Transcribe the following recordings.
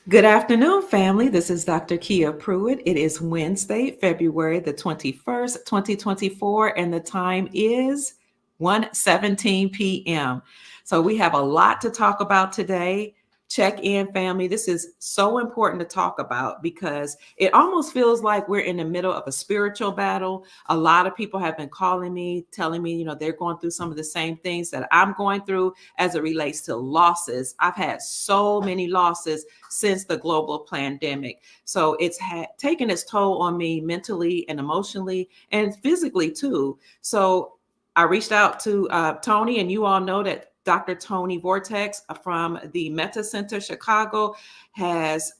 Good afternoon, family. This is Dr. Kia Pruitt. It is Wednesday, February the 21st, 2024, and the time is 1:17 p.m. So we have a lot to talk about today. Check in, family. This is so important to talk about because it almost feels like we're in the middle of a spiritual battle. A lot of people have been calling me, telling me, they're going through some of the same things that I'm going through as it relates to losses. I've had so many losses since the global pandemic. So it's taken its toll on me mentally and emotionally and physically too. So I reached out to Tony, and you all know that Dr. Tony Vortex from the Meta Center Chicago has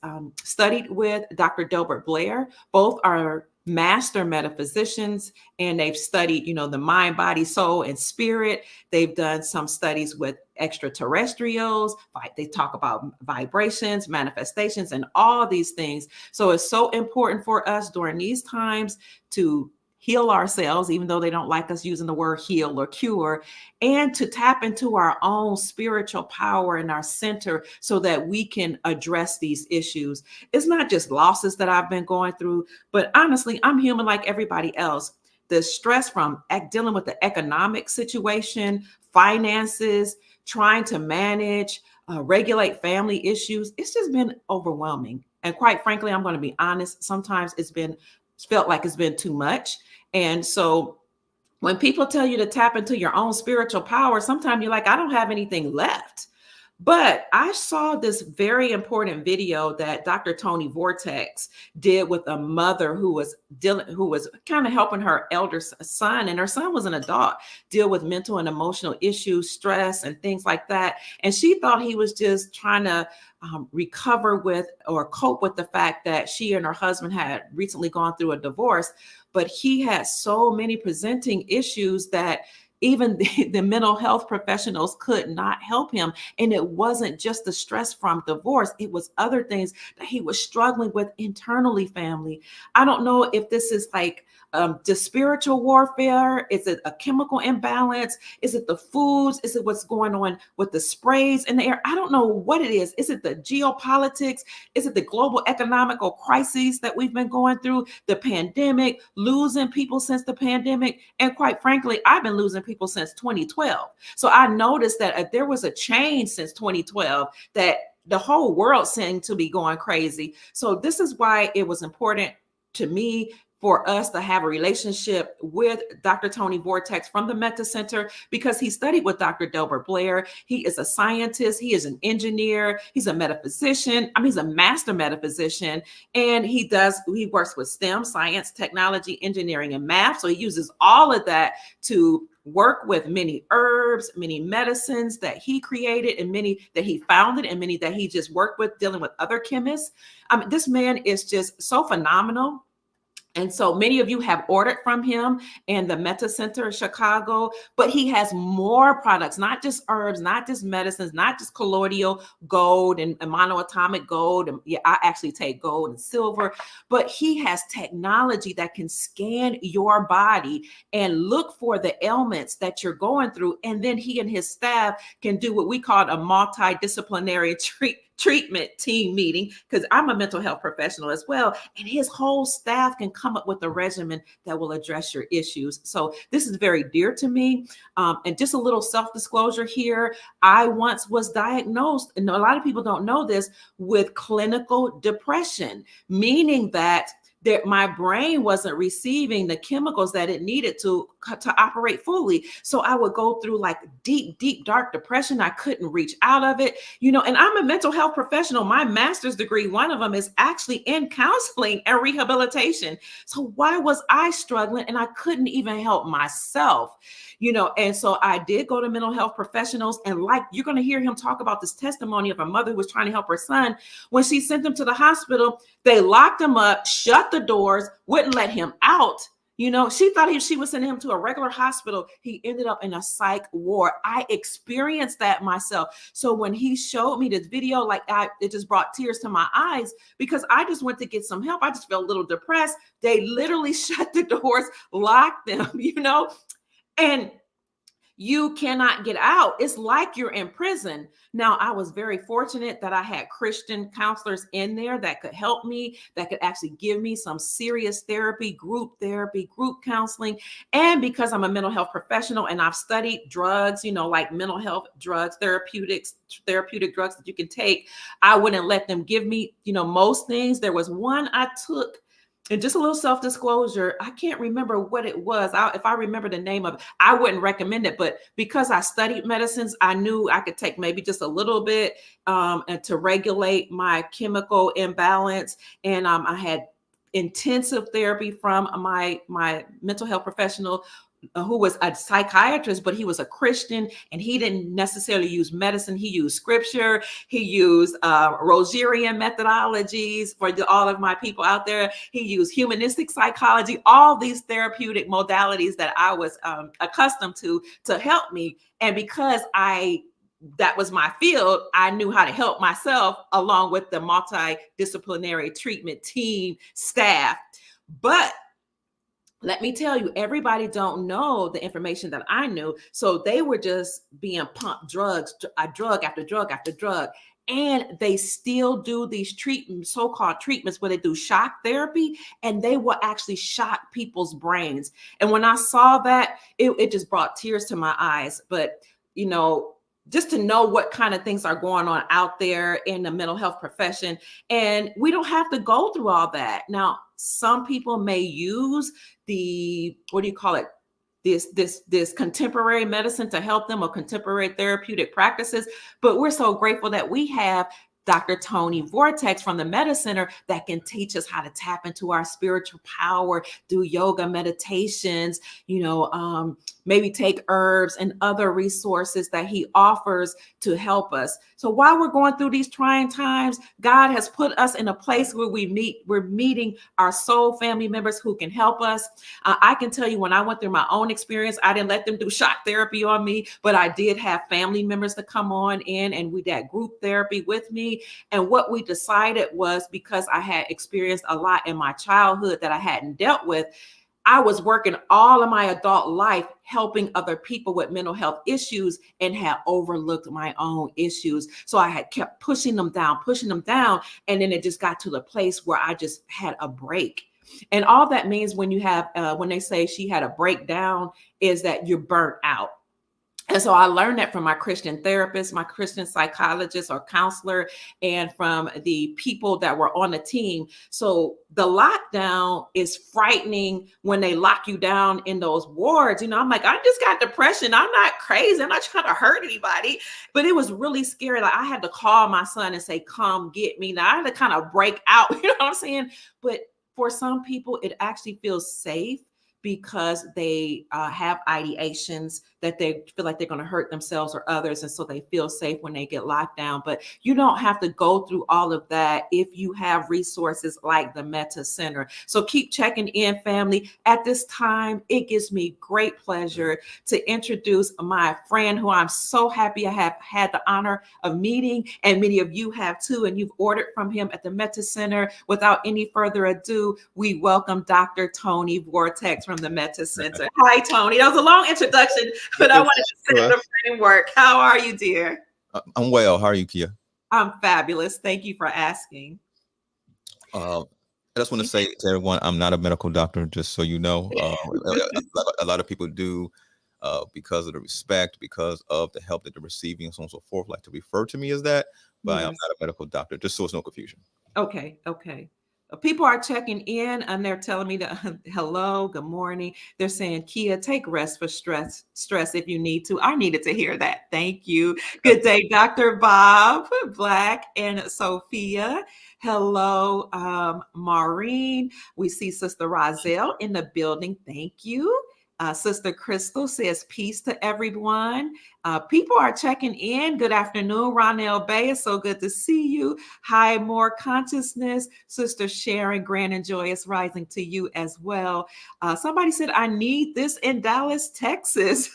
studied with Dr. Delbert Blair. Both are master metaphysicians, and they've studied, the mind, body, soul, and spirit. They've done some studies with extraterrestrials. They talk about vibrations, manifestations, and all these things. So it's so important for us during these times to heal ourselves, even though they don't like us using the word heal or cure, and to tap into our own spiritual power in our center so that we can address these issues. It's not just losses that I've been going through, but honestly, I'm human like everybody else. The stress from dealing with the economic situation, finances, trying to manage, regulate family issues, it's just been overwhelming. And quite frankly, I'm going to be honest, sometimes felt like it's been too much. And so when people tell you to tap into your own spiritual power, sometimes you're like, I don't have anything left. But I saw this very important video that Dr. Tony Vortex did with a mother who was kind of helping her elder son, and her son was an adult, deal with mental and emotional issues, stress, and things like that. And she thought he was just trying to recover with or cope with the fact that she and her husband had recently gone through a divorce, but he had so many presenting issues that even the mental health professionals could not help him. And it wasn't just the stress from divorce, it was other things that he was struggling with internally, family. I don't know if this is like the spiritual warfare. Is it a chemical imbalance? Is it the foods? Is it what's going on with the sprays in the air? I don't know what it is. Is it the geopolitics? Is it the global economical crises that we've been going through? The pandemic, losing people since the pandemic. And quite frankly, I've been losing people since 2012. So I noticed that there was a change since 2012 that the whole world seemed to be going crazy. So this is why it was important to me for us to have a relationship with Dr. Tony Vortex from the Meta Center, because he studied with Dr. Delbert Blair. He is a scientist. He is an engineer. He's a metaphysician. He's a master metaphysician, and he works with STEM, science, technology, engineering, and math. So he uses all of that to work with many herbs, many medicines that he created, and many that he founded, and many that he just worked with dealing with other chemists. This man is just so phenomenal. And so many of you have ordered from him and the Meta Center in Chicago, but he has more products, not just herbs, not just medicines, not just colloidal gold and monoatomic gold. And yeah, I actually take gold and silver, but he has technology that can scan your body and look for the ailments that you're going through. And then he and his staff can do what we call a multidisciplinary treatment team meeting, because I'm a mental health professional as well, and his whole staff can come up with a regimen that will address your issues. So this is very dear to me. And just a little self-disclosure here, I once was diagnosed, and a lot of people don't know this, with clinical depression, meaning that my brain wasn't receiving the chemicals that it needed to operate fully. So I would go through like deep, dark depression. I couldn't reach out of it, and I'm a mental health professional. My master's degree, one of them, is actually in counseling and rehabilitation. So why was I struggling and I couldn't even help myself? And so I did go to mental health professionals, and like you're going to hear him talk about this testimony of a mother who was trying to help her son. When she sent him to the hospital, they locked him up, shut the doors, wouldn't let him out. She thought she was sending him to a regular hospital. He ended up in a psych ward. I experienced that myself. So when he showed me this video, it just brought tears to my eyes, because I just went to get some help. I just felt a little depressed. They literally shut the doors, locked them, and you cannot get out. It's like you're in prison. Now, I was very fortunate that I had Christian counselors in there that could help me, that could actually give me some serious therapy, group counseling. And because I'm a mental health professional and I've studied drugs, like mental health drugs, therapeutic drugs that you can take, I wouldn't let them give me, most things. There was one I took. And just a little self-disclosure, I can't remember what it was. If I remember the name of it, I wouldn't recommend it. But because I studied medicines, I knew I could take maybe just a little bit and to regulate my chemical imbalance. And I had intensive therapy from my mental health professional who was a psychiatrist, but he was a Christian, and he didn't necessarily use medicine. He used scripture. He used Rogerian methodologies for all of my people out there. He used humanistic psychology, all these therapeutic modalities that I was accustomed to help me. And because that was my field, I knew how to help myself along with the multidisciplinary treatment team staff. But let me tell you, everybody don't know the information that I knew. So they were just being pumped drug after drug after drug. And they still do these so-called treatments where they do shock therapy, and they will actually shock people's brains. And when I saw that, it just brought tears to my eyes. But, just to know what kind of things are going on out there in the mental health profession. And we don't have to go through all that. Now, some people may use this contemporary medicine to help them, or contemporary therapeutic practices. But we're so grateful that we have Dr. Tony Vortex from the Meta Center that can teach us how to tap into our spiritual power, do yoga meditations, maybe take herbs and other resources that he offers to help us. So while we're going through these trying times, God has put us in a place where we're meeting our soul family members who can help us. I can tell you, when I went through my own experience, I didn't let them do shock therapy on me, but I did have family members to come on in, and we did group therapy with me. And what we decided was, because I had experienced a lot in my childhood that I hadn't dealt with, I was working all of my adult life helping other people with mental health issues and had overlooked my own issues. So I had kept pushing them down. And then it just got to the place where I just had a break. And all that means when you have, when they say she had a breakdown, is that you're burnt out. And so I learned that from my Christian therapist, my Christian psychologist or counselor, and from the people that were on the team. So the lockdown is frightening when they lock you down in those wards. I'm like, I just got depression. I'm not crazy. I'm not trying to hurt anybody. But it was really scary. Like, I had to call my son and say, come get me. Now I had to kind of break out, you know what I'm saying? But for some people, it actually feels safe, because they have ideations that they feel like they're going to hurt themselves or others. And so they feel safe when they get locked down. But you don't have to go through all of that if you have resources like the Meta Center. So keep checking in, family. At this time, it gives me great pleasure to introduce my friend, who I'm so happy I have had the honor of meeting, and many of you have too, and you've ordered from him at the Meta Center. Without any further ado, we welcome Dr. Tony Vortex from the Meta Center. Hi, Tony. That was a long introduction, but I wanted to set the framework. How are you, dear? I'm well. How are you, Kia? I'm fabulous. Thank you for asking. I just want to say to everyone, I'm not a medical doctor, just so you know. A lot of people do, because of the respect, because of the help that they're receiving, and so on and so forth, like to refer to me as that, but I am not a medical doctor, just so it's no confusion. Okay. People are checking in, and they're telling me that hello, good morning. They're saying, Kia, take rest for stress if you need to. I needed to hear that. Thank you. Good day, Dr. Bob Black and Sophia. Hello, Maureen. We see Sister Rozelle in the building. Thank you. Sister Crystal says peace to everyone. People are checking in. Good afternoon, Ronell Bay. It's so good to see you. Hi, more consciousness. Sister Sharon, grand and joyous rising to you as well. Somebody said, I need this in Dallas, Texas.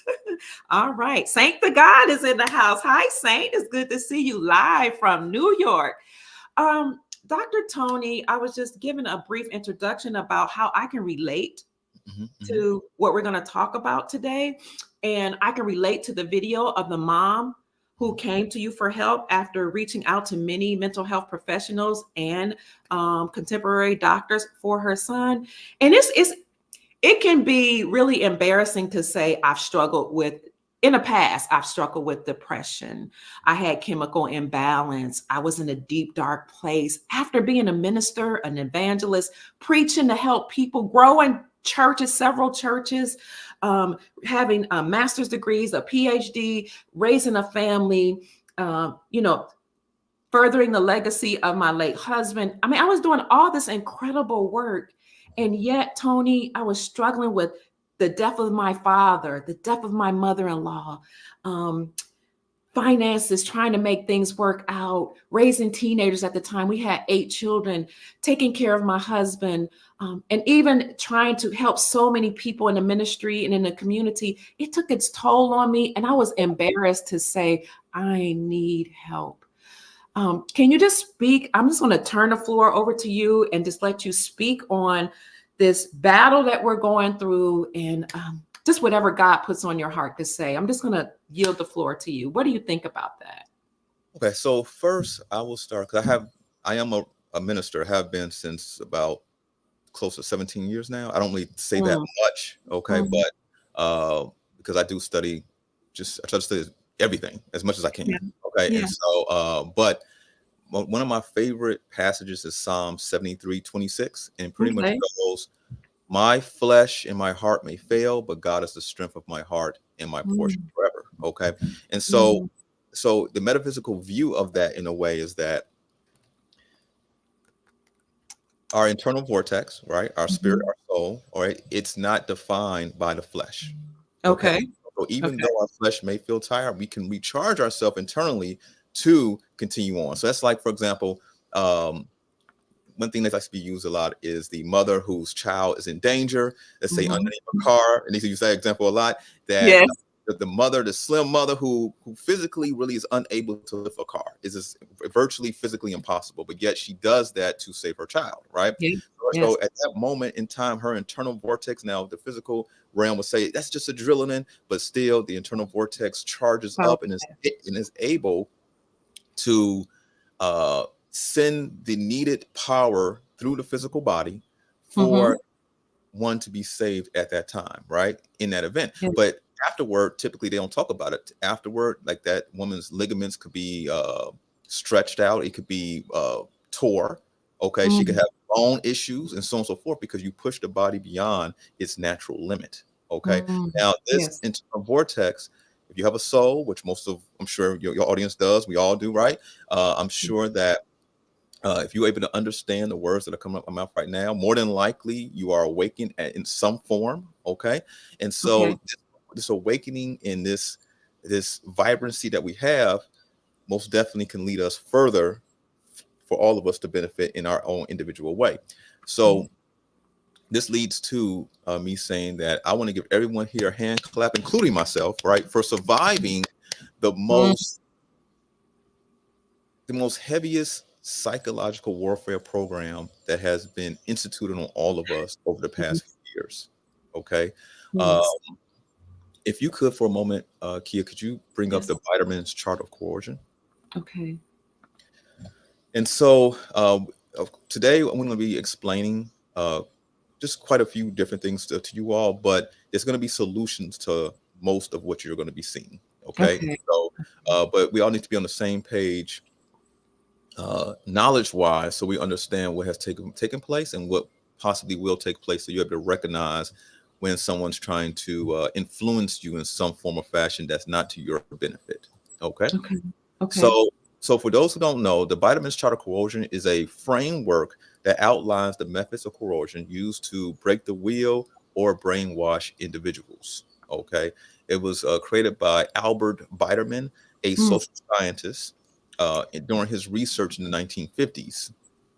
All right. Saint the God is in the house. Hi, Saint. It's good to see you live from New York. Dr. Tony, I was just giving a brief introduction about how I can relate to what we're going to talk about today. And I can relate to the video of the mom who came to you for help after reaching out to many mental health professionals and contemporary doctors for her son. And it can be really embarrassing to say I've struggled with in the past. I've struggled with depression. I had chemical imbalance. I was in a deep dark place after being a minister, an evangelist, preaching to help people grow in churches, several churches, having master's degrees, a PhD, raising a family, you know, furthering the legacy of my late husband. I mean, I was doing all this incredible work. And yet, Tony, I was struggling with the death of my father, the death of my mother in law, finances, trying to make things work out, raising teenagers at the time. We had 8 children, taking care of my husband, and even trying to help so many people in the ministry and in the community. It took its toll on me. And I was embarrassed to say, I need help. Can you just speak? I'm just going to turn the floor over to you and just let you speak on this battle that we're going through, and just whatever God puts on your heart to say. I'm just going to yield the floor to you. What do you think about that? Okay, so first I will start because I am a minister, have been since about close to 17 years now. I don't really say that much, okay, Mhm. but because I do study, I try to study everything as much as I can, Yeah. okay, Yeah. and so but one of my favorite passages is Psalm 73:26, and pretty much Okay. goes, "My flesh and my heart may fail, but God is the strength of my heart and my portion Mm. forever." Okay, and so Mm. so the metaphysical view of that, in a way, is that our internal vortex, right, our spirit, Mhm. our soul, all right, it's not defined by the flesh. Okay, Okay. so even Okay. though our flesh may feel tired, we can recharge ourselves internally to continue on. So that's like, for example, um, one thing that likes to be used a lot is the mother whose child is in danger, let's say Mhm. underneath a car, and they use that example a lot, that Yes. the mother, the slim mother who physically really is unable to lift a car, is just virtually physically impossible, but yet she does that to save her child, right? Yeah. So Yes. at that moment in time, her internal vortex, now the physical realm would say that's just adrenaline, but still the internal vortex charges Oh, up and is able to send the needed power through the physical body mhm. for one to be saved at that time, right? In that event. Yeah. But afterward, typically they don't talk about it. Afterward, like that woman's ligaments could be stretched out, it could be tore. Okay, she could Mm. have bone issues and so on and so forth because you push the body beyond its natural limit. Okay, Mm. now this Yes. internal vortex, if you have a soul, which I'm sure your audience does, we all do, right? I'm sure that if you're able to understand the words that are coming up my mouth right now, more than likely you are awakened in some form. Okay, and Okay. so this awakening in this vibrancy that we have most definitely can lead us further for all of us to benefit in our own individual way. Yeah. So this leads to me saying that I want to give everyone here a hand clap, including myself, right, for surviving the Mm. most the most heaviest psychological warfare program that has been instituted on all of us over the past Yes. few years. Okay. Uh, Yes. if you could, for a moment, Kia, could you bring up the Yes. Biderman's chart of coercion? Okay. And so today I'm going to be explaining just quite a few different things to you all, but there's going to be solutions to most of what you're going to be seeing. Okay. And Okay. so, but we all need to be on the same page knowledge wise, so we understand what has taken place and what possibly will take place, so you're able to recognize when someone's trying to influence you in some form or fashion that's not to your benefit. Okay, Okay. Okay. so for those who don't know, the Biderman's chart of coercion is a framework that outlines the methods of coercion used to break the wheel or brainwash individuals. Okay, it was created by Albert Biderman, a Mm. social scientist, during his research in the 1950s.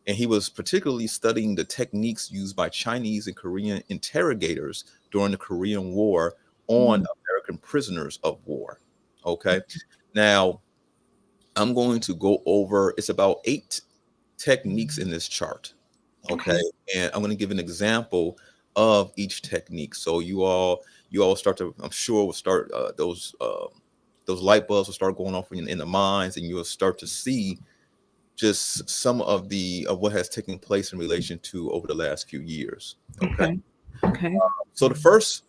And he was particularly studying the techniques used by Chinese and Korean interrogators during the Korean War on Mm. American prisoners of war. Okay, now I'm going to go over, it's about 8 techniques in this chart. Okay. Okay. And I'm going to give an example of each technique. So you all start to, I'm sure, will start those light bulbs will start going off in the minds, and you'll start to see just some of what has taken place in relation to over the last few years. Okay, Okay. Okay. so the first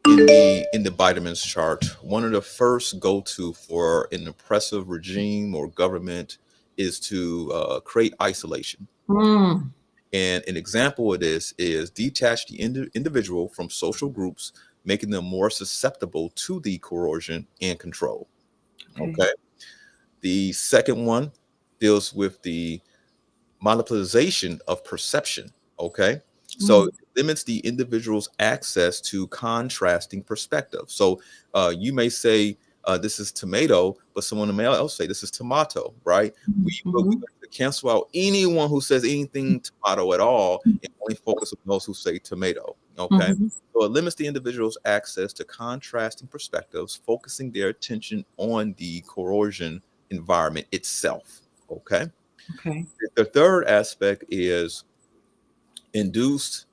in the vitamins chart, one of the first go to for an oppressive regime or government is to create isolation. Mm. And an example of this is detach the individual from social groups, making them more susceptible to the coercion and control. Okay. Okay. The second one deals with the monopolization of perception. Okay. So Mm. it limits the individual's access to contrasting perspective. So you may say, this is tomato, but someone else say this is tomato, right? We will Mm-hmm. cancel out anyone who says anything tomato at all and only focus on those who say tomato. Okay. Mm-hmm. So it limits the individual's access to contrasting perspectives, focusing their attention on the coercion environment itself. Okay. Okay. The third aspect is induced,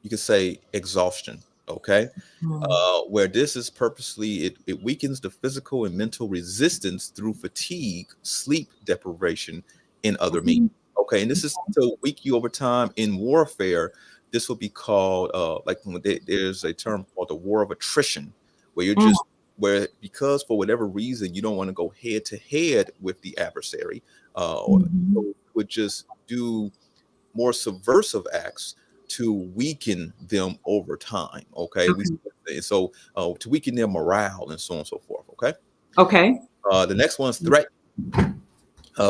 you could say, exhaustion. Okay. Mm. Where this is purposely, it weakens the physical and mental resistance through fatigue, sleep deprivation, and other means. Mm. Okay. And this is to weak you over time in warfare. This will be called, like when there's a term called the war of attrition, where you're Mm. just, where because for whatever reason you don't want to go head to head with the adversary, Mhm. so would just do more subversive acts to weaken them over time. Okay, Okay. so to weaken their morale and so on and so forth. Okay, Okay. the next one is threat.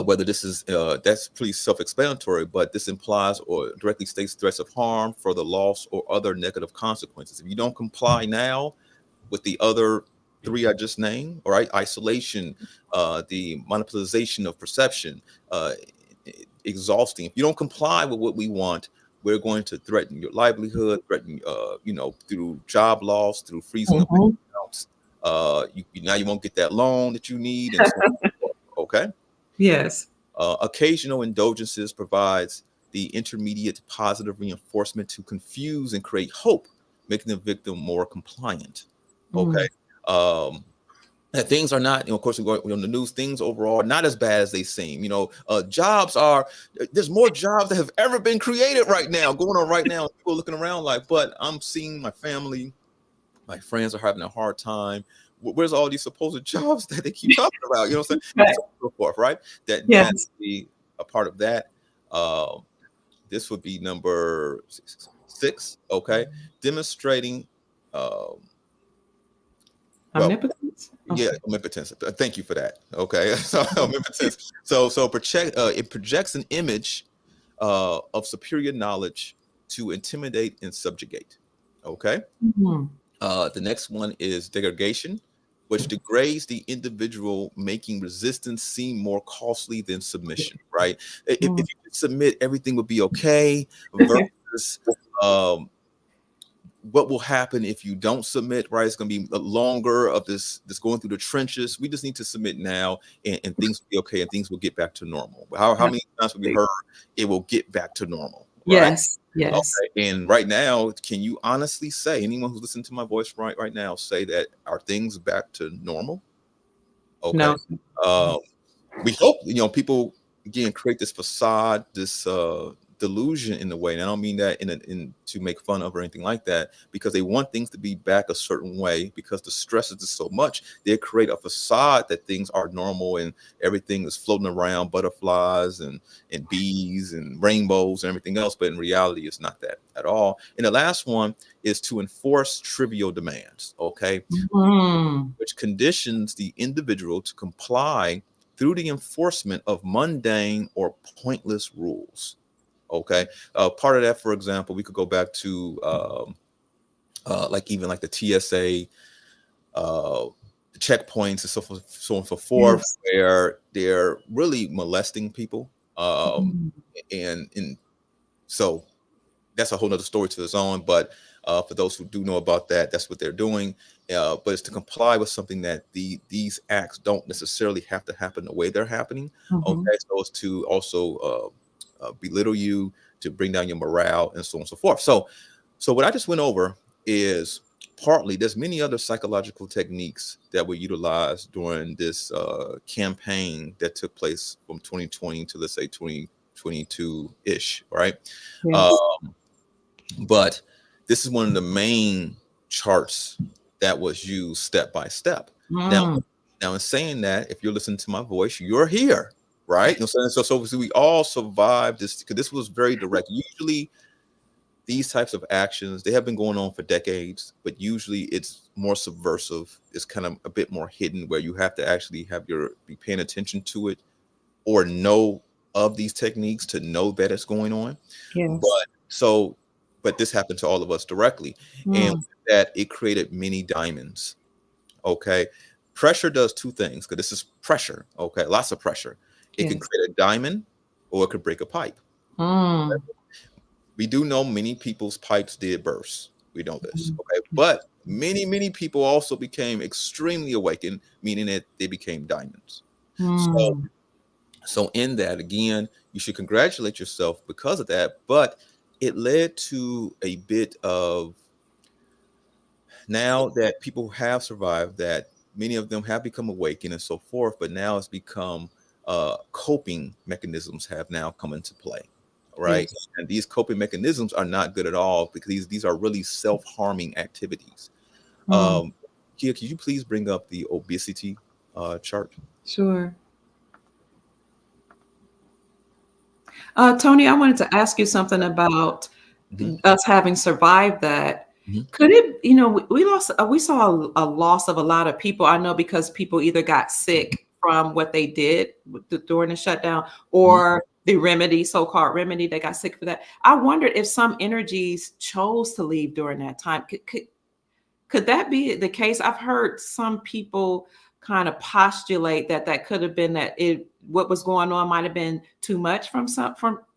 Whether this is that's pretty self-explanatory, but this implies or directly states threats of harm, further loss, or other negative consequences. If you don't comply now with the other three I just named, all right, isolation, the monopolization of perception, uh, exhausting. If you don't comply with what we want, we're going to threaten your livelihood, threaten, through job loss, through freezing of Mhm. accounts. Now you won't get that loan that you need, and so on and so forth. Okay. Yes. Occasional indulgences provides the intermediate positive reinforcement to confuse and create hope, making the victim more compliant. Okay. Mm. Um, and things are not, of course, we're going on the news, things overall are not as bad as they seem. Jobs are, there's more jobs that have ever been created right now, going on right now. People are looking around like, but I'm seeing my family, my friends are having a hard time. Where's all these supposed jobs that they keep talking about? You know what I'm saying? And Right. so on and so forth, right? That Yes. be a part of that. Uh, this would be number six. Okay, demonstrating. Um, well, Omnipotence. yeah, Okay. omnipotence. Thank you for that. Okay, so omnipotence. So project. It projects an image of superior knowledge to intimidate and subjugate. Okay. Mhm. The next one is degradation, which degrades the individual, making resistance seem more costly than submission, right? If Mm. you could submit, everything would be okay, versus um, what will happen if you don't submit, right? It's going to be longer of this going through the trenches. We just need to submit now, and things will be okay, and things will get back to normal. How many times have we Absolutely. heard it will get back to normal, right? Yes. Yes. Okay. And right now, can you honestly say, anyone who's listening to my voice right now, say that are things back to normal? Okay. No. Um, we hope, people again create this facade, this delusion in a way. And I don't mean that in to make fun of or anything like that, because they want things to be back a certain way, because the stress is just so much. They create a facade that things are normal and everything is floating around, butterflies and bees and rainbows and everything else. But in reality, it's not that at all. And the last one is to enforce trivial demands. Okay, Mm. which conditions the individual to comply through the enforcement of mundane or pointless rules. Okay, part of that, for example, we could go back to like even like the TSA, the checkpoints and so on and so forth, Yes. where they're really molesting people, Mm. and so that's a whole nother story to its own. But for those who do know about that, that's what they're doing. But it's to comply with something that these acts don't necessarily have to happen the way they're happening. Mhm. Okay, so it's to also belittle you, to bring down your morale, and so on and so forth. So So what I just went over is partly there's many other psychological techniques that were utilized during this campaign that took place from 2020 to, let's say, 2022 ish, right? Uh, Yes. but this is one of the main charts that was used step by step. Now, Mm, now in saying that, if you're listening to my voice, you're here, right? You know, so we all survived this because this was very direct. Usually, these types of actions, they have been going on for decades, but usually it's more subversive. It's kind of a bit more hidden, where you have to actually be paying attention to it or know of these techniques to know that it's going on. yes. But so, but this happened to all of us directly, and Mm, with that it created many diamonds. Okay, pressure does two things, because this is pressure. Okay, lots of pressure. It can yes. create a diamond, or it could break a pipe. Mm, We do know many people's pipes did burst. We know this. Okay. But many people also became extremely awakened, meaning that they became diamonds. So, mm, so in that, again, you should congratulate yourself because of that. But it led to a bit of, now that people have survived that, many of them have become awakened and so forth, but now it's become coping mechanisms have now come into play, right? yes. And these coping mechanisms are not good at all, because these are really self-harming activities. Mm, um Kia, could you please bring up the obesity chart? sure. Tony, I wanted to ask you something about Hmm. us having survived that. Hmm. Could it, you know, we lost, we saw a loss of a lot of people. I know because people either got sick from what they did during the shutdown, Hmm. or the remedy, so-called remedy, they got sick for that. I wondered if some energies chose to leave during that time. Could that be the case? I've heard some people kind of postulate that that could have been that it what was going on might have been too much from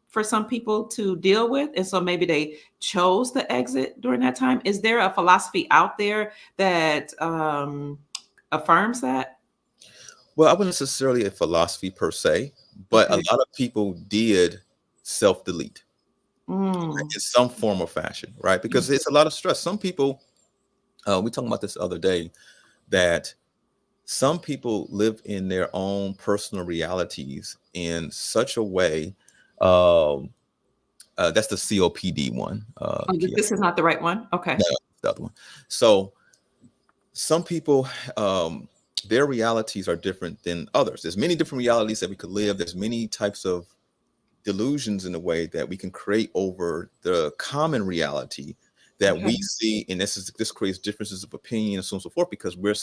for some people to deal with, and so maybe they chose to exit during that time. Is there a philosophy out there that affirms that? Well, I wouldn't necessarily a philosophy per se, but a Okay. lot of people did self-delete Mm. in some form or fashion, right? Because it's a lot of stress. Some people, we talking about this the other day, that some people live in their own personal realities in such a way. Um, that's the COPD one. Oh, Kia. this is not the right one. No, Okay. the other one. So some people, their realities are different than others. There's many different realities that we could live. There's many types of delusions in a way that we can create over the common reality that Okay. we see. And this creates differences of opinion and so on and so forth, because we're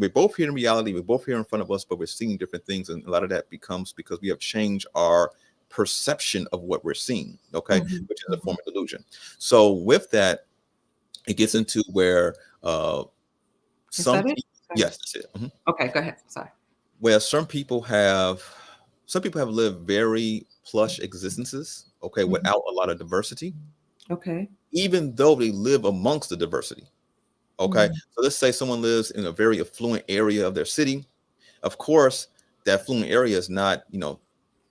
both here in reality, we're both here in front of us, but we're seeing different things. And a lot of that becomes because we have changed our perception of what we're seeing, okay, Mhm, which is a form mhm. of delusion. So with that, it gets into where Is some that it? people, Sorry. yes, that's it. Mhm. Okay, go ahead. Sorry. Where some people have lived very plush existences, okay, Mhm. without a lot of diversity, Okay. even though they live amongst the diversity. Okay. Mm. So let's say someone lives in a very affluent area of their city. Of course, that affluent area is not,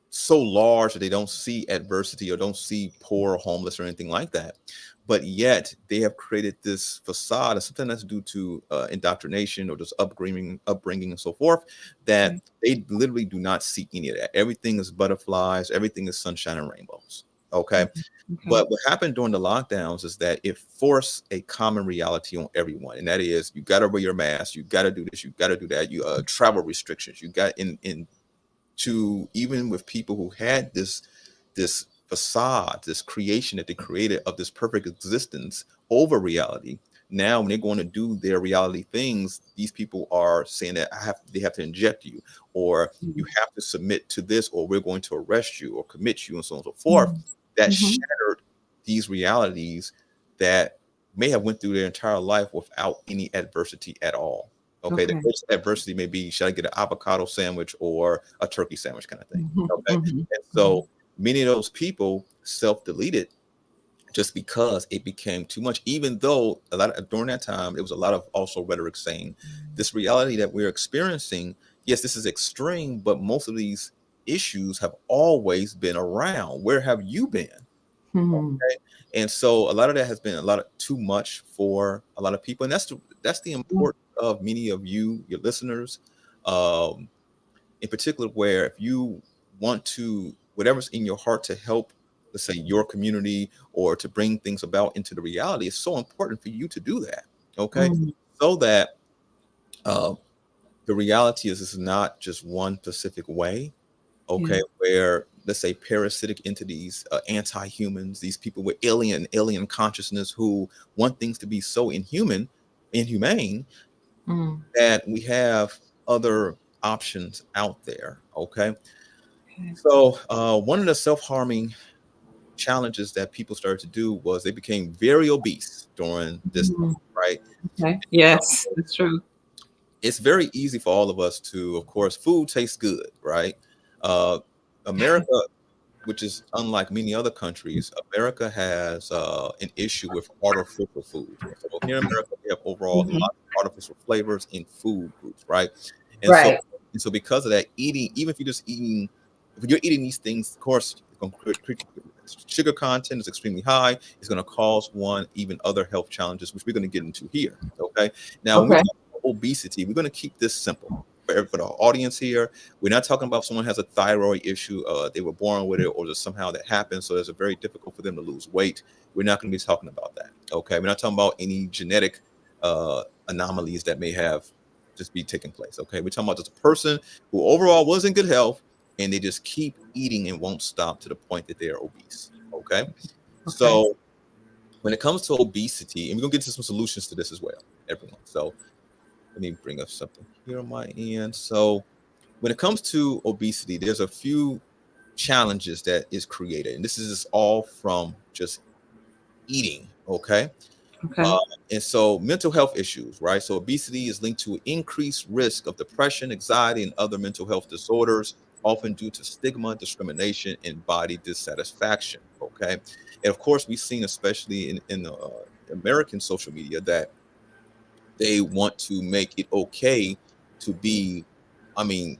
so large that they don't see adversity or don't see poor or homeless or anything like that. But yet they have created this facade, of something that's due to indoctrination or just upbringing and so forth, Okay. that they literally do not see any of that. Everything is butterflies, everything is sunshine and rainbows. Okay. Mhm. Okay. But what happened during the lockdowns is that it forced a common reality on everyone, and that is, you got to wear your mask, you got to do this, you got to do that. You travel restrictions, you got in to, even with people who had this facade, this creation that they created of this perfect existence over reality. Now, when they're going to do their reality things, these people are saying that they have to inject you, or you Mhm. have to submit to this, or we're going to arrest you or commit you, and so on and so forth. Mhm. That Mhm. shattered these realities that may have went through their entire life without any adversity at all. Okay, the Okay. greatest adversity may be, should I get an avocado sandwich or a turkey sandwich, kind of thing. Mhm. Okay, Mhm. and Mhm. so many of those people self-deleted just because it became too much. Even though during that time, there was a lot of also rhetoric saying this reality that we're experiencing, yes, this is extreme, but most of these issues have always been around. Where have you been? Mhm. And so a lot of that has been a lot of too much for a lot of people, and that's the importance of many of you, your listeners, um, in particular, where if you want to, whatever's in your heart to help, let's say your community or to bring things about into the reality, it's so important for you to do that. Okay, Mhm. so that uh, the reality is, it's not just one specific way. Yeah. Okay, where let's say parasitic entities, anti-humans, these people with alien consciousness who want things to be so inhumane, Mm. that we have other options out there. Okay, Okay. so one of the self-harming challenges that people started to do was they became very obese during this time, Mhm. right? Okay. Yes, that's true. It's very easy for all of us to, of course, food tastes good, right? uh, America, which is unlike many other countries, America has an issue with artificial food. So here in America, we have overall a Mhm. lot of artificial flavors in food groups, right? And so, Right. because of that, eating, even if you're just eating, if you're eating these things, of course, it's going to sugar content is extremely high. It's going to cause one even other health challenges, which we're going to get into here. Okay. Now, when we Okay. talk about obesity, we're going to keep this simple for the audience here. We're not talking about someone has a thyroid issue, they were born with it, or just somehow that happened, so it's very difficult for them to lose weight. We're not going to be talking about that. Okay, we're not talking about any genetic uh, anomalies that may have just be taking place. Okay, we're talking about just a person who overall was in good health, and they just keep eating and won't stop to the point that they are obese. Okay, Okay. so when it comes to obesity, and we're going to get to some solutions to this as well, everyone. So let me bring up something here on my end. So when it comes to obesity, there's a few challenges that is created, and this is all from just eating. Okay, Okay. uh, and so mental health issues, right? So obesity is linked to increased risk of depression, anxiety, and other mental health disorders, often due to stigma, discrimination, and body dissatisfaction. Okay, and of course, we've seen, especially in the American social media, that they want to make it okay to be, I mean,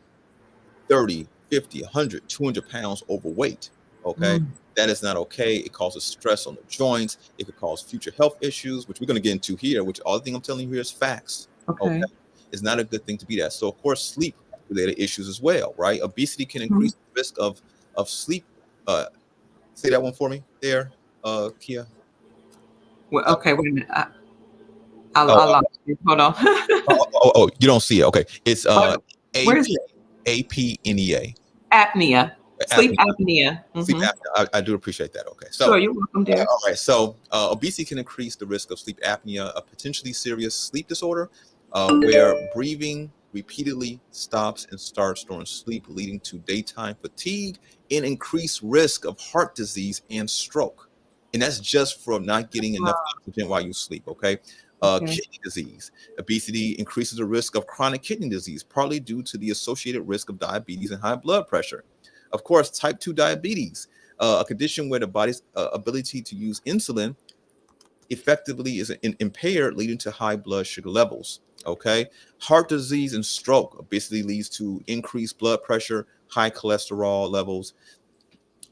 30, 50, 100, 200 pounds overweight. Okay. Mm. That is not okay. It causes stress on the joints. It could cause future health issues, which we're going to get into here, which all the thing I'm telling you here is facts. Okay. Okay. It's not a good thing to be that. So, of course, sleep related issues as well, right? Obesity can Mhm. increase the risk of sleep. Uh, say that one for me there, Kia. Well, Uh, okay, wait a minute. oh, I lost you. Hold on. you don't see it. Okay. It's What, where is AP, it? APNEA. Apnea. Sleep Apnea. apnea. Sleep Hmm. apnea. I do appreciate that. Okay. So, Sure, you're welcome, dear. all right. So, obesity can increase the risk of sleep apnea, a potentially serious sleep disorder, where breathing repeatedly stops and starts during sleep, leading to daytime fatigue and increased risk of heart disease and stroke. And that's just from not getting enough oxygen while you sleep. Okay. Okay. Kidney disease. Obesity increases the risk of chronic kidney disease, partly due to the associated risk of diabetes and high blood pressure. Of course, type 2 diabetes, a condition where the body's ability to use insulin effectively is impaired, leading to high blood sugar levels. Okay, heart disease and stroke basically leads to increased blood pressure, high cholesterol levels,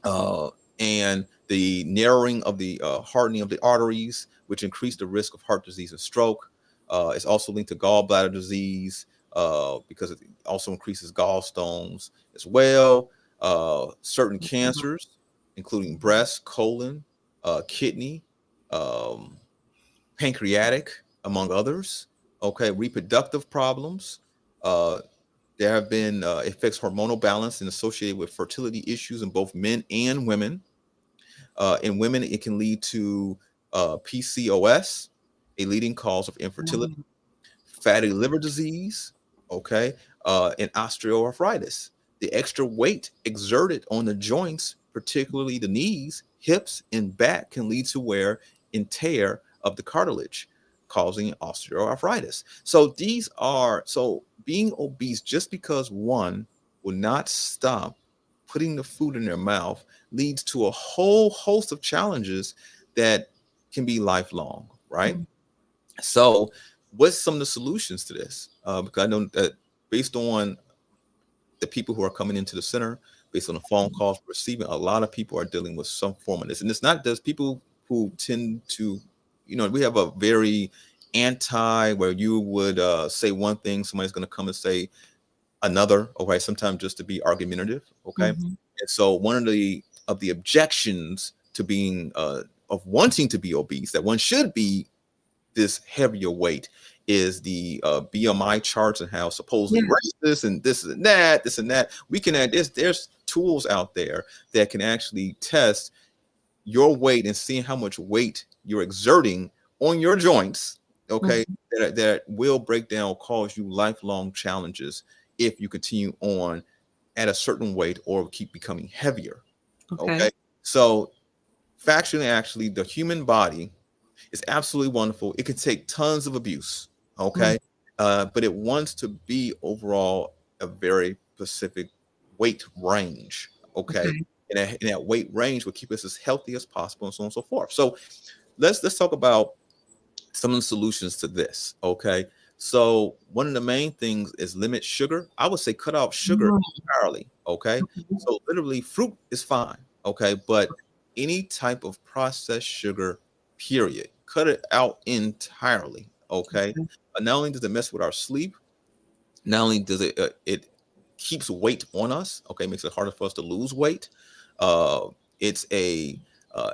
uh, and the narrowing of the hardening of the arteries, which increase the risk of heart disease and stroke. It's also linked to gallbladder disease because it also increases gallstones as well. Certain cancers, including breast, colon, kidney, um, pancreatic, among others. Okay, reproductive problems. Uh, there have been affects hormonal balance and associated with fertility issues in both men and women. In women, it can lead to PCOS, a leading cause of infertility, fatty liver disease, okay, and osteoarthritis. The extra weight exerted on the joints, particularly the knees, hips, and back, can lead to wear and tear of the cartilage, causing osteoarthritis. So these are so being obese just because one will not stop putting the food in their mouth leads to a whole host of challenges that can be lifelong, right? Mhm. So, what's some of the solutions to this? Because I know that based on the people who are coming into the center, based on the phone calls we're receiving, a lot of people are dealing with some form of this. And it's not just people who tend to, we have a very anti where you would say one thing, somebody's going to come and say another, okay, sometimes just to be argumentative, okay. And so one of the objections to being of wanting to be obese, that one should be this heavier weight, is the BMI charts and how supposedly racist and this and that. We can add there's tools out there that can actually test your weight and seeing how much weight you're exerting on your joints, okay, that will break down or cause you lifelong challenges if you continue on at a certain weight or keep becoming heavier. Okay. So factually, actually, the human body is absolutely wonderful. It could take tons of abuse. Okay. But it wants to be overall a very specific weight range. Okay. And that weight range will keep us as healthy as possible, and so on and so forth. So let's talk about some of the solutions to this. Okay. So one of the main things is limit sugar. I would say cut out sugar entirely. Okay. So literally fruit is fine. Okay. But any type of processed sugar, period, cut it out entirely. Okay. Not only does it mess with our sleep, not only does it keeps weight on us. Okay. Makes it harder for us to lose weight. It's a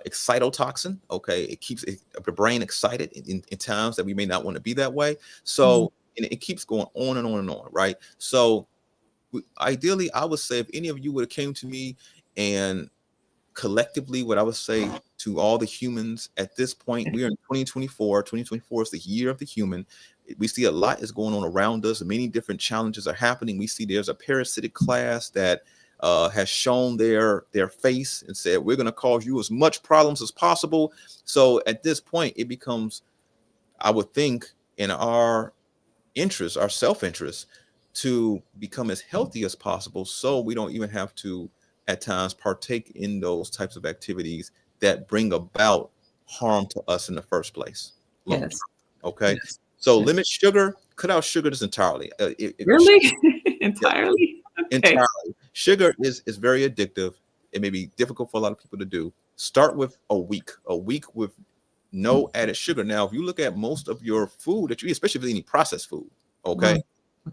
excitotoxin. Okay, it keeps the brain excited in times that we may not want to be that way. So and it keeps going on and on and on, right? So ideally, I would say if any of you would have came to me and collectively, what I would say to all the humans at this point, we are in 2024. 2024 is the year of the human. We see a lot is going on around us. Many different challenges are happening. We see there's a parasitic class that has shown their face and said, we're going to cause you as much problems as possible. So at this point, it becomes, I would think, in our interest, our self-interest, to become as healthy as possible, so we don't even have to at times partake in those types of activities that bring about harm to us in the first place. Okay. So limit sugar, cut out sugar just entirely. Really? Entirely? Entirely. Sugar is very addictive. It may be difficult for a lot of people to do. Start with a week with no added sugar. Now, if you look at most of your food that you eat, especially if it's any processed food, okay,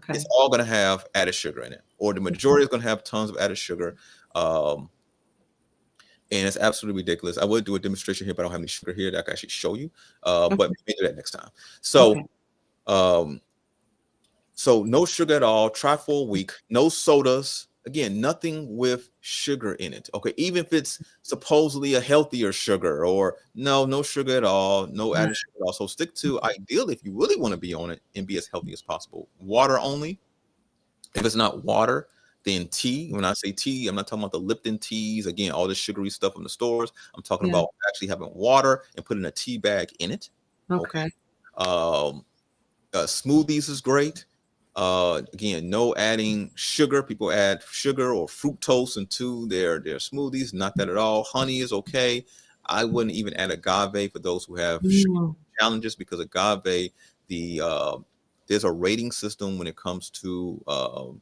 it's all going to have added sugar in it, or the majority is going to have tons of added sugar. And it's absolutely ridiculous. I would do a demonstration here, but I don't have any sugar here that I can actually show you. But maybe do that next time. So, so no sugar at all. Try for a week. No sodas. Again, nothing with sugar in it. Okay, even if it's supposedly a healthier sugar, or no sugar at all, no added sugar at all. So stick to, ideally, if you really want to be on it and be as healthy as possible, water only. If it's not water, then tea. When I say tea, I'm not talking about the Lipton teas. Again, all the sugary stuff in the stores. I'm talking about actually having water and putting a tea bag in it. Okay. Smoothies is great. Again, no adding sugar. People add sugar or fructose into their smoothies. Not that at all. Honey is okay. I wouldn't even add agave for those who have sugar challenges, because agave, there's a rating system when it comes to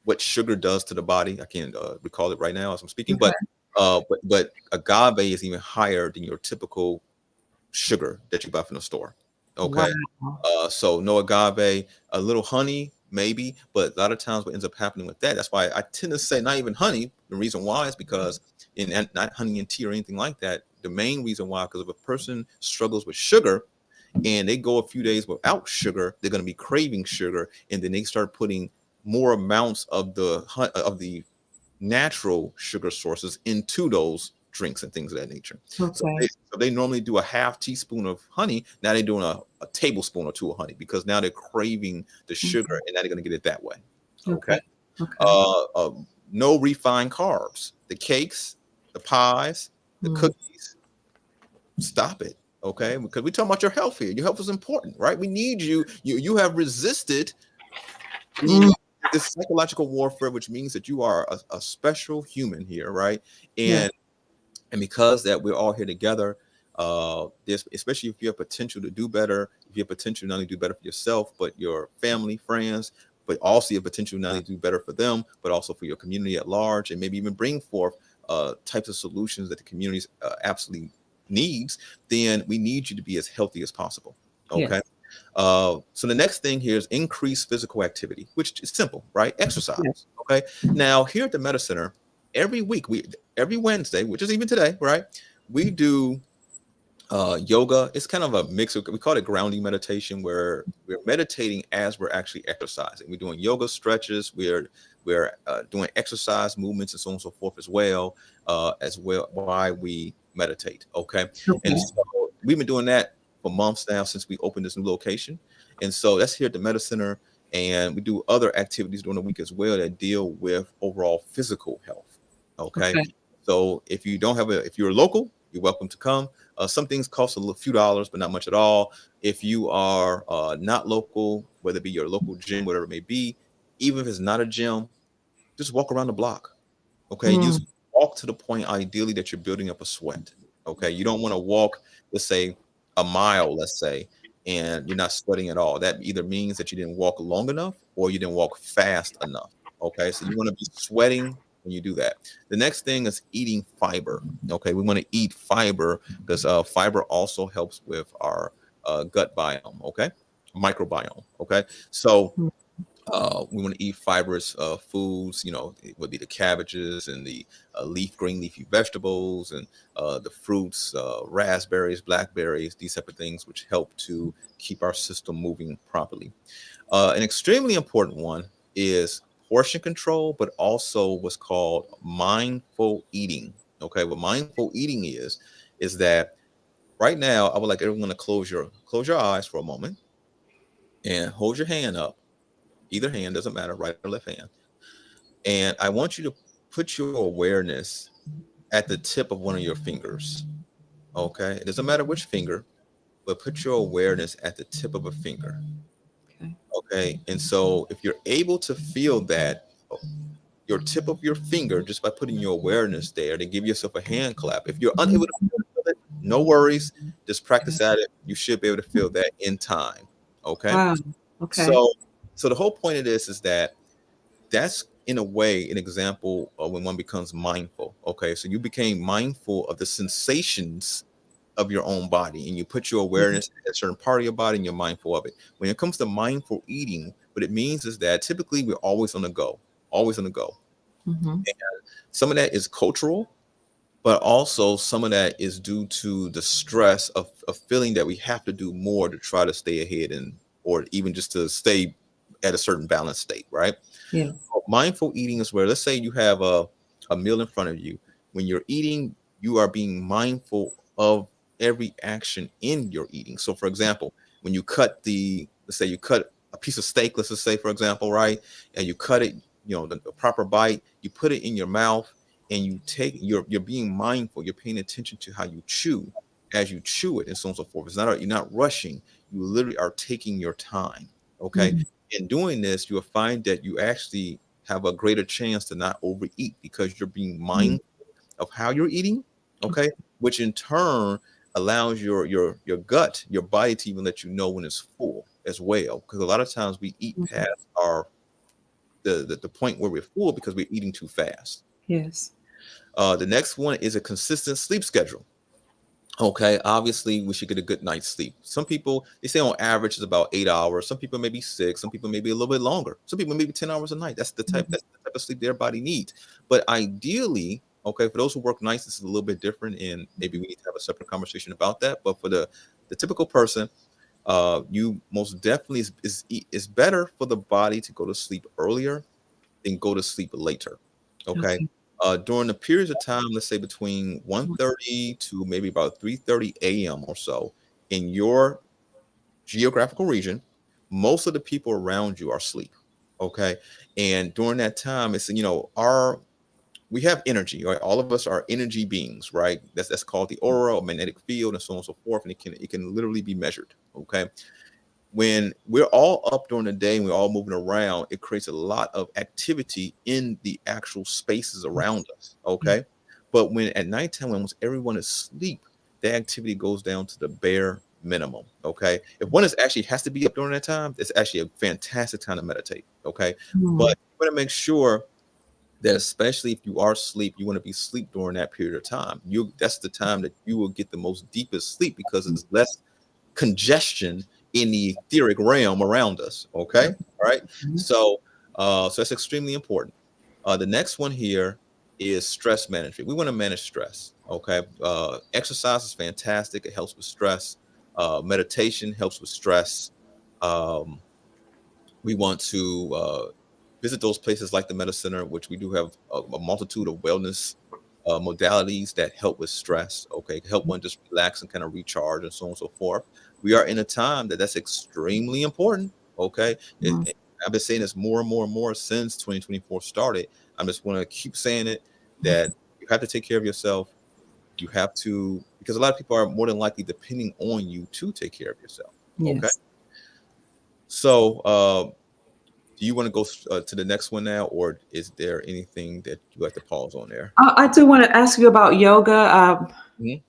what sugar does to the body. I can't recall it right now as I'm speaking, but agave is even higher than your typical sugar that you buy from the store. Okay. So no agave, a little honey, maybe, but a lot of times what ends up happening with that's why I tend to say not even honey. The reason why is because not honey and tea or anything like that. The main reason why, because if a person struggles with sugar and they go a few days without sugar, they're going to be craving sugar, and then they start putting more amounts of the natural sugar sources into those drinks and things of that nature. So they normally do a half teaspoon of honey. Now they're doing a tablespoon or two of honey, because now they're craving the sugar, and now they're going to get it that way. Okay. No refined carbs. The cakes, the pies, the cookies. Stop it. Okay. Because we're talking about your health here. Your health is important, right? We need you. You have resisted this psychological warfare, which means that you are a special human here, right? And because that we're all here together, especially if you have potential to do better, if you have potential not only do better for yourself, but your family, friends, but all see a potential not only do better for them, but also for your community at large, and maybe even bring forth types of solutions that the community absolutely needs, then we need you to be as healthy as possible. Okay. Yes. So the next thing here is increase physical activity, which is simple, right? Yes. Exercise. Okay. Now here at the Meta Center, every week, every Wednesday, which is even today, right? We do yoga. It's kind of a mix of, we call it grounding meditation, where we're meditating as we're actually exercising. We're doing yoga stretches. We're doing exercise movements and so on and so forth as well why we meditate. Okay. And Okay. so we've been doing that for months now since we opened this new location. And so that's here at the Meta Center. And we do other activities during the week as well that deal with overall physical health. Okay. Okay. So if you're local, you're welcome to come. Some things cost a few dollars, but not much at all. If you are not local, whether it be your local gym, whatever it may be, even if it's not a gym, just walk around the block. Okay. You Mm. just walk to the point, ideally, that you're building up a sweat. Okay. You don't want to walk, let's say, a mile, let's say, and you're not sweating at all. That either means that you didn't walk long enough or you didn't walk fast enough. Okay. So you want to be sweating when you do that. The next thing is eating fiber. Okay. We want to eat fiber because fiber also helps with our gut biome. Okay. Microbiome. Okay. So we want to eat fibrous foods. It would be the cabbages and the green leafy vegetables and the fruits, raspberries, blackberries, these type of things, which help to keep our system moving properly. An extremely important one is portion control, but also what's called mindful eating. Okay, what mindful eating is that right now I would like everyone to close your eyes for a moment and hold your hand up. Either hand, doesn't matter, right or left hand. And I want you to put your awareness at the tip of one of your fingers. Okay. It doesn't matter which finger, but put your awareness at the tip of a finger. Okay. Okay. And so if you're able to feel that, your tip of your finger, just by putting your awareness there, to give yourself a hand clap. If you're unable to feel it, no worries. Just practice at it. You should be able to feel that in time. Okay. Wow. Okay. So the whole point of this is that that's in a way an example of when one becomes mindful. Okay, so you became mindful of the sensations of your own body, and you put your awareness at a certain part of your body, and you're mindful of it. When it comes to mindful eating, what it means is that typically we're always on the go, always on the go. Mm-hmm. Some of that is cultural, but also some of that is due to the stress of feeling that we have to do more to try to stay ahead, and or even just to stay at a certain balanced state, right? Yes. Mindful eating is where, let's say you have a meal in front of you. When you're eating, you are being mindful of every action in your eating. So for example, when you let's say you cut a piece of steak, let's just say, for example, right? And you cut it, the proper bite, you put it in your mouth, and you're being mindful, you're paying attention to how you chew as you chew it, and so on and so forth. You're not rushing, you literally are taking your time. Okay. Mm-hmm. In doing this, you'll find that you actually have a greater chance to not overeat because you're being mindful of how you're eating. Okay. Which in turn allows your gut, your body, to even let you know when it's full as well. Because a lot of times we eat Mm-hmm. past the point where we're full because we're eating too fast. Yes. The next one is a consistent sleep schedule. Okay, obviously we should get a good night's sleep. Some people, they say on average is about 8 hours. Some people maybe 6. Some people maybe a little bit longer. Some people maybe 10 hours a night. That's the type of sleep their body needs. But ideally, okay, for those who work nights, this is a little bit different, and maybe we need to have a separate conversation about that. But for the typical person, you most definitely is better for the body to go to sleep earlier than go to sleep later. Okay. Okay. During the periods of time, let's say between 1:30 to maybe about 3:30 a.m. or so in your geographical region, most of the people around you are asleep. Okay. And during that time, it's, we have energy, right? All of us are energy beings, right? That's called the aura or magnetic field and so on and so forth. And it can literally be measured. Okay. When we're all up during the day and we're all moving around, it creates a lot of activity in the actual spaces around us. Yeah. Okay. But when at nighttime, when almost everyone is asleep, that activity goes down to the bare minimum. Okay. If one is actually has to be up during that time, it's actually a fantastic time to meditate. Okay. But you want to make sure that, especially if you are asleep, you want to be asleep during that period of time. That's the time that you will get the most deepest sleep, because it's less congestion in the etheric realm around us. Okay. All right. So so that's extremely important. The next one here is stress management. We want to manage stress. Okay. Exercise is fantastic. It helps with stress. Meditation helps with stress. Um, we want to visit those places like the Meta Center, which we do have a multitude of wellness modalities that help with stress. Okay, help one just relax and kind of recharge and so on and so forth. We are in a time that's extremely important. Okay, I've been saying this more and more and more since 2024 started. I just want to keep saying it, that you have to take care of yourself. You have to, because a lot of people are more than likely depending on you to take care of yourself. Okay, Yes. so do you want to go to the next one now, or is there anything that you like to pause on there? I do want to ask you about yoga. Mhm.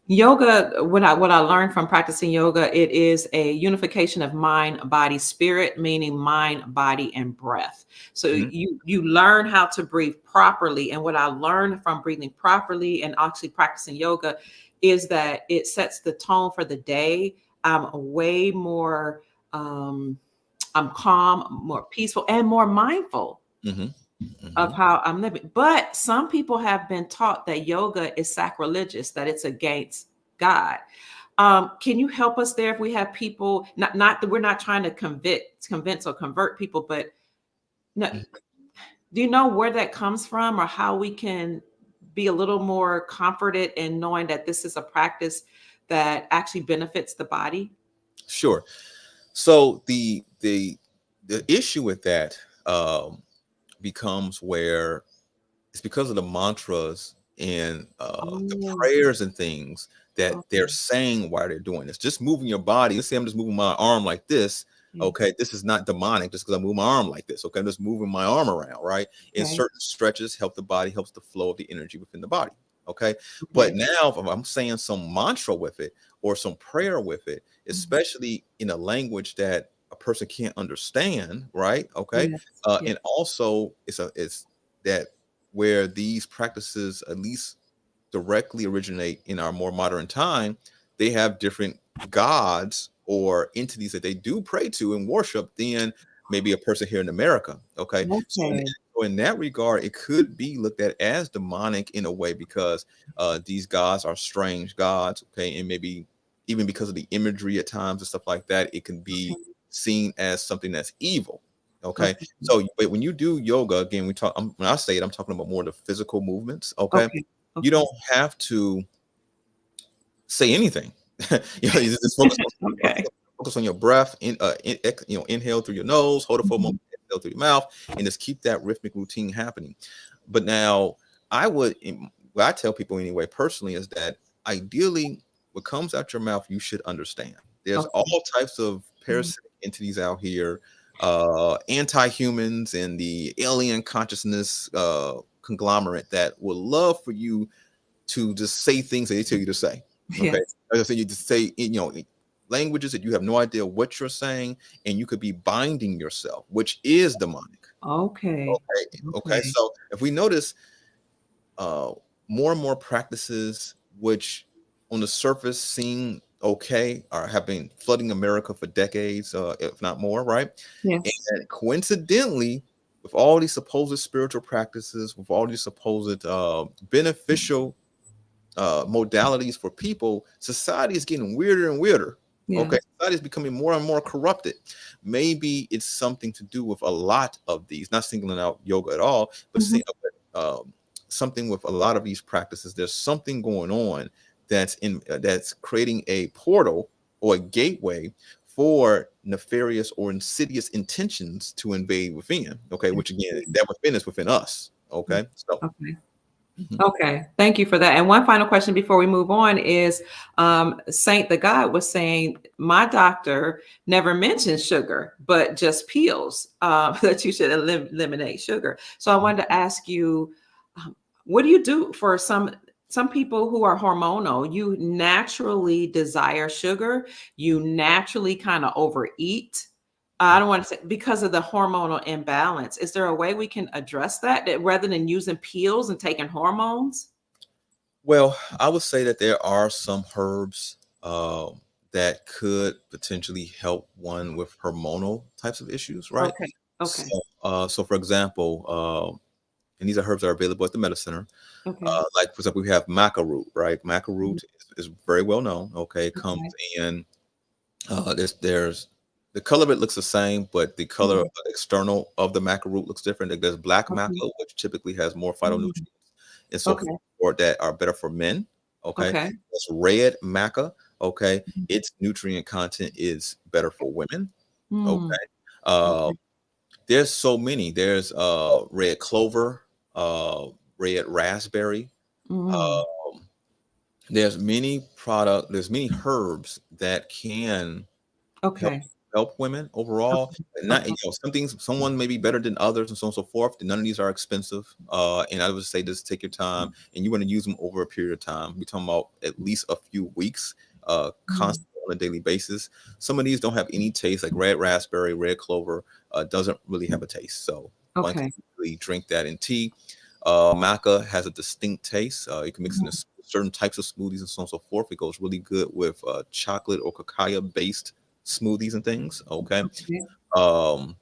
Yoga, what I learned from practicing yoga, it is a unification of mind, body, spirit, meaning mind, body, and breath. So Mhm. you learn how to breathe properly. And what I learned from breathing properly and actually practicing yoga is that it sets the tone for the day. I'm way more I'm calm, more peaceful, and more mindful Mhm. of Mhm. how I'm living. But some people have been taught that yoga is sacrilegious, that it's against God. Can you help us there if we have people, not that we're not trying to convince or convert people, but no, do you know where that comes from, or how we can be a little more comforted in knowing that this is a practice that actually benefits the body? Sure. So the issue with that becomes where it's because of the mantras and the Oh, prayers and things that they're okay. saying while they're doing this. Just moving your body. Let's say I'm just moving my arm like this. Yeah. Okay, this is not demonic just because I move my arm like this. Okay, I'm just moving my arm around, right? And Okay. certain stretches help the body, helps the flow of the energy within the body. Okay, but Okay. now if I'm saying some mantra with it or some prayer with it, Mhm. especially in a language that a person can't understand, right? Okay, Yes. Yes. and also it's that where these practices at least directly originate in our more modern time, they have different gods or entities that they do pray to and worship than maybe a person here in America. Okay. Okay. So in that regard, it could be looked at as demonic in a way, because these gods are strange gods. Okay. And maybe even because of the imagery at times and stuff like that, it can be seen as something that's evil. Okay. Okay. So, but when you do yoga, again, when I say it, I'm talking about more the physical movements. Okay. Okay. You Okay. don't have to say anything. You just focus Okay. focus on your breath. Inhale through your nose, hold it for a Mhm. moment, exhale through your mouth, and just keep that rhythmic routine happening. But now, what I tell people anyway, personally, is that ideally, what comes out your mouth, you should understand. There's all Okay. types of Mhm. parasitic entities out here, anti-humans and the alien consciousness conglomerate that would love for you to just say things that they tell you to say. Okay. Yes. As I said, you just say, languages that you have no idea what you're saying, and you could be binding yourself, which is demonic. Okay. Okay. Okay. Okay. So if we notice uh more and more practices which on the surface seem okay or have been flooding America for decades, if not more, right? Yes. And coincidentally, with all these supposed spiritual practices, with all these supposed beneficial modalities for people, society is getting weirder and weirder. Yeah. Okay, society is becoming more and more corrupted. Maybe it's something to do with a lot of these, not singling out yoga at all, but Mhm. something with a lot of these practices. There's something going on that's creating a portal or a gateway for nefarious or insidious intentions to invade within. Okay, which again, that within is within us. Okay, so. Okay. Mhm. Okay. Thank you for that. And one final question before we move on is Saint the God was saying, my doctor never mentioned sugar, but just pills that you should eliminate sugar. So I wanted to ask you, what do you do for some? some people who are hormonal, you naturally desire sugar, you naturally kind of overeat. I don't want to say because of the hormonal imbalance. Is there a way we can address that rather than using pills and taking hormones? Well, I would say that there are some herbs that could potentially help one with hormonal types of issues, right? Okay. So, Okay. so for example, and these are herbs that are available at the Medicine Center. Okay. Like for example, we have maca root, right? Maca Mhm. root is very well known. Okay, it comes Okay. in. There's the color of it looks the same, but the color Mhm. external of the maca root looks different. Like there's black maca, Okay. which typically has more phytonutrients Mhm. and so Okay. forth that are better for men. Okay, Okay. there's red maca. Okay, Mhm. its nutrient content is better for women. Mm. Okay, uh, Okay. there's so many. There's red clover, uh, red raspberry. Mm. Um, there's many herbs that can help Okay. women overall. Okay. And not, Okay. some things, someone may be better than others, and so on and so forth. None of these are expensive. And I would say just take your time, and you want to use them over a period of time. We're talking about at least a few weeks, Mm. constantly on a daily basis. Some of these don't have any taste, like red raspberry, red clover, doesn't really have a taste. So one can Okay. really drink that in tea. Maca has a distinct taste. You can mix it in Mm. certain types of smoothies and so on and so forth. It goes really good with chocolate or cacao based smoothies and things. Okay. Okay. Um,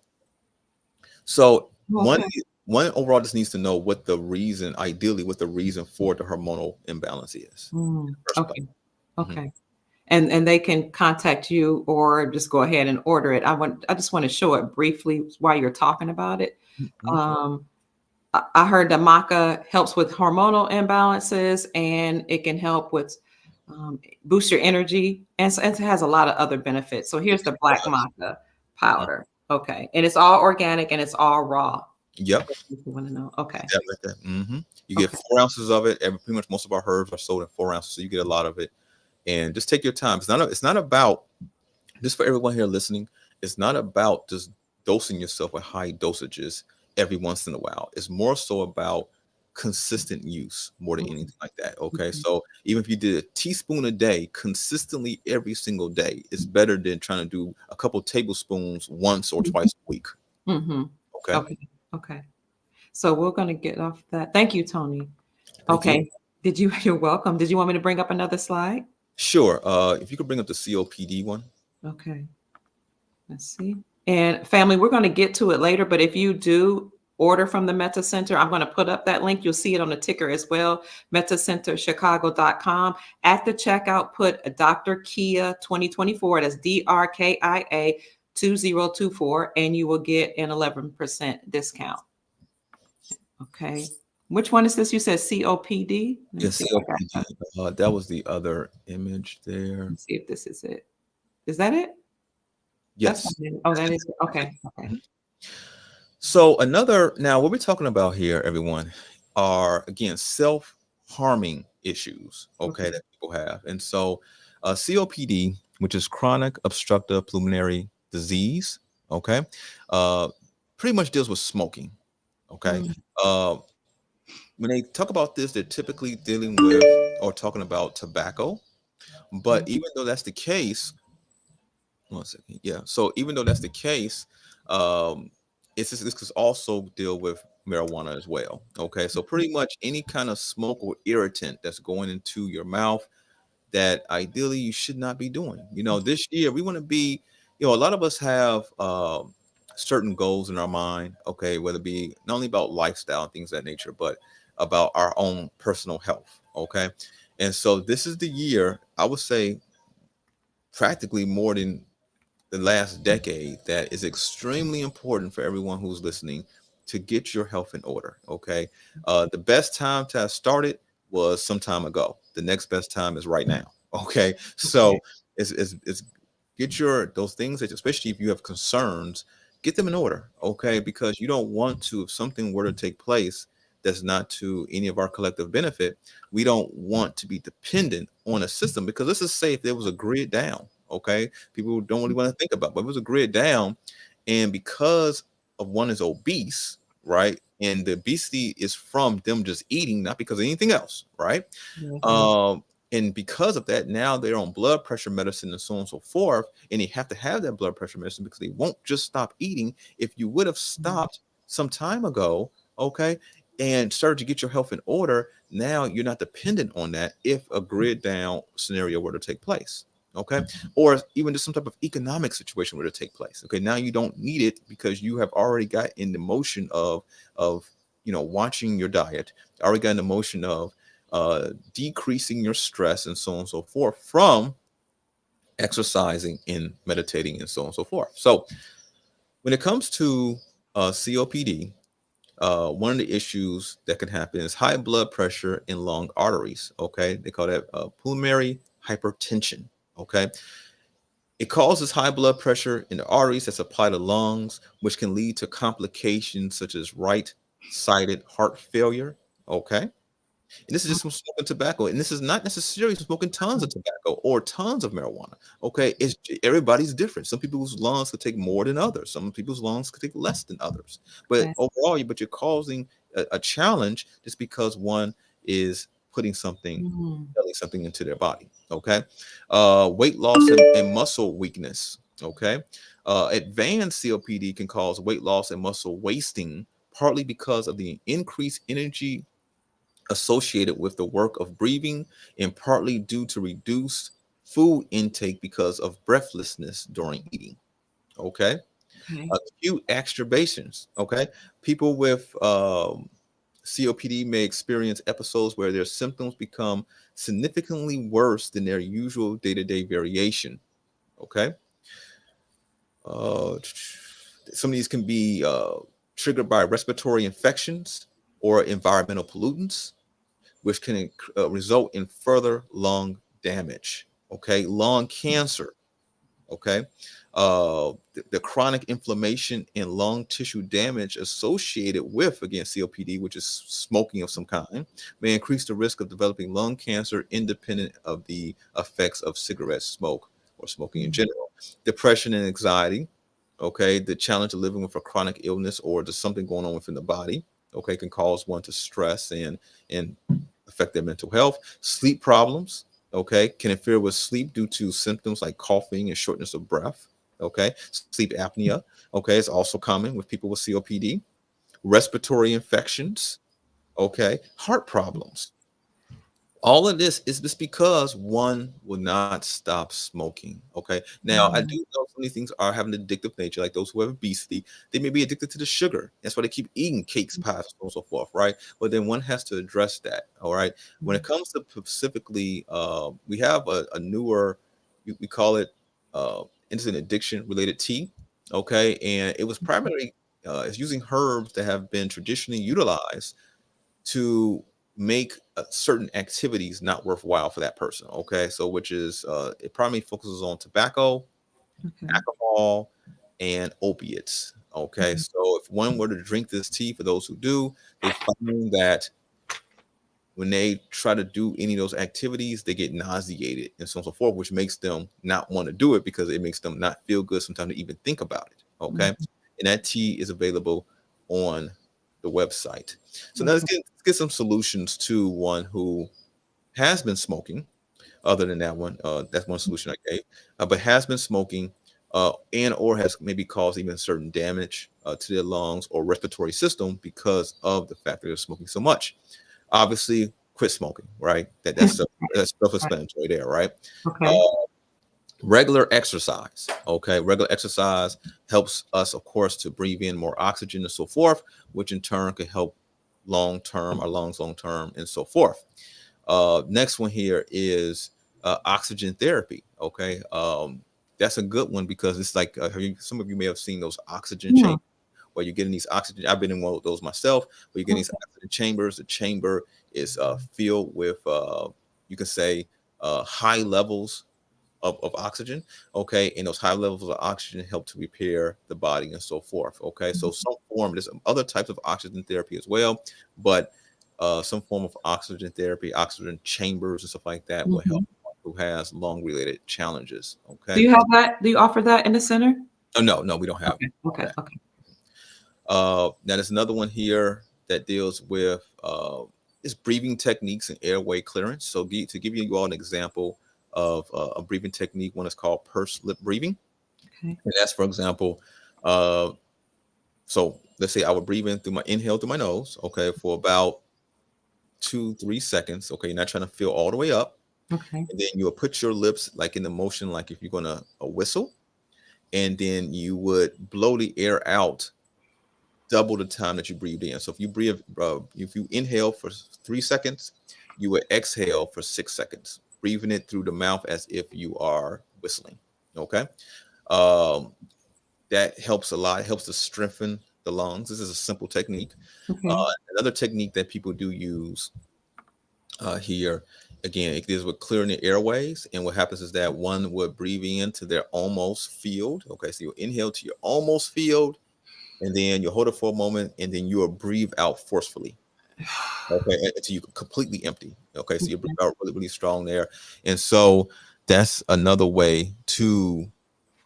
so Okay. one overall just needs to know what the reason, ideally, what the reason for the hormonal imbalance is. Mm. First place. Okay. Mhm. Okay. And they can contact you or just go ahead and order it. I just want to show it briefly while you're talking about it. Mhm. Um, I heard the maca helps with hormonal imbalances and it can help with boost your energy and it has a lot of other benefits. So here's the black maca Mhm. powder. Okay. And it's all organic and it's all raw. Yep. If you want to know. Okay. That right there. You get Okay. 4 ounces of it. Pretty much most of our herbs are sold in 4 ounces, so you get a lot of it. And just take your time. It's not about, just for everyone here listening, it's not about just dosing yourself with high dosages every once in a while. It's more so about consistent use more than Mhm. anything like that. Okay. Mhm. So even if you did a teaspoon a day consistently every single day, it's better than trying to do a couple tablespoons once or Mhm. twice a week. Mhm. Okay. Okay. Okay. So we're going to get off that. Thank you, Tony. Thank you. Okay. You're welcome. Did you want me to bring up another slide? Sure. If you could bring up the COPD one. Okay. Let's see. And family, we're going to get to it later, but if you do order from the Meta Center, I'm going to put up that link. You'll see it on the ticker as well, metacenterchicago.com. At the checkout, put a Dr. Kia 2024. That's DRKIA 2024, and you will get an 11% discount. Okay. Which one is this? You said COPD? Let me Yeah, see if I got COPD. that. That was the other image there. Let's see if this is it. Is that it? That's not Yes. it. Oh, that is it. Okay. Okay. Mhm. So another, now what we're talking about here, everyone, are again self-harming issues, okay, Okay. that people have. And so COPD, which is chronic obstructive pulmonary disease, okay, uh, pretty much deals with smoking, okay. Mm, Uh, when they talk about this, they're typically dealing with or talking about tobacco. But mm, even though that's the case, one second. Yeah. So even though that's the case, um, this could also deal with marijuana as well. Okay. So pretty much any kind of smoke or irritant that's going into your mouth that ideally you should not be doing. This year we want to be, a lot of us have certain goals in our mind. Okay. Whether it be not only about lifestyle and things of that nature, but about our own personal health. Okay. And so this is the year, I would say, practically more than the last decade, that is extremely important for everyone who's listening to get your health in order. Okay. The best time to have started was some time ago. The next best time is right now. Okay. okay. So it's get your those things that, especially if you have concerns, get them in order. Okay. Because you don't want to, if something were to take place that's not to any of our collective benefit, we don't want to be dependent on a system. Because let's just say if there was a grid down, okay, people don't really want to think about, but it was a grid down, and because of one is obese, right, and the obesity is from them just eating, not because of anything else, right? Mhm. Um, and because of that, now they're on blood pressure medicine and so on and so forth, and they have to have that blood pressure medicine because they won't just stop eating. If you would have stopped some time ago, okay, and started to get your health in order, now you're not dependent on that if a grid down scenario were to take place. Okay, or even just some type of economic situation were to take place. Okay, now you don't need it because you have already got in the motion of watching your diet, already got in the motion of decreasing your stress and so on and so forth from exercising and meditating and so on and so forth. So when it comes to COPD, one of the issues that can happen is high blood pressure in lung arteries. Okay, they call that pulmonary hypertension. Okay, it causes high blood pressure in the arteries that supply the lungs, which can lead to complications such as right-sided heart failure. Okay, and this is just from smoking tobacco. And this is not necessarily smoking tons of tobacco or tons of marijuana. Okay. Everybody's different. Some people's lungs could take more than others. Some people's lungs could take less than others. But Okay. overall, you're causing a challenge just because one is putting Mm. something into their body. Okay. Weight loss and muscle weakness. Okay. Advanced COPD can cause weight loss and muscle wasting, partly because of the increased energy associated with the work of breathing and partly due to reduced food intake because of breathlessness during eating. Okay. Okay. Acute exacerbations. Okay. People with COPD may experience episodes where their symptoms become significantly worse than their usual day to day variation. Okay. Uh, some of these can be triggered by respiratory infections or environmental pollutants, which can result in further lung damage. Okay, lung cancer. Okay, the chronic inflammation and lung tissue damage associated with, again, COPD, which is smoking of some kind, may increase the risk of developing lung cancer independent of the effects of cigarette smoke or smoking in Mm. general. Depression and anxiety. Okay, the challenge of living with a chronic illness or just something going on within the body. Okay, can cause one to stress and affect their mental health. Sleep problems, okay, can interfere with sleep due to symptoms like coughing and shortness of breath. Okay, sleep apnea, okay, is also common with people with COPD. Respiratory infections, okay, heart problems. All of this is just because one will not stop smoking. Okay. Now, I do Mm. know some of these things are having an addictive nature, like those who have obesity. They may be addicted to the sugar. That's why they keep eating cakes, pies, and so forth, right? But then one has to address that. All right. When it comes to specifically, we have a newer, we call it instant addiction related tea. Okay. And it was primarily it's using herbs that have been traditionally utilized to make certain activities not worthwhile for that person. Okay, so which is it primarily focuses on tobacco, Okay. alcohol, and opiates. Okay, Mhm. so if one were to drink this tea, for those who do, they find that when they try to do any of those activities, they get nauseated and so on and so forth, which makes them not want to do it because it makes them not feel good sometimes to even think about it. Okay. Mhm. And that tea is available on the website. So now Okay. let's get some solutions to one who has been smoking. Other than that one, that's one solution I gave, but has been smoking and or has maybe caused even certain damage to their lungs or respiratory system because of the fact that they're smoking so much. Obviously, quit smoking, right? That's self-explanatory there, right? Uh, Okay. regular exercise, okay? Regular exercise helps us, of course, to breathe in more oxygen and so forth, which in turn can help long term, our lungs long term, and so forth. Next one here is oxygen therapy. Okay, that's a good one because it's like some of you may have seen those oxygen Yeah. chambers where you're getting these oxygen. I've been in one of those myself. Where you're getting these Okay. oxygen chambers. The chamber is filled with you can say high levels of oxygen. Okay, and those high levels of oxygen help to repair the body and so forth. Okay, so some form, there's other types of oxygen therapy as well, but some form of oxygen therapy, oxygen chambers and stuff like that will help Mhm. who has lung related challenges. Do Okay. you have that? Do you offer that in the center? Oh no, no, we don't have Okay. Okay. that. Okay. Now there's another one here. that deals with just breathing techniques and airway clearance. So to give you all an example of a breathing technique, one is called pursed lip breathing. Okay. And that's, for example, uh, so let's say I would breathe in through my inhale through my nose, okay, for about 2-3 seconds. Okay, you're not trying to fill all the way up. Okay. And then you will put your lips like in the motion, like if you're gonna whistle, and then you would blow the air out double the time that you breathed in. So if you inhale for 3 seconds, you would exhale for 6 seconds, breathing it through the mouth as if you are whistling. Okay, um, that helps a lot. It helps to strengthen the lungs. This is a simple technique. Okay. Another technique that people do use here, again, it deals with clearing the airways. And what happens is that one would breathe into their almost field. Okay, so you inhale to your almost field, and then you hold it for a moment, and then you will breathe out forcefully. Okay, until you completely empty. Okay, so you breathe out really, really strong there. And so that's another way to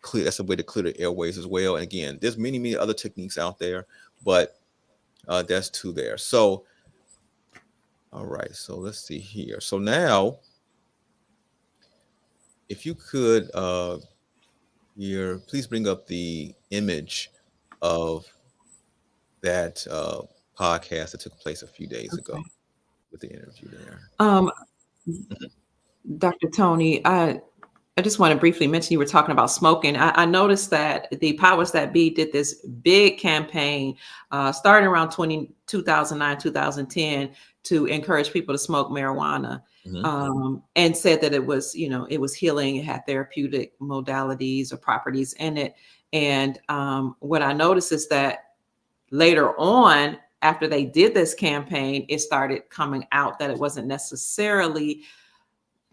clear. That's a way to clear the airways as well. And again, there's many, many other techniques out there, but that's two there. So, all right. So let's see here. So now, if you could, here, please bring up the image of that podcast that took place a few days ago Okay. with the interview there. Um, Mhm. Dr. Tony, I just want to briefly mention you were talking about smoking. I noticed that the powers that be did this big campaign starting around 2009, 2010 to encourage people to smoke marijuana, Mhm. and said that it was, it was healing, it had therapeutic modalities or properties in it. And what I noticed is that later on, after they did this campaign, it started coming out that it wasn't necessarily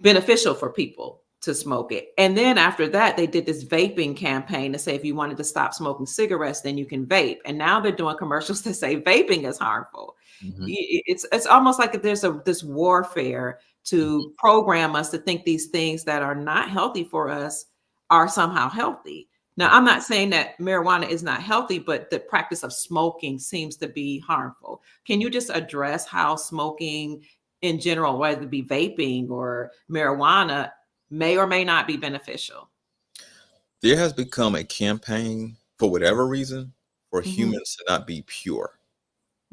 beneficial for people to smoke it. And then after that, they did this vaping campaign to say if you wanted to stop smoking cigarettes, then you can vape. And now they're doing commercials to say vaping is harmful. Mhm. It's almost like there's this warfare to program us to think these things that are not healthy for us are somehow healthy. Now, I'm not saying that marijuana is not healthy, but the practice of smoking seems to be harmful. Can you just address how smoking in general, whether it be vaping or marijuana, may or may not be beneficial? There has become a campaign for whatever reason for Mhm. humans to not be pure.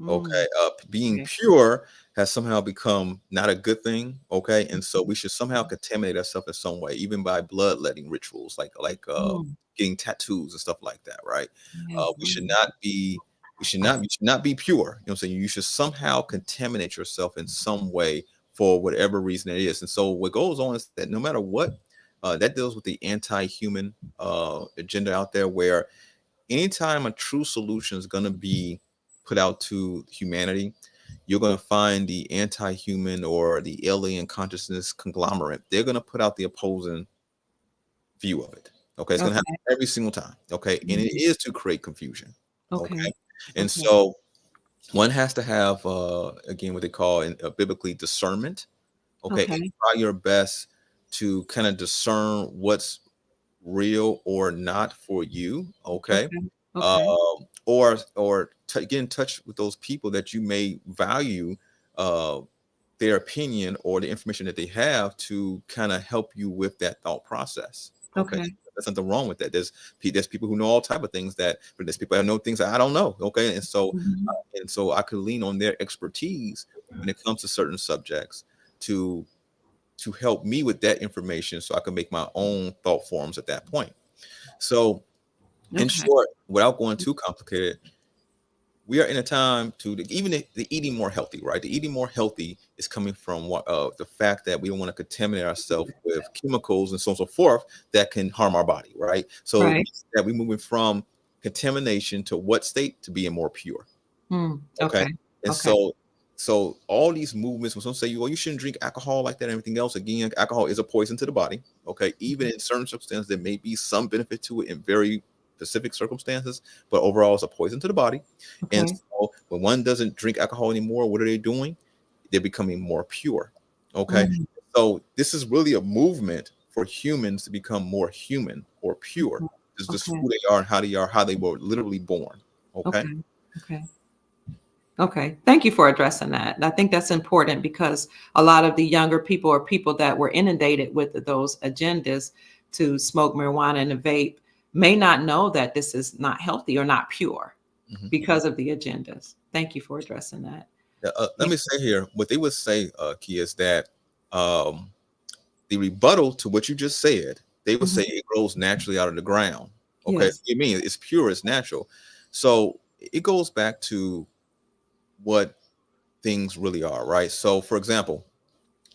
Okay, Mm, being okay. pure has somehow become not a good thing. Okay, and so we should somehow contaminate ourselves in some way, even by bloodletting rituals, like Mm, getting tattoos and stuff like that. Right? yes. We should not be. We should not be pure. You know what I'm saying? You should somehow contaminate yourself in some way for whatever reason it is. And so what goes on is that no matter what, that deals with the anti-human agenda out there, where anytime a true solution is going to be put out to humanity, you're going to find the anti-human or the alien consciousness conglomerate. They're going to put out the opposing view of it. Okay, it's going to Okay. happen every single time. Okay, and it Mhm. is to create confusion. Okay, Okay. and Okay. so one has to have again what they call in biblically discernment. Okay, and Okay. try your best to kind of discern what's real or not for you. Okay, Okay. Okay. or get in touch with those people that you may value uh, their opinion or the information that they have to kind of help you with that thought process. Okay, Okay. there's nothing wrong with that. There's people who know all type of things but there's people that know things that I don't know. Okay, Mhm. and so I could lean on their expertise when it comes to certain subjects to help me with that information so I can make my own thought forms at that point. So, in Okay. short, without going too complicated, we are in a time to even the eating more healthy, right? The eating more healthy is coming from the fact that we don't want to contaminate ourselves with chemicals and so on and so forth that can harm our body, right? So Right. that we're moving from contamination to what state to being more pure. Mm. Okay. Okay. And Okay. so all these movements, when some say, well, you shouldn't drink alcohol like that and everything else, again, alcohol is a poison to the body. Okay. Even in certain circumstances, there may be some benefit to it in very specific circumstances, but overall, it's a poison to the body. And Okay. so when one doesn't drink alcohol anymore, what are they doing? They're becoming more pure. Okay. Mm. So this is really a movement for humans to become more human or pure. This is just Okay. who they are and how they were literally born. Okay. Okay. Okay. Okay. Thank you for addressing that. And I think that's important because a lot of the younger people or people that were inundated with those agendas to smoke marijuana and to vape may not know that this is not healthy or not pure Mhm. because of the agendas. Thank you for addressing that. Yeah, let Yeah. me say here, what they would say, Kia, is that um, the rebuttal to what you just said, they would say Mhm. it grows naturally out of the ground. Okay, Yes. you mean it's pure, it's natural. So it goes back to what things really are, right? So, for example,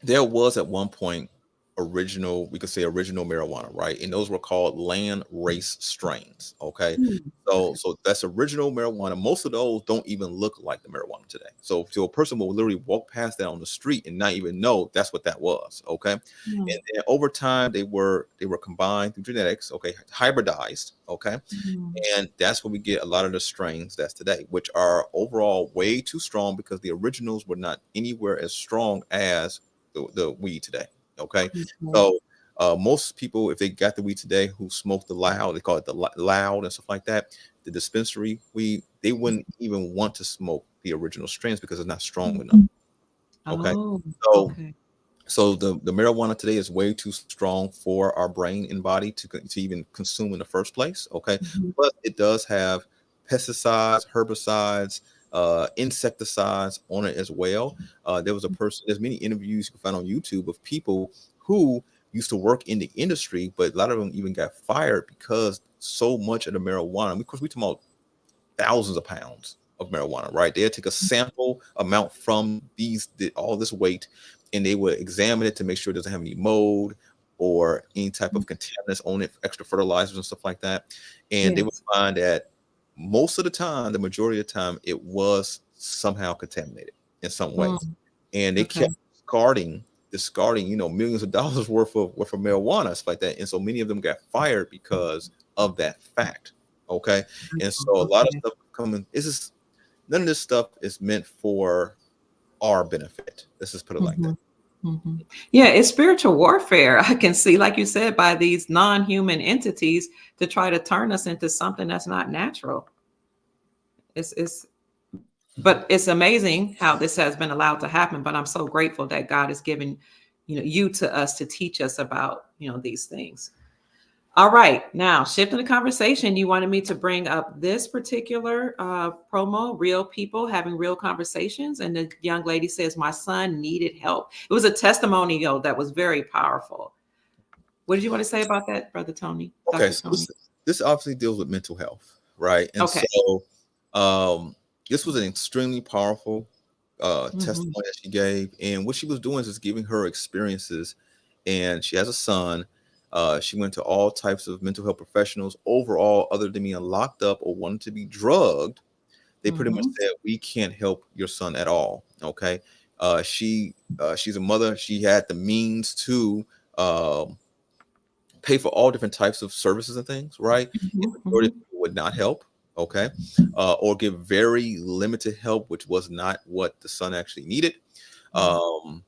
there was at one point original, we could say original marijuana, right? And those were called land race strains. Okay. Hmm. Okay. So that's original marijuana. Most of those don't even look like the marijuana today. So a person will literally walk past that on the street and not even know that's what that was. Okay. Hmm. And then over time they were combined through genetics, okay, hybridized, okay. Hmm. And that's where we get a lot of the strains that's today, which are overall way too strong because the originals were not anywhere as strong as the weed today. Okay. Okay. So most people, if they got the weed today who smoke the loud, they call it the loud and stuff like that, the dispensary weed, they wouldn't even want to smoke the original strains because it's not strong enough. Mhm. Okay. Oh, So okay. the marijuana today is way too strong for our brain and body to even consume in the first place. Okay, Mhm. but it does have pesticides, herbicides, insecticides on it as well. There was a person. There's many interviews you can find on YouTube of people who used to work in the industry, but a lot of them even got fired because so much of the marijuana. Of course, we talking about thousands of pounds of marijuana, right? They'll take a sample amount from all this weight, and they would examine it to make sure it doesn't have any mold or any type of contaminants on it, extra fertilizers and stuff like that. And they would Yes. find that most of the time, the majority of the time, it was somehow contaminated in some way. Mm. And they Okay. kept discarding, millions of dollars worth of marijuana, stuff like that. And so many of them got fired because of that fact. Okay. And so a lot of Okay. stuff coming. None of this stuff is meant for our benefit. Let's just put it like that. Mhm. Mhm. Yeah, it's spiritual warfare. I can see, like you said, by these non-human entities to try to turn us into something that's not natural. It's but it's amazing how this has been allowed to happen. But I'm so grateful that God has given, you to us to teach us about, these things. All right, now shifting the conversation, you wanted me to bring up this particular promo, real people having real conversations. And the young lady says, my son needed help. It was a testimonial that was very powerful. What did you want to say about that, Brother Tony, Okay, Dr. so Tony? this obviously deals with mental health, right? And Okay. so this was an extremely powerful Hmm. testimony that she gave, and what she was doing is just giving her experiences. And she has a son. She went to all types of mental health professionals. Overall, other than being locked up or wanting to be drugged, they pretty much Hmm. said we can't help your son at all. Okay, she's a mother. She had the means to um, pay for all different types of services and things, right? And the majority Hmm. of people would not help, okay, or give very limited help, which was not what the son actually needed. Hmm. Um,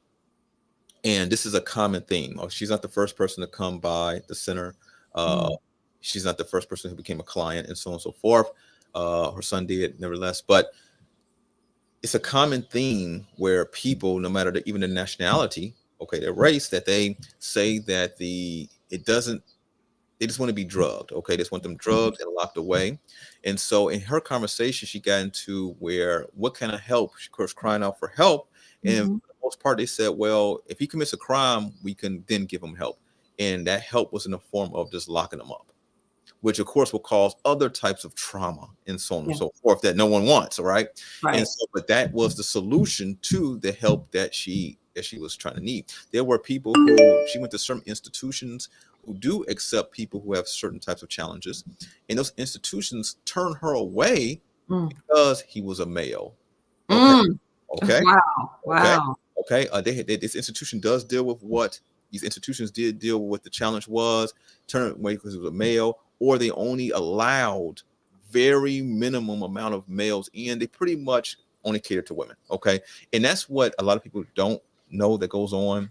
and this is a common theme. Oh, she's not the first person to come by the center. Uh, Hmm. she's not the first person who became a client, and so on and so forth. Her son did, nevertheless, but it's a common theme where people, no matter even the nationality, okay, their race, that they say that it doesn't they just want to be drugged. Okay. They just want them drugged and locked away. And so in her conversation, she got into where what kind of help? She was crying out for help. And Hmm. for the most part, they said, well, if he commits a crime, we can then give him help. And that help was in the form of just locking him up, which of course will cause other types of trauma and so on and Yeah. so forth that no one wants. All right. And Right. so, but that was the solution to the help that she was trying to need. There were people who she went to certain institutions who do accept people who have certain types of challenges, and those institutions turn her away Mm. because he was a male. Okay. Mm. Okay. Wow. Okay. Wow. Okay. This institution does deal with what these institutions did deal with what the challenge was, turn it away because it was a male, or they only allowed very minimum amount of males in. They pretty much only cater to women. Okay. And that's what a lot of people don't know that goes on.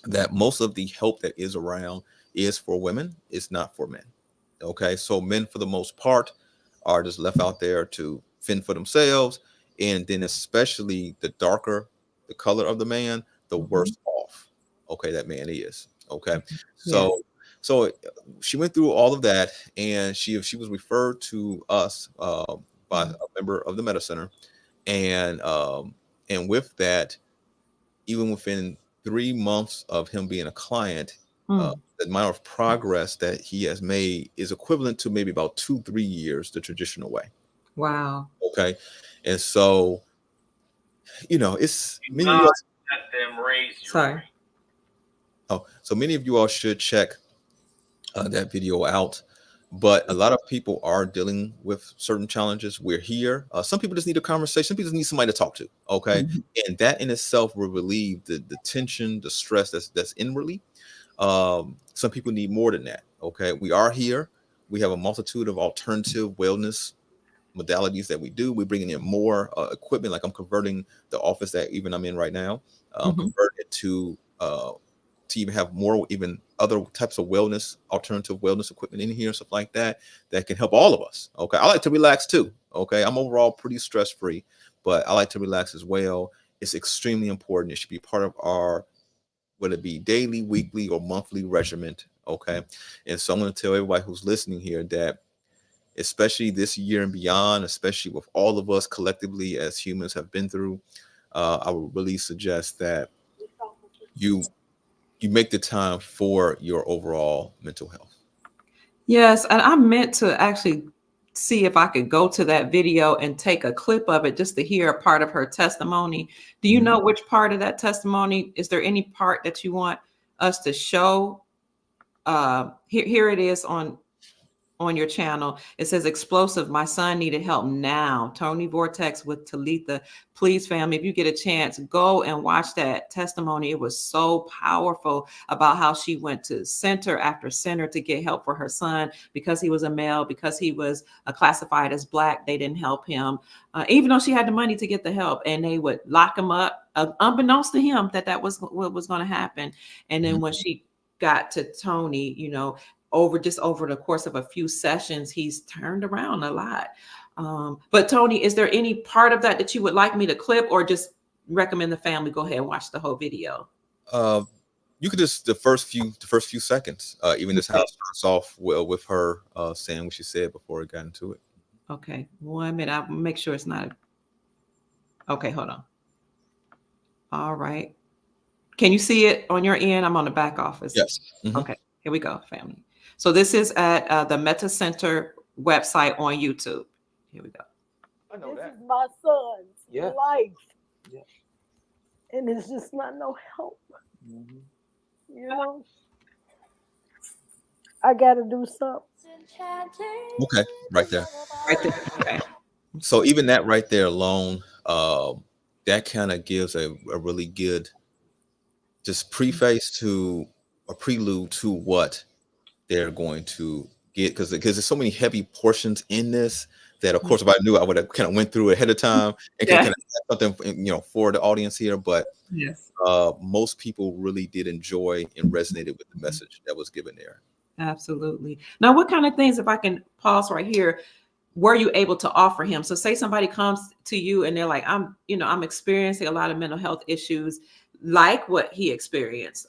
That most of the help that is around is for women, it's not for men. Okay. So men, for the most part, are just left out there to fend for themselves. And then especially the darker the color of the man, the Mhm. worse off, okay, that man is. Okay. Yes. So she went through all of that, and she was referred to us by a Mm. member of the Meta Center, and with that, even within 3 months of him being a client, Mm. the amount of progress that he has made is equivalent to maybe about 2-3 years the traditional way. Wow. Okay. And so, it's Do many of you not all, let them raise your Sorry. rate. so many of you all should check that video out. But a lot of people are dealing with certain challenges. We're here. Some people just need a conversation. Some people just need somebody to talk to. Okay. Mhm. And that in itself will relieve the tension, the stress that's inwardly. Some people need more than that. Okay. We are here. We have a multitude of alternative wellness modalities that we do. We're bringing in more equipment. Like I'm converting the office that even I'm in right now, Mhm. convert it to even have more, even other types of wellness, alternative wellness equipment in here, stuff like that, that can help all of us. Okay. I like to relax too. Okay. I'm overall pretty stress free, but I like to relax as well. It's extremely important. It should be part of our, whether it be daily, weekly, or monthly regimen. Okay. And so I'm going to tell everybody who's listening here that, especially this year and beyond, especially with all of us collectively as humans have been through, I would really suggest that you you make the time for your overall mental health. Yes, and I meant to actually see if I could go to that video and take a clip of it just to hear a part of her testimony. Do you Mhm. know which part of that testimony? Is there any part that you want us to show? Here it is on your channel. It says explosive. My son needed help now. Tony Vortex with Talitha. Please, family, if you get a chance, go and watch that testimony. It was so powerful about how she went to center after center to get help for her son because he was a male, because he was classified as Black. They didn't help him, even though she had the money to get the help, and they would lock him up, unbeknownst to him that was what was going to happen. And then when she got to Tony, over the course of a few sessions, he's turned around a lot. But Tony, is there any part of that you would like me to clip, or just recommend the family go ahead and watch the whole video? Uh, you could just the first few seconds, even just how Okay. it starts off with her saying what she said before it got into it. Okay. 1 minute. I'll make sure it's not. Okay, hold on. All right. Can you see it on your end? I'm on the back office. Yes. Hmm. Okay. Here we go, family. So this is at the Meta Center website on YouTube. Here we go. I know this that. Is my son's life. Yeah. And it's just not no help. Mm-hmm. I got to do something. Okay, right there. Right there. Okay. So even that right there alone, that kind of gives a really good just preface to a prelude to what they're going to get, because there's so many heavy portions in this that, of course, if I knew, I would have kind of went through it ahead of time and Yeah. kind of something for the audience here. But Yes. most people really did enjoy and resonated with the message that was given there. Absolutely. Now, what kind of things, if I can pause right here, were you able to offer him? So say somebody comes to you and they're like, I'm experiencing a lot of mental health issues like what he experienced.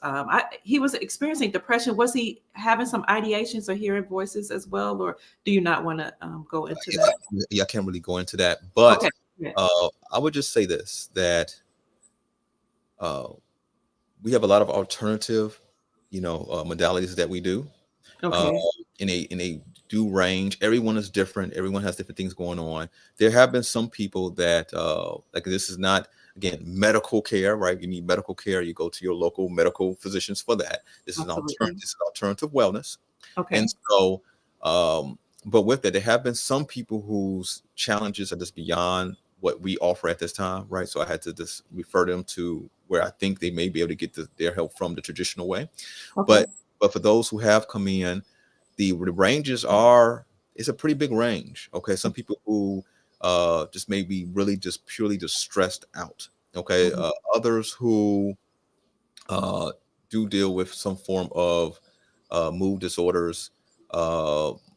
He was experiencing depression. Was he having some ideations or hearing voices as well? Or do you not want to go into that? Yeah, I can't really go into that. But Okay. Yeah. I would just say this, that we have a lot of alternative, modalities that we do. Uh, Okay. in a due range. Everyone is different. Everyone has different things going on. There have been some people that like, this is not, again, medical care, right? You need medical care, you go to your local medical physicians for that. This is an Absolutely. alternative wellness. Okay. And so, but with that, there have been some people whose challenges are just beyond what we offer at this time, right? So I had to just refer them to where I think they may be able to get their help from the traditional way. Okay. But for those who have come in, the ranges are, it's a pretty big range. Okay. Some people who just may be really just purely just stressed out. Okay. Mhm. Others who uh, do deal with some form of mood disorders,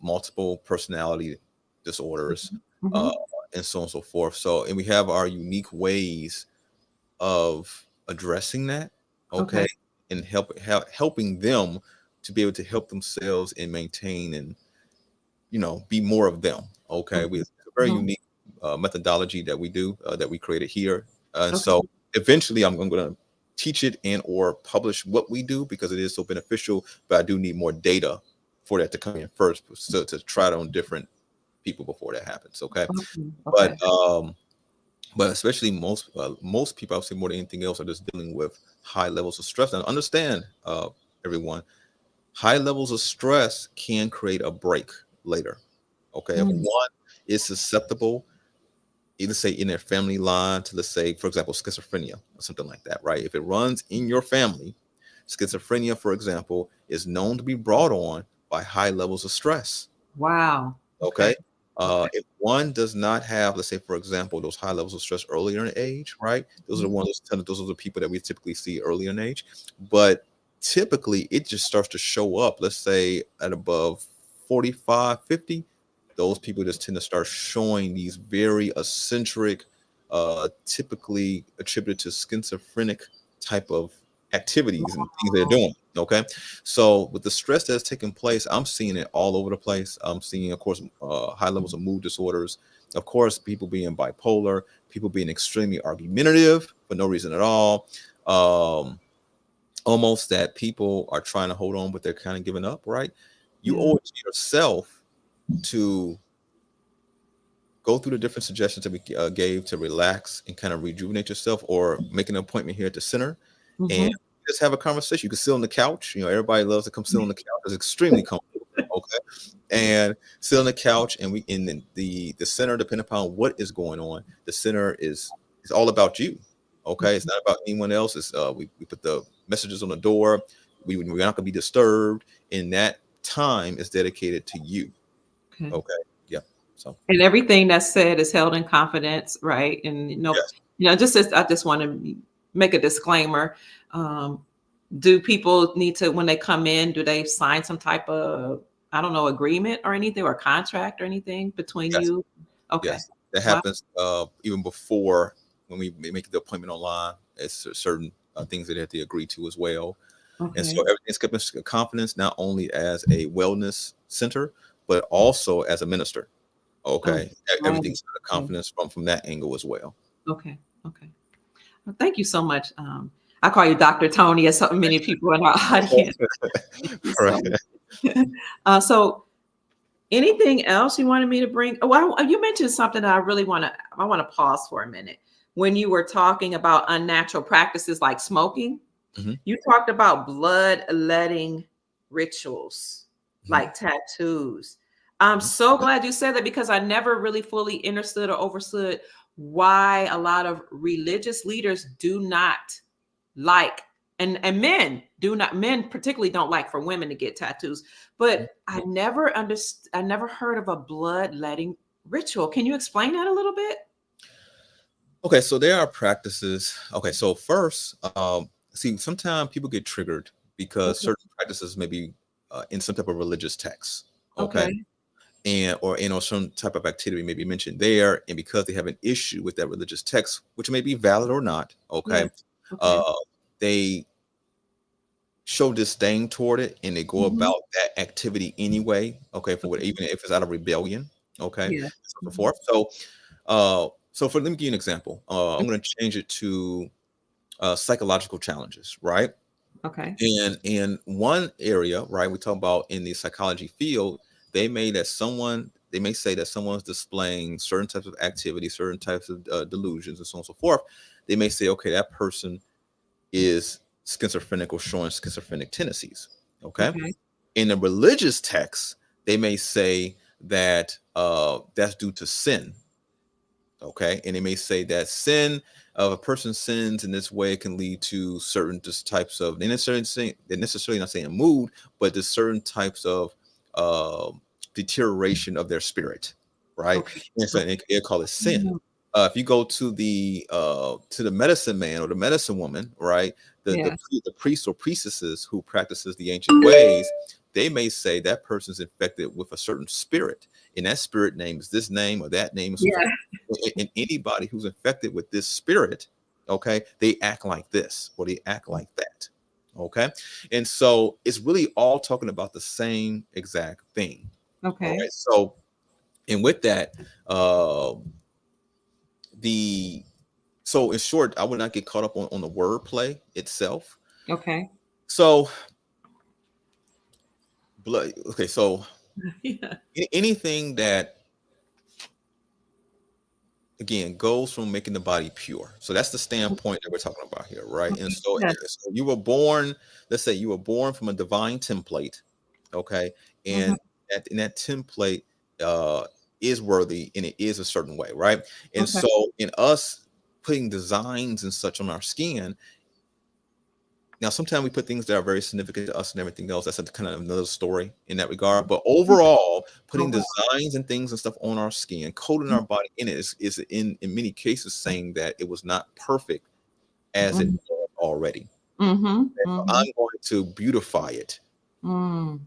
multiple personality disorders, uh, Mhm. and so on and so forth. So, and we have our unique ways of addressing that, okay, and helping them to be able to help themselves and maintain and, you know, be more of them. Okay, it's a very unique methodology that we do, that we created here, and so eventually I'm going to teach it and or publish what we do because it is so beneficial. But I do need more data for that to come in first, so to try it on different people before that happens. Okay, but especially most people, I would say more than anything else, are just dealing with high levels of stress. Now, understand, everyone, high levels of stress can create a break later. Okay, if one is susceptible, either say in their family line to, let's say, for example, schizophrenia or something like that, right? If it runs in your family, schizophrenia, for example, is known to be brought on by high levels of stress. Wow. Okay. If one does not have, let's say, for example, those high levels of stress earlier in age, right? Those are the ones, those are the people that we typically see earlier in age. But typically, it just starts to show up, let's say, at above 45, 50. Those people just tend to start showing these very eccentric, typically attributed to schizophrenic type of activities and things they're doing. Okay, so with the stress that's taking place, I'm seeing it all over the place. I'm seeing, of course, high levels of mood disorders, of course, people being bipolar, people being extremely argumentative for no reason at all, almost that people are trying to hold on but they're kind of giving up, right? You owe it to yourself to go through the different suggestions that we gave to relax and kind of rejuvenate yourself, or make an appointment here at the center and just have a conversation. You can sit on the couch. You know, everybody loves to come sit on the couch. It's extremely comfortable. Okay, and sit on the couch, and we in the center, depending upon what is going on, the center is all about you. Okay, it's not about anyone else. It's we put the messages on the door. We're not going to be disturbed, and that time is dedicated to you. Okay. Yeah. So, and everything that's said is held in confidence, right? And just as I just want to make a disclaimer. Do people need to, when they come in, do they sign some type of, I don't know, agreement or anything, or contract or anything between you? Okay. Yes, that happens even before, when we make the appointment online. It's certain things that they have to agree to as well. And so everything's kept in confidence, not only as a wellness center, but also as a minister. Okay. Everything's out of confidence from that angle as well. Okay. Well, thank you so much. I call you Dr. Tony, as so many people in our audience. So anything else you wanted me to bring? Oh, you mentioned something that I really want to pause for a minute. When you were talking about unnatural practices like smoking, you talked about bloodletting rituals, like tattoos. I'm so glad you said that, because I never really fully understood or overstood why a lot of religious leaders do not like, and men particularly don't like for women to get tattoos. But I never understood, I never heard of a bloodletting ritual. Can you explain that a little bit? Okay, so there are practices. Okay, so first, see, sometimes people get triggered because certain practices may be in some type of religious text. Okay. And or some type of activity may be mentioned there, and because they have an issue with that religious text, which may be valid or not, they show disdain toward it, and they go about that activity anyway. Okay, for what, even if it's out of rebellion. Okay, so forth. So let me give you an example. I'm going to change it to psychological challenges, right? Okay. And in one area, right, we talk about in the psychology field, they may say that someone's displaying certain types of activity, certain types of delusions, and so on and so forth. They may say, okay, that person is schizophrenic or showing schizophrenic tendencies. Okay. In the religious text, they may say that that's due to sin. Okay. And they may say that sin of a person sins in this way can lead to certain just types of, they're necessarily not saying mood, but there's certain types of deterioration of their spirit, right? And so they call it sin. If you go to the medicine man or the medicine woman, right? The priests or priestesses who practices the ancient ways, they may say that person's infected with a certain spirit, and that spirit name is this name or that name. And anybody who's infected with this spirit, okay, they act like this or they act like that. Okay. And so it's really all talking about the same exact thing. Okay. All right. So, and with that, so in short, I would not get caught up on the wordplay itself. Okay. So blood. Okay. So Yeah. anything that, again, goes from making the body pure. So that's the standpoint that we're talking about here, right? And so, Yes. so you were born, let's say you were born from a divine template, okay? And that template is worthy and it is a certain way, right? And Okay. so in us putting designs and such on our skin, now sometimes we put things that are very significant to us and everything else. That's a kind of another story in that regard. But overall, putting designs and things and stuff on our skin, coating our body in it is in many cases saying that it was not perfect as it was already. Mm-hmm. And so Mm-hmm. I'm going to beautify it in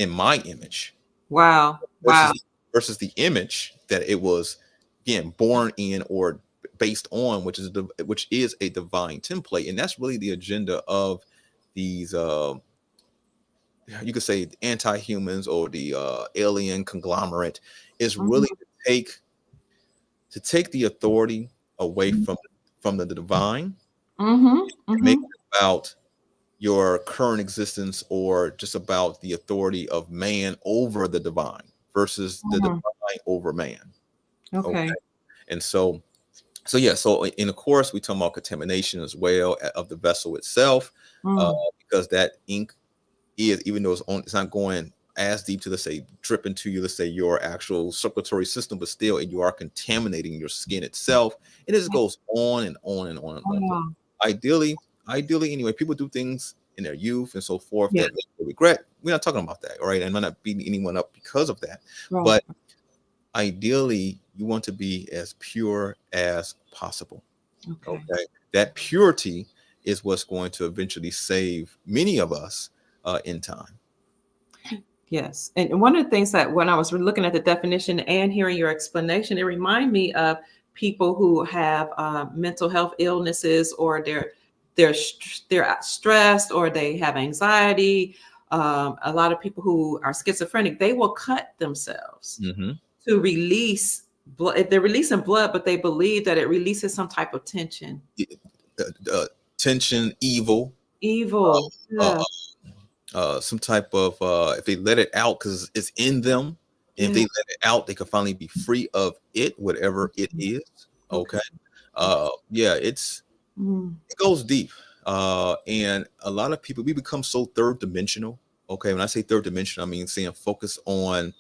my image. Wow. Wow. Versus the image that it was, again, born in or based on, which is a divine template. And that's really the agenda of these you could say anti-humans or the alien conglomerate, is really to take the authority away from the divine and make it about your current existence, or just about the authority of man over the divine versus the divine over man. Okay. And so yeah, so and of course we talk about contamination as well of the vessel itself, because that ink is, even though it's not going as deep to, let's say, drip into you, let's say, your actual circulatory system, but still you are contaminating your skin itself. And it just goes on and on and on and on. Ideally anyway, people do things in their youth and so forth that make them regret. We're not talking about that, all right? I'm not beating anyone up because of that. But ideally, you want to be as pure as possible. Okay. That purity is what's going to eventually save many of us in time. Yes. And one of the things that when I was looking at the definition and hearing your explanation, it reminded me of people who have mental health illnesses, or they're stressed, or they have anxiety. A lot of people who are schizophrenic, they will cut themselves to release blood. If they're releasing blood, but they believe that it releases some type of tension. Tension, evil. Some type of if they let it out because it's in them, and if they let it out, they can finally be free of it, whatever it is. Okay. It goes deep. And a lot of people, we become so third dimensional. Okay. When I say third dimensional, I mean saying focus on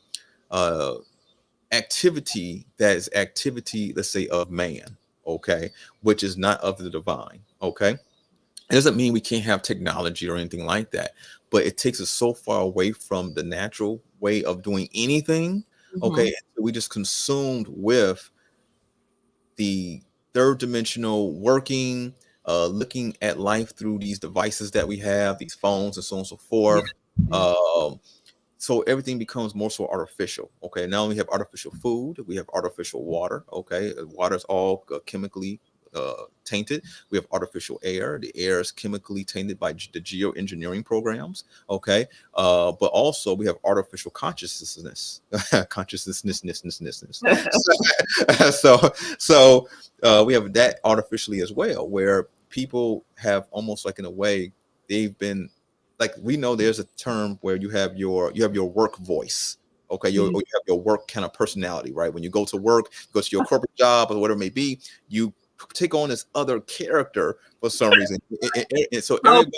activity that is activity, let's say, of man, okay, which is not of the divine. Okay. It doesn't mean we can't have technology or anything like that, but it takes us so far away from the natural way of doing anything. Okay. We just consumed with the third dimensional working, looking at life through these devices that we have, these phones and so on and so forth. So everything becomes more so artificial. Okay. Now we have artificial food, we have artificial water. Okay. Water is all chemically tainted. We have artificial air. The air is chemically tainted by the geoengineering programs. Okay. But also we have artificial consciousness. So we have that artificially as well, where people have almost like, in a way, they've been like, we know there's a term where you have your work voice. Okay. You have your work kind of personality, right? When you go to work, go to your corporate job or whatever it may be, you take on this other character for some reason. And so everybody,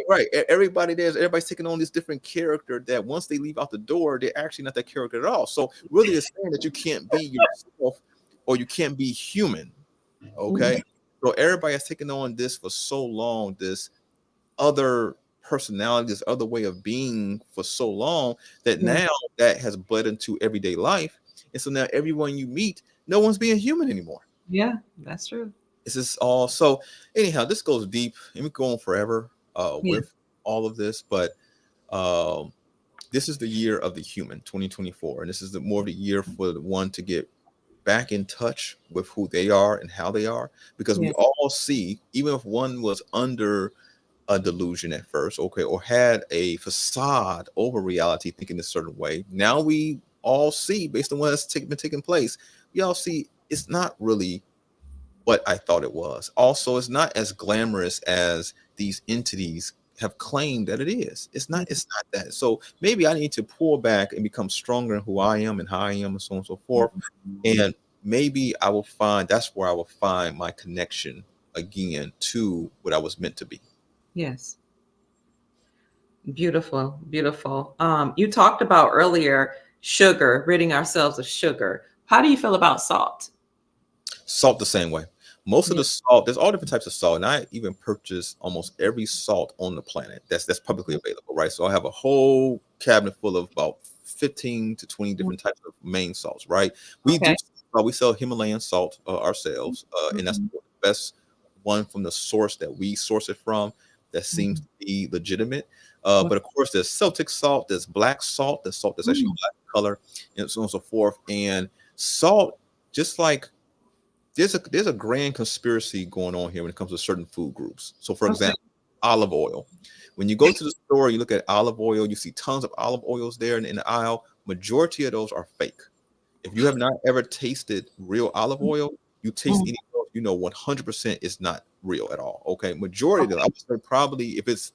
right. Everybody's taking on this different character that once they leave out the door, they're actually not that character at all. So really it's saying that you can't be yourself, or you can't be human. Okay. So everybody has taken on this for so long, this other personality, this other way of being for so long, that now that has bled into everyday life. And so now everyone you meet, no one's being human anymore. Yeah, that's true. This is all. So anyhow, this goes deep, and we go on forever with all of this, but this is the year of the human, 2024, and this is more of the year for the one to get back in touch with who they are and how they are, because we Yeah. all see, even if one was under a delusion at first, okay, or had a facade over reality thinking a certain way, now we all see, based on what has been taking place, we all see it's not really what I thought it was. Also, it's not as glamorous as these entities have claimed that it is. It's not that. So maybe I need to pull back and become stronger in who I am and how I am and so on and so forth. And maybe I will find, that's where I will find my connection again to what I was meant to be. Yes. Beautiful, beautiful. You talked about earlier sugar, ridding ourselves of sugar. How do you feel about salt? Salt the same way. Most of Yeah. the salt, there's all different types of salt, and I even purchase almost every salt on the planet that's publicly available, right? So I have a whole cabinet full of about 15 to 20 different types of main salts, right? We do Okay. we sell Himalayan salt ourselves, and that's Mhm. the best one from the source that we source it from that seems Mhm. to be legitimate. Okay. But of course, there's Celtic salt, there's black salt, there's salt that's actually Mm. black in color, and so on and so forth. And salt, just like there's a grand conspiracy going on here when it comes to certain food groups. So, for Okay. example, olive oil. When you go to the store, you look at olive oil, you see tons of olive oils there in the aisle. Majority of those are fake. If you have not ever tasted real olive oil, you taste Mm. any oil, you know 100% is not real at all. Okay, majority of them, I Okay. would say probably if it's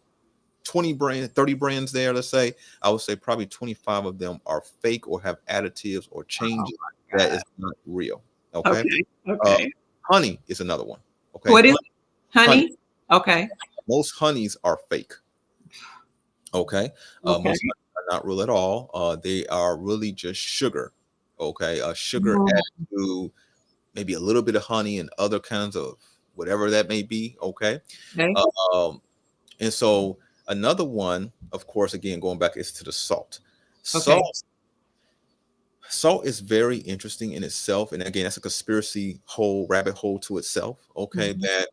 20 brands, 30 brands there, let's say, I would say probably 25 of them are fake or have additives or Oh changes my that God. is not real. Okay. Okay. Uh, Okay. honey is another one. Okay. What is Honey. honey? Okay. Most honeys are fake. Okay. Okay. Most honeys are not real at all. They are really just sugar. Okay. Sugar Mm. added to maybe a little bit of honey and other kinds of whatever that may be. Okay. Okay. Um, and so another one, of course, again, going back is to the salt. Okay. Salt is very interesting in itself. And again, that's a conspiracy hole, rabbit hole to itself. Okay. Mhm. That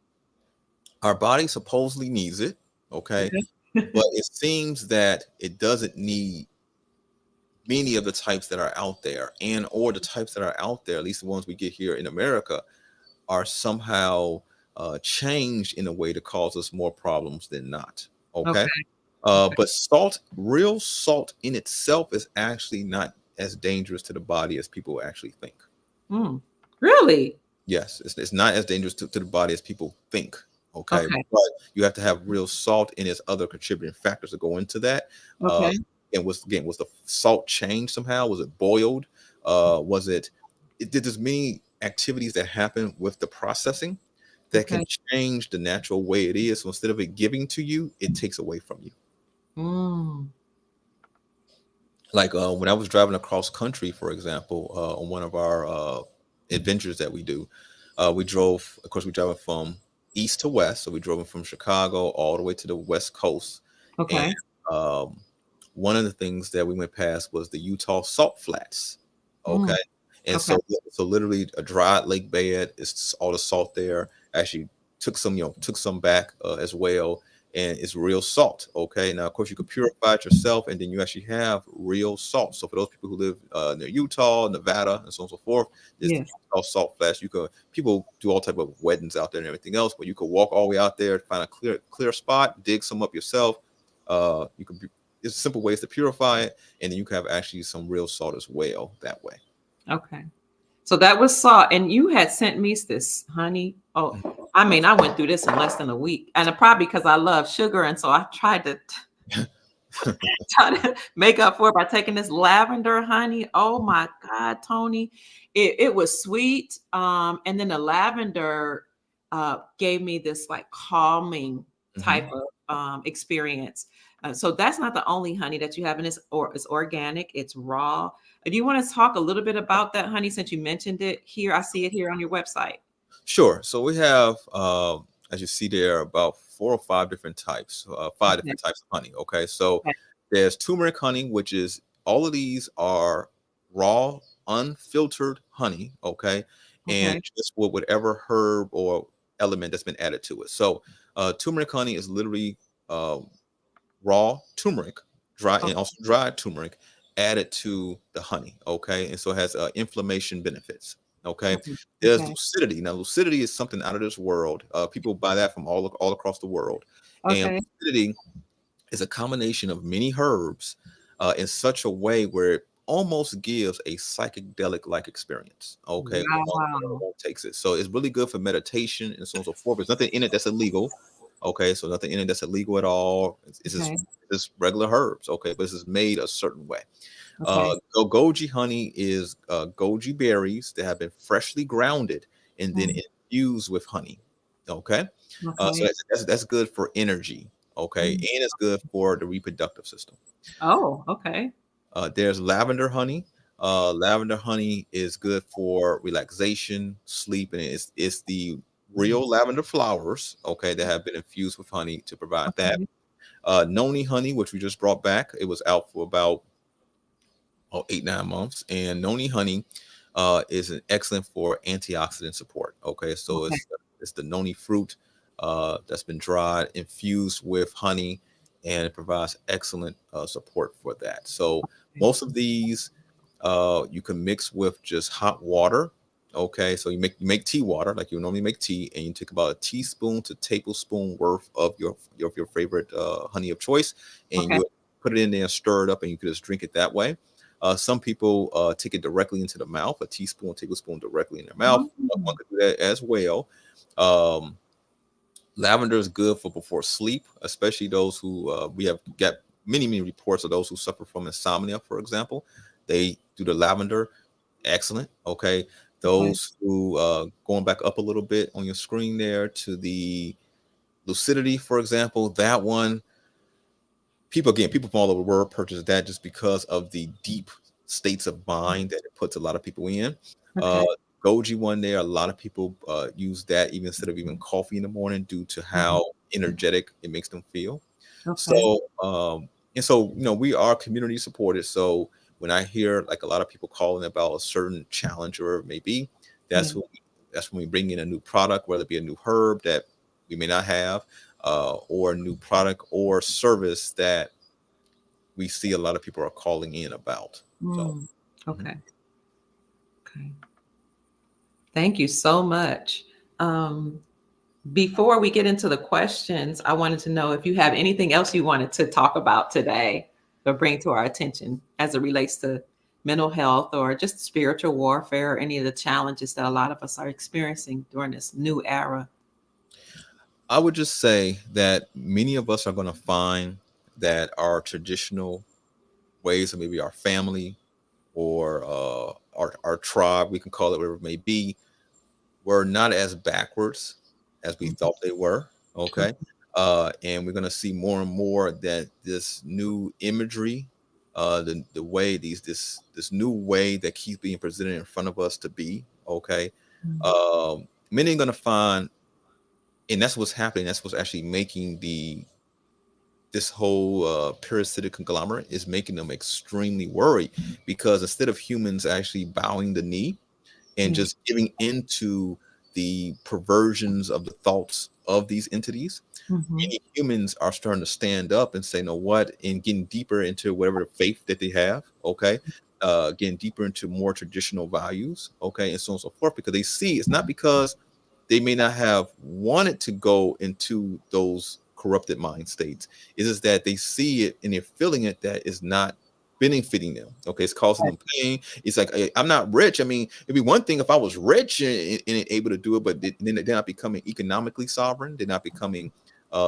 our body supposedly needs it. Okay. Okay. But it seems that it doesn't need many of the types that are out there, and or the types that are out there, at least the ones we get here in America, are somehow changed in a way to cause us more problems than not. Okay. Okay. Okay. But salt, real salt in itself is actually not as dangerous to the body as people actually think. Mm. Really? Yes, it's not as dangerous to the body as people think. Okay. Okay. But you have to have real salt and its other contributing factors that go into that. Uh, Okay. and was the salt changed somehow? Was it boiled? Was it did there's many activities that happen with the processing that can Okay. change the natural way it is. So instead of it giving to you, it takes away from you. Mm. Like when I was driving across country, for example, on one of our adventures that we do, we drove. Of course, we drove from east to west, so we drove from Chicago all the way to the west coast. And Okay. um, one of the things that we went past was the Utah salt flats. Okay, Mm. and Okay. so literally a dry lake bed. It's all the salt there. Actually, took some back as well, and it's real salt. Okay, now of course you could purify it yourself, and then you actually have real salt. So for those people who live near Utah, Nevada, and so on and so forth, there's the Yes. Utah salt flats. You could people do all type of weddings out there and everything else, but you could walk all the way out there, find a clear spot, dig some up yourself. You could There's simple ways to purify it, and then you can have actually some real salt as well that way. Okay. So that was salt, and you had sent me this honey. Oh, I mean, I went through this in less than a week, and probably because I love sugar, and so I tried to try to make up for it by taking this lavender honey. Oh my God, Tony, it was sweet, and then the lavender gave me this like calming type Mhm. of experience. So that's not the only honey that you have, and it's organic, it's raw. Do you want to talk a little bit about that honey since you mentioned it here? I see it here on your website. Sure. So we have, as you see there, about 4 or 5 different types, five Okay. different types of honey. Okay. So Okay. there's turmeric honey, which is all of these are raw, unfiltered honey. Okay. And Okay. just with whatever herb or element that's been added to it. So turmeric honey is literally uh, raw turmeric, dry and Okay. also dried turmeric added to the honey. Okay. And so it has inflammation benefits. Okay. Okay. There's Okay. lucidity. Now, lucidity is something out of this world. People buy that from all across the world. And Okay. lucidity is a combination of many herbs in such a way where it almost gives a psychedelic like experience. Okay. When Wow. one takes it. So it's really good for meditation and so on and so forth. There's nothing in it that's illegal. Okay. So nothing in it that's illegal at all. It's Okay. just regular herbs. Okay. But this is made a certain way. Okay. Goji honey is goji berries that have been freshly grounded and then Mm. infused with honey. Okay, so Okay. that's good for energy. Okay, Mm. and it's good for the reproductive system. Oh, okay. There's lavender honey. Lavender honey is good for relaxation, sleep, and it's the real lavender flowers. Okay, that have been infused with honey to provide that. Okay. Noni honey, which we just brought back, it was out for about 8-9 months. And noni honey is an excellent for antioxidant support. Okay, so Okay. it's the noni fruit that's been dried, infused with honey, and it provides excellent support for that. So most of these you can mix with just hot water. Okay, so you make tea water like you normally make tea, and you take about a teaspoon to tablespoon worth of your favorite honey of choice, and Okay. you put it in there, stir it up, and you can just drink it that way. Some people take it directly into the mouth, a teaspoon, tablespoon directly in their mouth. One Mm. could do that as well. Um, Lavender is good for before sleep, especially those who we have got many reports of those who suffer from insomnia, for example. They do the lavender, excellent. Okay, Okay. those who going back up a little bit on your screen there to the lucidity, for example, that one people from all over the world purchase that just because of the deep states of mind that it puts a lot of people in. Uh, Okay. Goji one there, a lot of people use that even instead of even coffee in the morning due to Mhm. how energetic it makes them feel. Okay. So, and so, we are community supported. So when I hear like a lot of people calling about a certain challenge or it may be, Yeah. that's when we bring in a new product, whether it be a new herb that we may not have, or a new product or service that we see a lot of people are calling in about. So, Mm. mhm. Okay. Okay. Thank you so much. Um, Before we get into the questions, I wanted to know if you have anything else you wanted to talk about today or bring to our attention as it relates to mental health or just spiritual warfare or any of the challenges that a lot of us are experiencing during this new era. I would just say that many of us are going to find that our traditional ways of maybe our family or our tribe, we can call it whatever it may be, were not as backwards as we Mhm. thought they were. Okay. And we're going to see more and more that this new imagery, the way this new way that keeps being presented in front of us to be okay. Many are going to find, and that's what's happening. That's what's actually making this whole parasitic conglomerate is making them extremely worried because instead of humans actually bowing the knee and Yeah. just giving into the perversions of the thoughts of these entities, Mhm. many humans are starting to stand up and say, "No, what?" and getting deeper into whatever faith that they have. Okay, getting deeper into more traditional values. Okay, and so on and so forth, because they see it's not because they may not have wanted to go into those corrupted mind states. It is that they see it and they're feeling it that is not benefiting them. Okay, it's causing them pain. It's like I'm not rich. I mean, it'd be one thing if I was rich and able to do it, but then they're not becoming economically sovereign. They're not becoming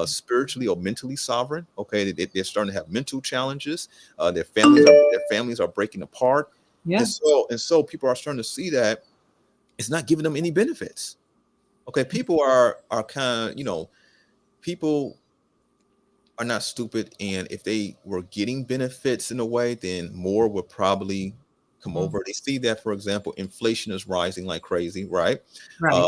spiritually or mentally sovereign. Okay, they're starting to have mental challenges. Their families are breaking apart, and Yeah. so people are starting to see that it's not giving them any benefits. Okay, people are kind of, people are not stupid, and if they were getting benefits in a way, then more would probably come Mhm. over. They see that, for example, inflation is rising like crazy, right? Right.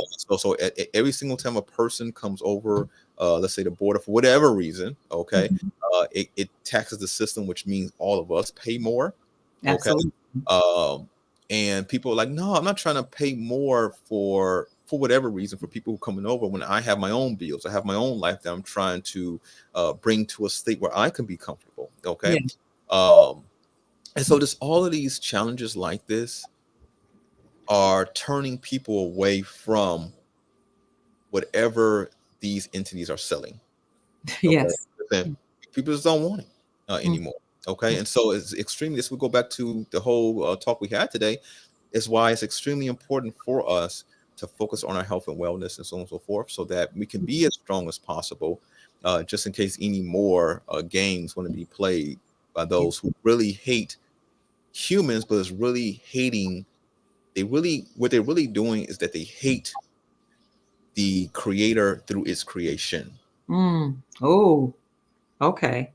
Every single time a person comes over, let's say the border for whatever reason, okay, Mhm. it taxes the system, which means all of us pay more. Okay. Absolutely. Um, and people are like, no, I'm not trying to pay more for whatever reason for people who are coming over when I have my own bills. I have my own life that I'm trying to bring to a state where I can be comfortable. Okay. Yeah. Um, and so there's all of these challenges like this. are turning people away from whatever these entities are selling. Okay, Yes. then people just don't want it anymore. Okay, and so it's extremely. This will go back to the whole talk we had today. Is why it's extremely important for us to focus on our health and wellness and so on and so forth, so that we can be as strong as possible. Just in case any more games want to be played by those who really hate humans, but is really hating. What they're really doing is that they hate the creator through its creation. Oh, okay.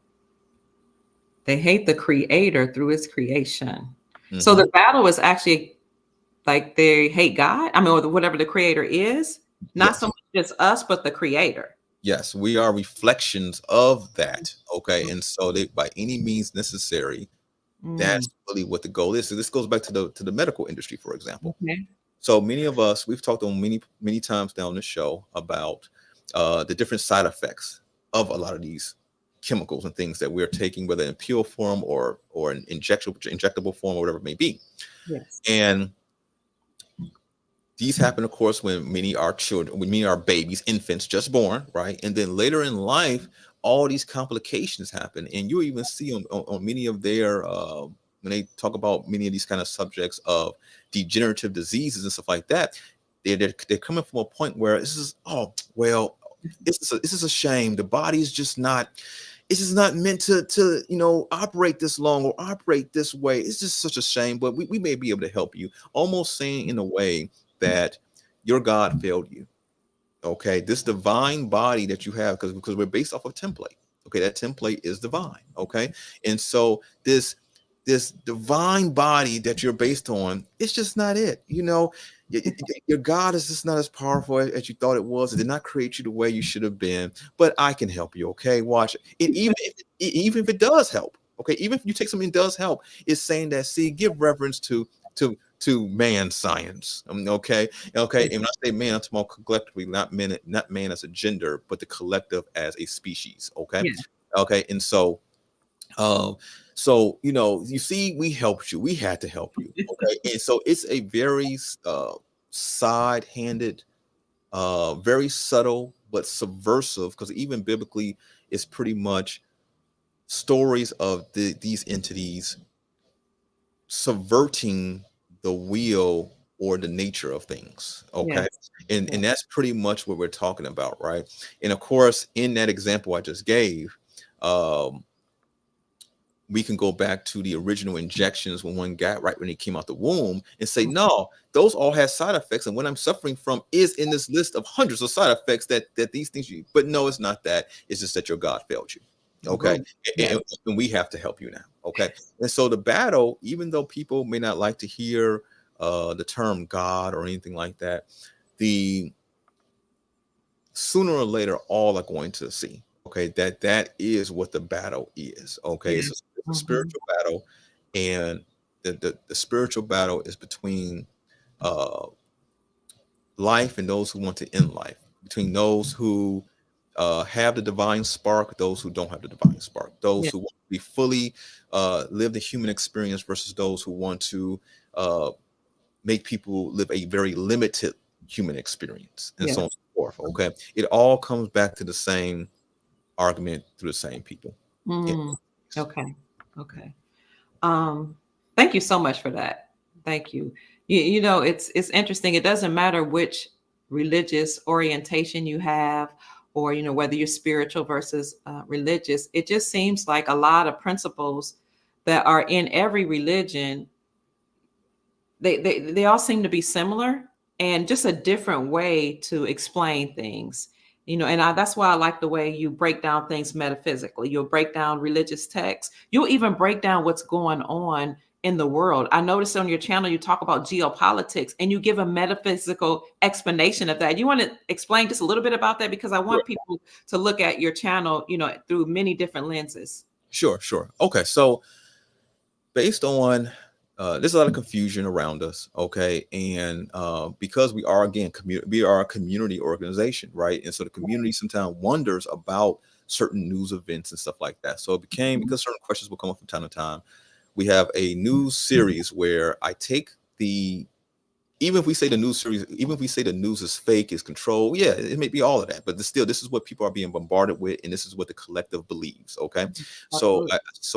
They hate the creator through its creation. So the battle is actually like they hate God. I mean, or whatever the creator is, not so much just us, but the creator. Yes, we are reflections of that. Okay, and so they, by any means necessary, that's really what the goal is. So this goes back to the medical industry, for example. Okay. So many of us, we've talked on many times down the show about the different side effects of a lot of these chemicals and things that we're taking, whether in pill form or an injectable form or whatever it may be. Yes. And these happen, of course, when many are children, when many are babies, infants just born, right? And then later in life, all these complications happen. And you even see on many of their, when they talk about many of these kind of subjects of degenerative diseases and stuff like that, they're coming from a point where this is, oh, well, this is a shame. The body is just not, it's just not meant to operate this long or operate this way. It's just such a shame, but we may be able to help you. Almost saying in a way that your God failed you. Okay, this divine body that you have, because we're based off of template. Okay, that template is divine. Okay, and so this divine body that you're based on, it's just not it. Your God is just not as powerful as you thought it was. It did not create you the way you should have been. But I can help you. Okay, watch it. And even if it does help. Okay, even if you take something that does help, it's saying that, see, give reverence to man science. Okay. And when I say man, I'm talking about collectively, not man as a gender, but the collective as a species. Okay. Yeah. Okay. And so you see, we helped you. We had to help you. Okay. And so it's a very side-handed, very subtle but subversive, because even biblically, it's pretty much stories of these entities subverting the will or the nature of things. Okay. Yes. And that's pretty much what we're talking about, right? And of course, in that example I just gave, we can go back to the original injections when one got right when he came out the womb and say, no, those all have side effects. And what I'm suffering from is in this list of hundreds of side effects that these things but no, it's not that. It's just that your God failed you. Okay. And we have to help you now. Okay. And so the battle, even though people may not like to hear the term God or anything like that, the sooner or later, all are going to see, okay, that is what the battle is. Okay. It's a spiritual battle, and the spiritual battle is between life and those who want to end life, between those who have the divine spark, those who don't have the divine spark, those who want to be fully live the human experience versus those who want to make people live a very limited human experience, and so on and so forth. Okay. It all comes back to the same argument through the same people. Okay. Thank you so much for that. Thank you. It's interesting. It doesn't matter which religious orientation you have, or whether you're spiritual versus religious. It just seems like a lot of principles that are in every religion, they all seem to be similar, and just a different way to explain things. That's why I like the way you break down things metaphysically. You'll break down religious texts. You'll even break down what's going on in the world. I noticed on your channel you talk about geopolitics, and you give a metaphysical explanation of that. You want to explain just a little bit about that, because I want people to look at your channel, through many different lenses. Sure. Okay, so based on there's a lot of confusion around us, okay, and because we are, again, we are a community organization, right? And so the community sometimes wonders about certain news events and stuff like that. So it became, because certain questions will come up from time to time, we have a news series where I take the even if we say the news series, even if we say the news is fake, is controlled, yeah, it may be all of that, but still, this is what people are being bombarded with, and this is what the collective believes. Okay, so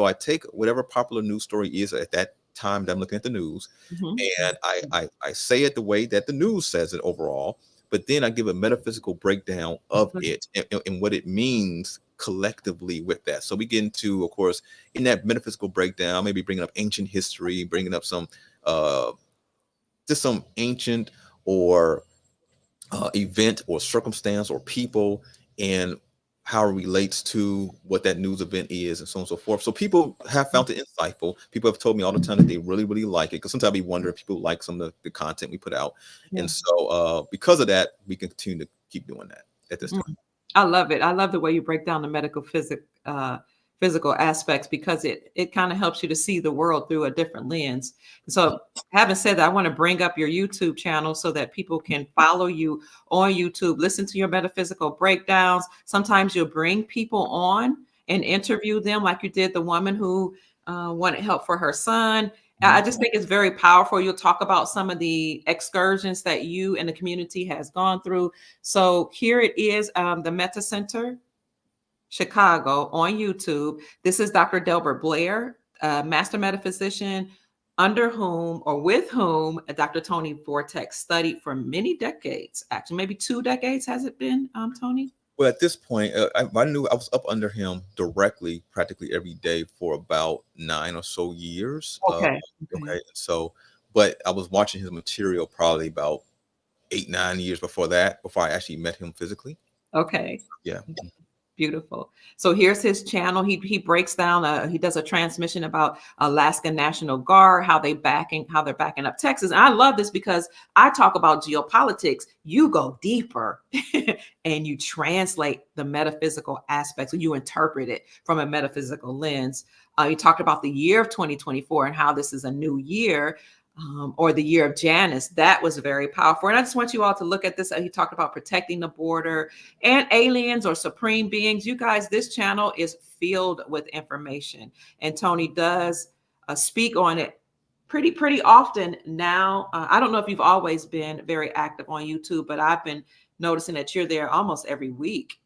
I take whatever popular news story is at that time that I'm looking at the news, and I say it the way that the news says it overall, but then I give a metaphysical breakdown of it and what it means collectively with that. So we get into, of course, in that metaphysical breakdown, maybe bringing up ancient history, bringing up some just some ancient or event or circumstance or people, and how it relates to what that news event is, and so on and so forth. So people have found it insightful. People have told me all the time that they really, really like it, because sometimes we wonder if people like some of the content we put out. And so because of that, we can continue to keep doing that at this time. I love it. I love the way you break down the medical physical aspects, because it kind of helps you to see the world through a different lens. So having said that, I want to bring up your YouTube channel so that people can follow you on YouTube, listen to your metaphysical breakdowns. Sometimes you'll bring people on and interview them, like you did the woman who wanted help for her son. I just think it's very powerful. You'll talk about some of the excursions that you and the community has gone through. So here it is, the Meta Center Chicago on YouTube. This is Dr. Delbert Blair, master metaphysician, under whom or with whom Dr. Tony Vortex studied for many decades. Actually, maybe 2 decades has it been, Tony? Well, at this point, I knew I was up under him directly, practically every day for about 9 or so years. Okay. So, but I was watching his material probably about 8, 9 years before that, before I actually met him physically. Okay. Yeah. Beautiful. So here's his channel. He breaks down. He does a transmission about Alaska National Guard, how they're backing up Texas. And I love this because I talk about geopolitics. You go deeper and you translate the metaphysical aspects. You interpret it from a metaphysical lens. He talked about the year of 2024 and how this is a new year. Or the year of Janus. That was very powerful. And I just want you all to look at this. He talked about protecting the border and aliens or supreme beings. You guys, this channel is filled with information. And Tony does speak on it pretty often now. I don't know if you've always been very active on YouTube, but I've been noticing that you're there almost every week.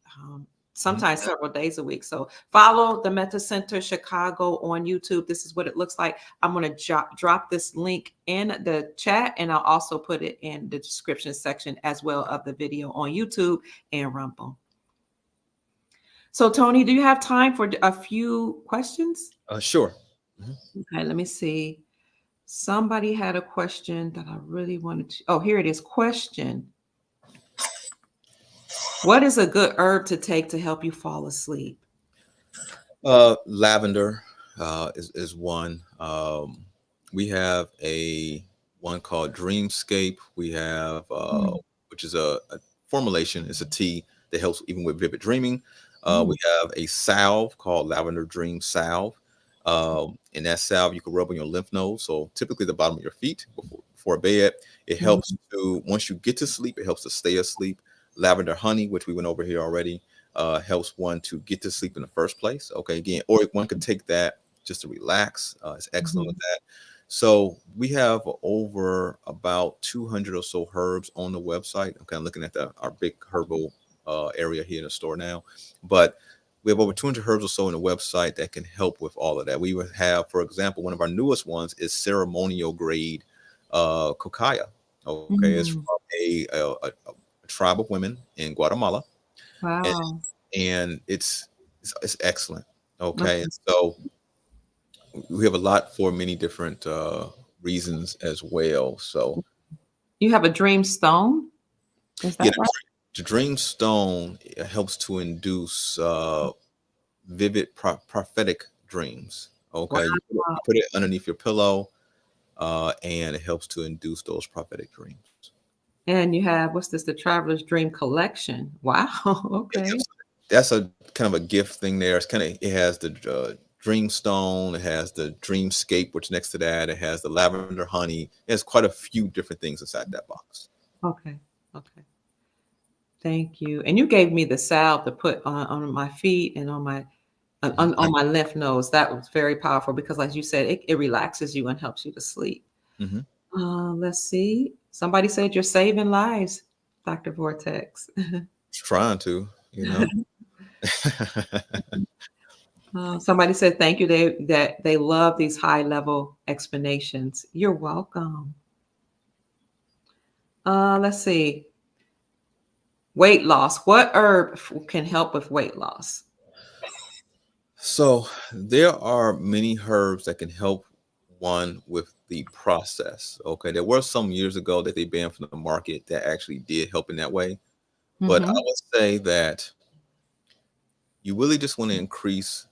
Sometimes several days a week. So follow the Meta Center Chicago on YouTube. This is what it looks like. I'm going to drop this link in the chat, and I'll also put it in the description section as well of the video on YouTube and Rumble. So Tony, do you have time for a few questions? Sure. Okay, let me see. Somebody had a question that I really wanted to. Oh, here it is. Question. What is a good herb to take to help you fall asleep? Lavender is one. We have one called Dreamscape. We have which is a formulation. It's a tea that helps even with vivid dreaming. We have a salve called Lavender Dream Salve. And that salve you can rub on your lymph nodes. So typically the bottom of your feet before bed. It helps to, once you get to sleep, it helps to stay asleep. Lavender honey, which we went over here already, helps one to get to sleep in the first place. Okay, again, or one could take that just to relax. It's excellent with that. So we have over about 200 or so herbs on the website. Okay, I'm looking at our big herbal area here in the store now, but we have over 200 herbs or so on the website that can help with all of that. We would have, for example, one of our newest ones is ceremonial grade cocaya. Okay, it's from a tribe of women in Guatemala. Wow. And it's excellent. Okay. And so we have a lot for many different reasons as well. So you have a dream stone? Is that right? The dream stone helps to induce vivid prophetic dreams. Okay. Wow. You put it underneath your pillow and it helps to induce those prophetic dreams. And you have, what's this? The Traveler's Dream Collection. Wow. Okay. That's a kind of a gift thing there. It's it has the dream stone. It has the dreamscape, which next to that, it has the lavender honey. It has quite a few different things inside that box. Okay. Thank you. And you gave me the salve to put on my feet and on my lymph nodes. That was very powerful because, like you said, it relaxes you and helps you to sleep. Let's see. Somebody said you're saving lives, Dr. Vortex. Trying to, you know. Somebody said thank you. They love these high level explanations. You're welcome. Let's see. Weight loss. What herb can help with weight loss? So there are many herbs that can help one with the process. Okay, there were some years ago that they banned from the market that actually did help in that way. But I Mm-hmm. would say that you really just want to increase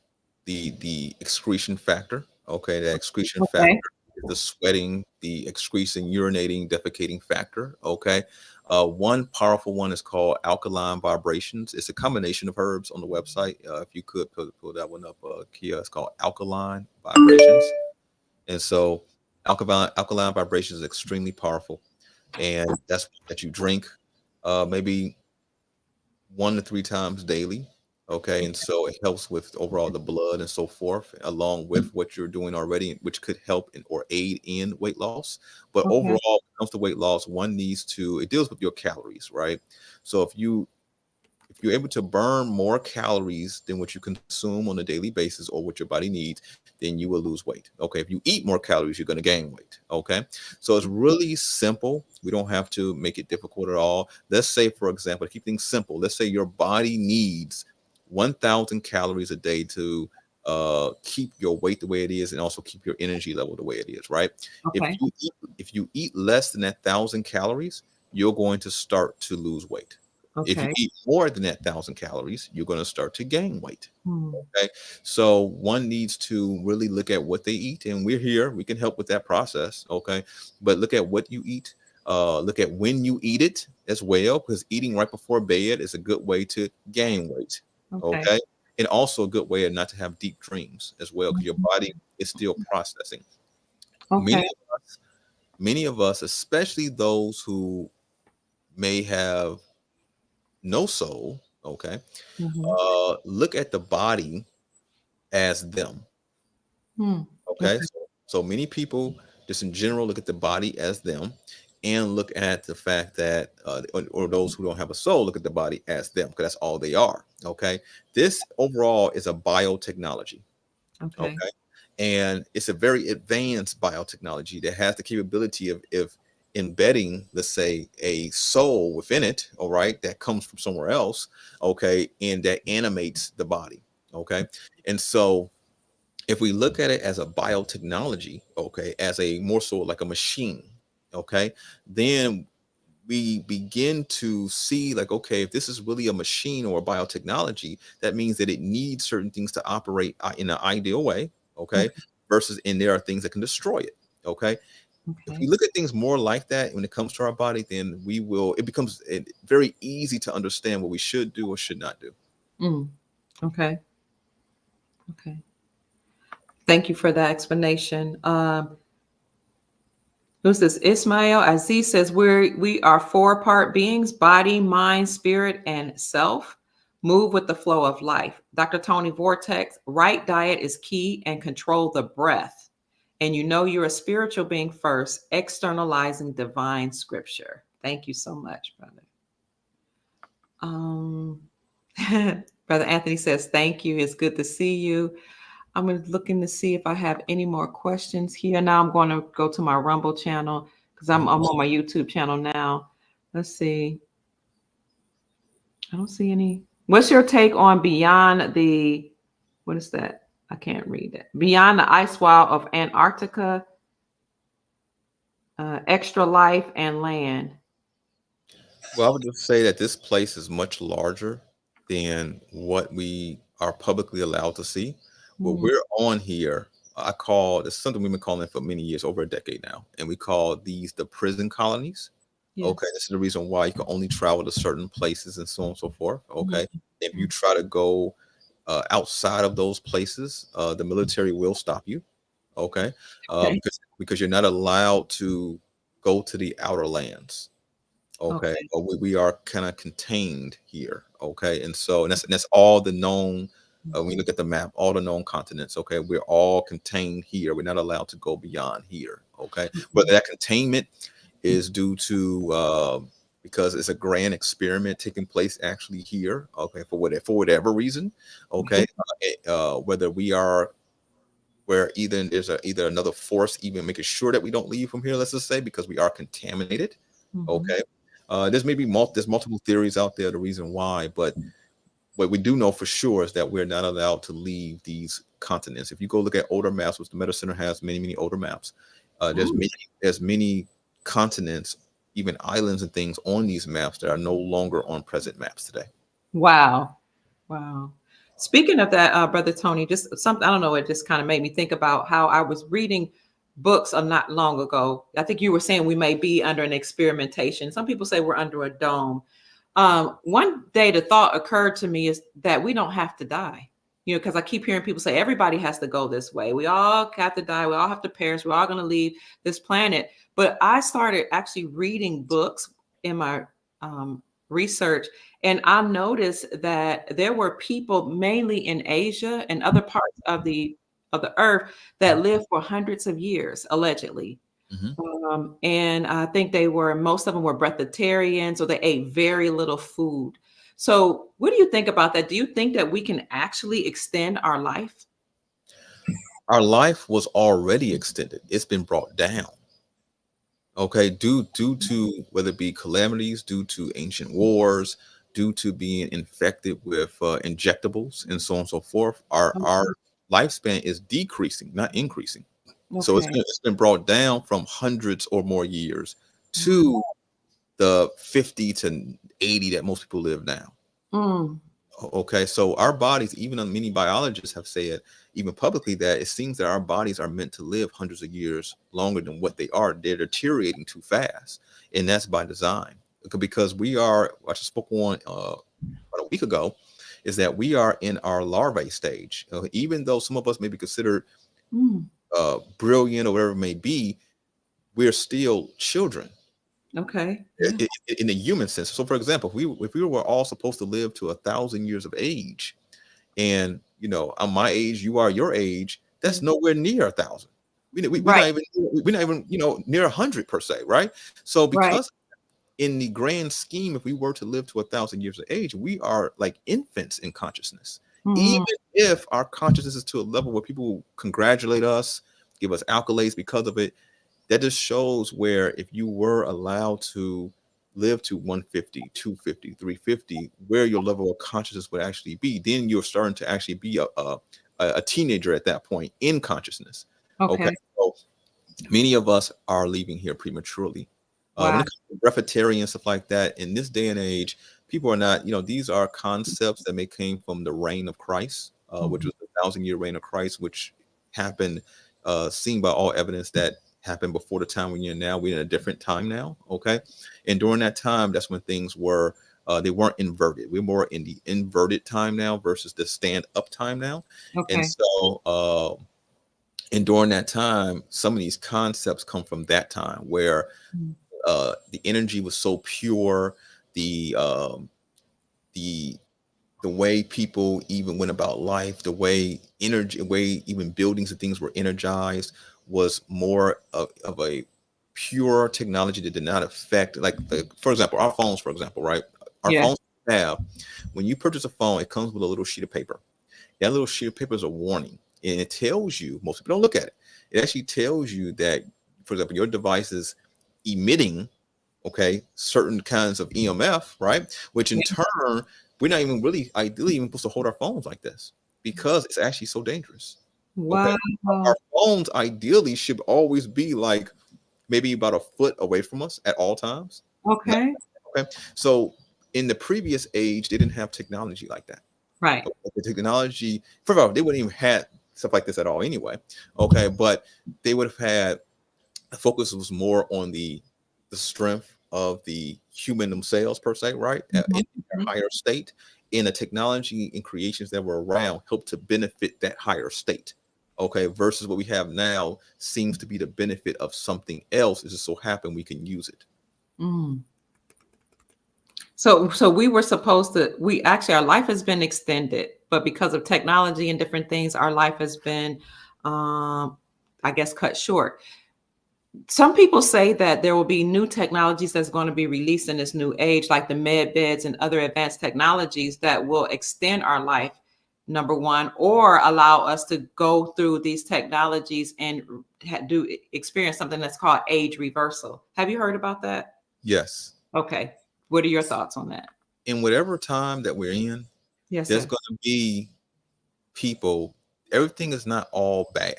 the excretion factor. Okay, the excretion factor Okay. is the sweating, the excreting, urinating, defecating factor. Okay, one powerful one is called alkaline vibrations. It's a combination of herbs on the website. If you could pull that one up, Kia, it's called alkaline vibrations. And so alkaline vibrations is extremely powerful, and that's that you drink maybe 1 to 3 times daily. Okay. And so it helps with overall the blood and so forth, along with what you're doing already, which could help in, or aid in weight loss. But overall, Okay. when it comes to weight loss, one needs to, it deals with your calories, right? So if you're able to burn more calories than what you consume on a daily basis or what your body needs, then you will lose weight. Okay. If you eat more calories, you're going to gain weight. Okay. So it's really simple. We don't have to make it difficult at all. Let's say, for example, to keep things simple, let's say your body needs 1,000 calories a day to keep your weight the way it is and also keep your energy level the way it is, right? If Okay. if you eat less than that 1,000 calories, you're going to start to lose weight. If you Okay. eat more than that 1,000 calories, you're going to start to gain weight. Hmm. Okay. So one needs to really look at what they eat, and we're here. We can help with that process. Okay. But look at what you eat. Look at when you eat it as well, because eating right before bed is a good way to gain weight. Okay. Okay. And also a good way not to have deep dreams as well, because your body is still processing. Many Okay. of us, many of us, especially those who may have no soul, okay, Mm-hmm. look at the body as them. Hmm. Okay, Okay. so many people just in general look at the body as them, and look at the fact that, or those who don't have a soul look at the body as them, because that's all they are. Okay, this overall is a biotechnology. Okay. Okay, and it's a very advanced biotechnology that has the capability of embedding, let's say, a soul within it, all right, that comes from somewhere else, okay, and that animates the body. Okay, and so if we look at it as a biotechnology, okay, as a more so like a machine, okay, then we begin to see like, okay, if this is really a machine or a biotechnology, that means that it needs certain things to operate in an ideal way, okay, Okay. versus, and there are things that can destroy it. Okay, if we Okay. look at things more like that when it comes to our body, then it becomes very easy to understand what we should do or should not do. Mm. Okay. Okay. Thank you for that explanation. Who's this? Ismail Aziz says we are four-part beings: body, mind, spirit, and self. Move with the flow of life. Dr. Tony Vortex, right diet is key, and control the breath. And you know you're a spiritual being first, externalizing divine scripture. Thank you so much, brother. Um, Brother Anthony says, thank you. It's good to see you. I'm looking to see if I have any more questions here. Now I'm going to go to my Rumble channel because I'm on my YouTube channel now. Let's see. I don't see any. What's your take on beyond the, what is that? I can't read it. Beyond the ice wall of Antarctica, extra life and land. Well, I would just say that this place is much larger than what we are publicly allowed to see. What Hmm. we're on here, I call it's something we've been calling for many years, over a decade now, and we call these the prison colonies. Okay, Yes. this is the reason why you can only travel to certain places and so on and so forth. Mhm. Okay, if you try to go outside of those places, the military will stop you. Okay, Okay. because you're not allowed to go to the outer lands. Okay, Okay. but we are kind of contained here. Okay, and so and that's all the known. When you look at the map, all the known continents. Okay, we're all contained here. We're not allowed to go beyond here. Okay, but Mhm. that containment is due to because it's a grand experiment taking place actually here. Okay, for whatever reason. Okay, whether we are where either another force even making sure that we don't leave from here. Let's just say because we are contaminated. Okay, there's multiple theories out there the reason why, but what we do know for sure is that we're not allowed to leave these continents. If you go look at older maps, which the Meta Center has many older maps, there's many continents, even islands and things on these maps that are no longer on present maps today. Wow. Wow. Speaking of that, Brother Tony, just something, I don't know, it just kind of made me think about how I was reading books not long ago. I think you were saying we may be under an experimentation. Some people say we're under a dome. One day the thought occurred to me is that we don't have to die, because I keep hearing people say everybody has to go this way. We all have to die. We all have to perish. We're all going to leave this planet. But I started actually reading books in my research, and I noticed that there were people mainly in Asia and other parts of the earth that lived for hundreds of years, allegedly. And I think most of them were breatharians, or they ate very little food. So what do you think about that? Do you think that we can actually extend our life? Our life was already extended. It's been brought down. Okay, due to whether it be calamities, due to ancient wars, due to being infected with injectables and so on and so forth, our lifespan is decreasing, not increasing. So it's been brought down from hundreds or more years to the 50 to 80 that most people live now. Okay, so our bodies, even many biologists have said, even publicly, that it seems that our bodies are meant to live hundreds of years longer than what they are. They're deteriorating too fast, and that's by design. Because I just spoke on about a week ago, is that we are in our larvae stage. Even though some of us may be considered brilliant or whatever it may be, we're still children. Okay. In the human sense. So, for example, if we were all supposed to live to 1,000 years of age, and I'm my age, you are your age, that's nowhere near 1,000. We're not even near 100 per se, right? So, because in the grand scheme, if we were to live to 1,000 years of age, we are like infants in consciousness. Even if our consciousness is to a level where people congratulate us, give us accolades because of it, that just shows where if you were allowed to live to 150, 250, 350, where your level of consciousness would actually be, then you're starting to actually be a teenager at that point in consciousness. Okay. So many of us are leaving here prematurely. When it comes to breatharian and stuff like that, in this day and age, people are not, these are concepts that came from the reign of Christ, which was the 1,000-year reign of Christ, which happened, seen by all evidence that happened before the time we're in now. We're in a different time now. Okay. And during that time, that's when things were, they weren't inverted. We're more in the inverted time now versus the stand up time now. And so, and during that time, some of these concepts come from that time where the energy was so pure, the way people even went about life, the way even buildings and things were energized was more of a pure technology that did not affect, for example, our phones, for example, right? Our phones have, when you purchase a phone, it comes with a little sheet of paper. That little sheet of paper is a warning, and it tells you, most people don't look at it. It actually tells you that, for example, your device is emitting, certain kinds of EMF, right? Which in turn, we're not even really ideally even supposed to hold our phones like this because it's actually so dangerous. Wow. Our phones ideally should always be like maybe about a foot away from us at all times. Okay. So in the previous age, they didn't have technology like that. Right. The technology, first of all, they wouldn't even have stuff like this at all anyway. Okay. But they would have had, the focus was more on the strength of the human themselves per se, right? In their higher state, and the technology and creations that were around helped to benefit that higher state. Okay, versus what we have now seems to be the benefit of something else. It just so happen we can use it. So we were supposed to, our life has been extended, but because of technology and different things, our life has been, I guess, cut short. some people say that there will be new technologies that's going to be released in this new age, like the med beds and other advanced technologies that will extend our life, number one, or allow us to go through these technologies and do experience something that's called age reversal. Have you heard about that? Yes. Okay. What are your thoughts on that? In whatever time that we're in, Yes, there's sir. going to be people. Everything is not all bad.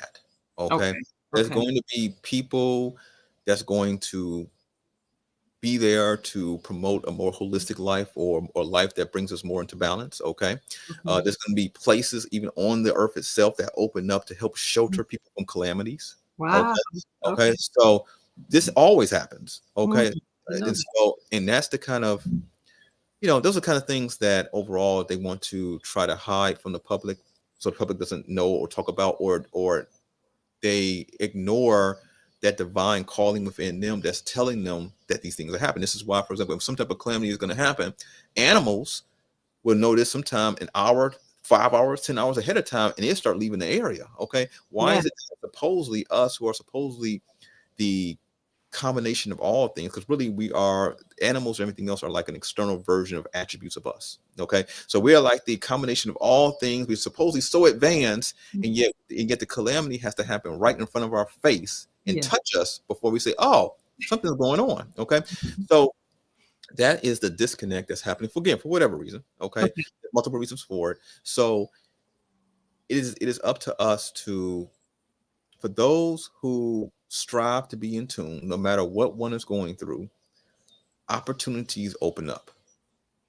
Okay. Okay. There's Okay. going to be people that's going to be there to promote a more holistic life, or life that brings us more into balance. Okay. Mhm. There's going to be places even on the earth itself that open up to help shelter people from calamities. Wow. Okay. Okay. Okay. So this always happens. Mm, Okay. you know And that. so, and that's the kind of, those are kind of things that overall they want to try to hide from the public, so the public doesn't know or talk about, or they ignore that divine calling within them that's telling them that these things are happening. This is why, for example, if some type of calamity is going to happen, animals will notice sometime an hour, 5 hours, 10 hours ahead of time, and they start leaving the area. Okay. Why Yeah. is it supposedly us who are supposedly the combination of all things, because really we are animals, or everything else are like an external version of attributes of us. Okay. So we are like the combination of all things. We're supposedly so advanced, and yet the calamity has to happen right in front of our face and Yeah. touch us before we say, oh, something's going on. Okay. Mhm. So that is the disconnect that's happening, for whatever reason. Okay. Okay. Multiple reasons for it. So it is up to us to, for those who strive to be in tune, no matter what one is going through, opportunities open up.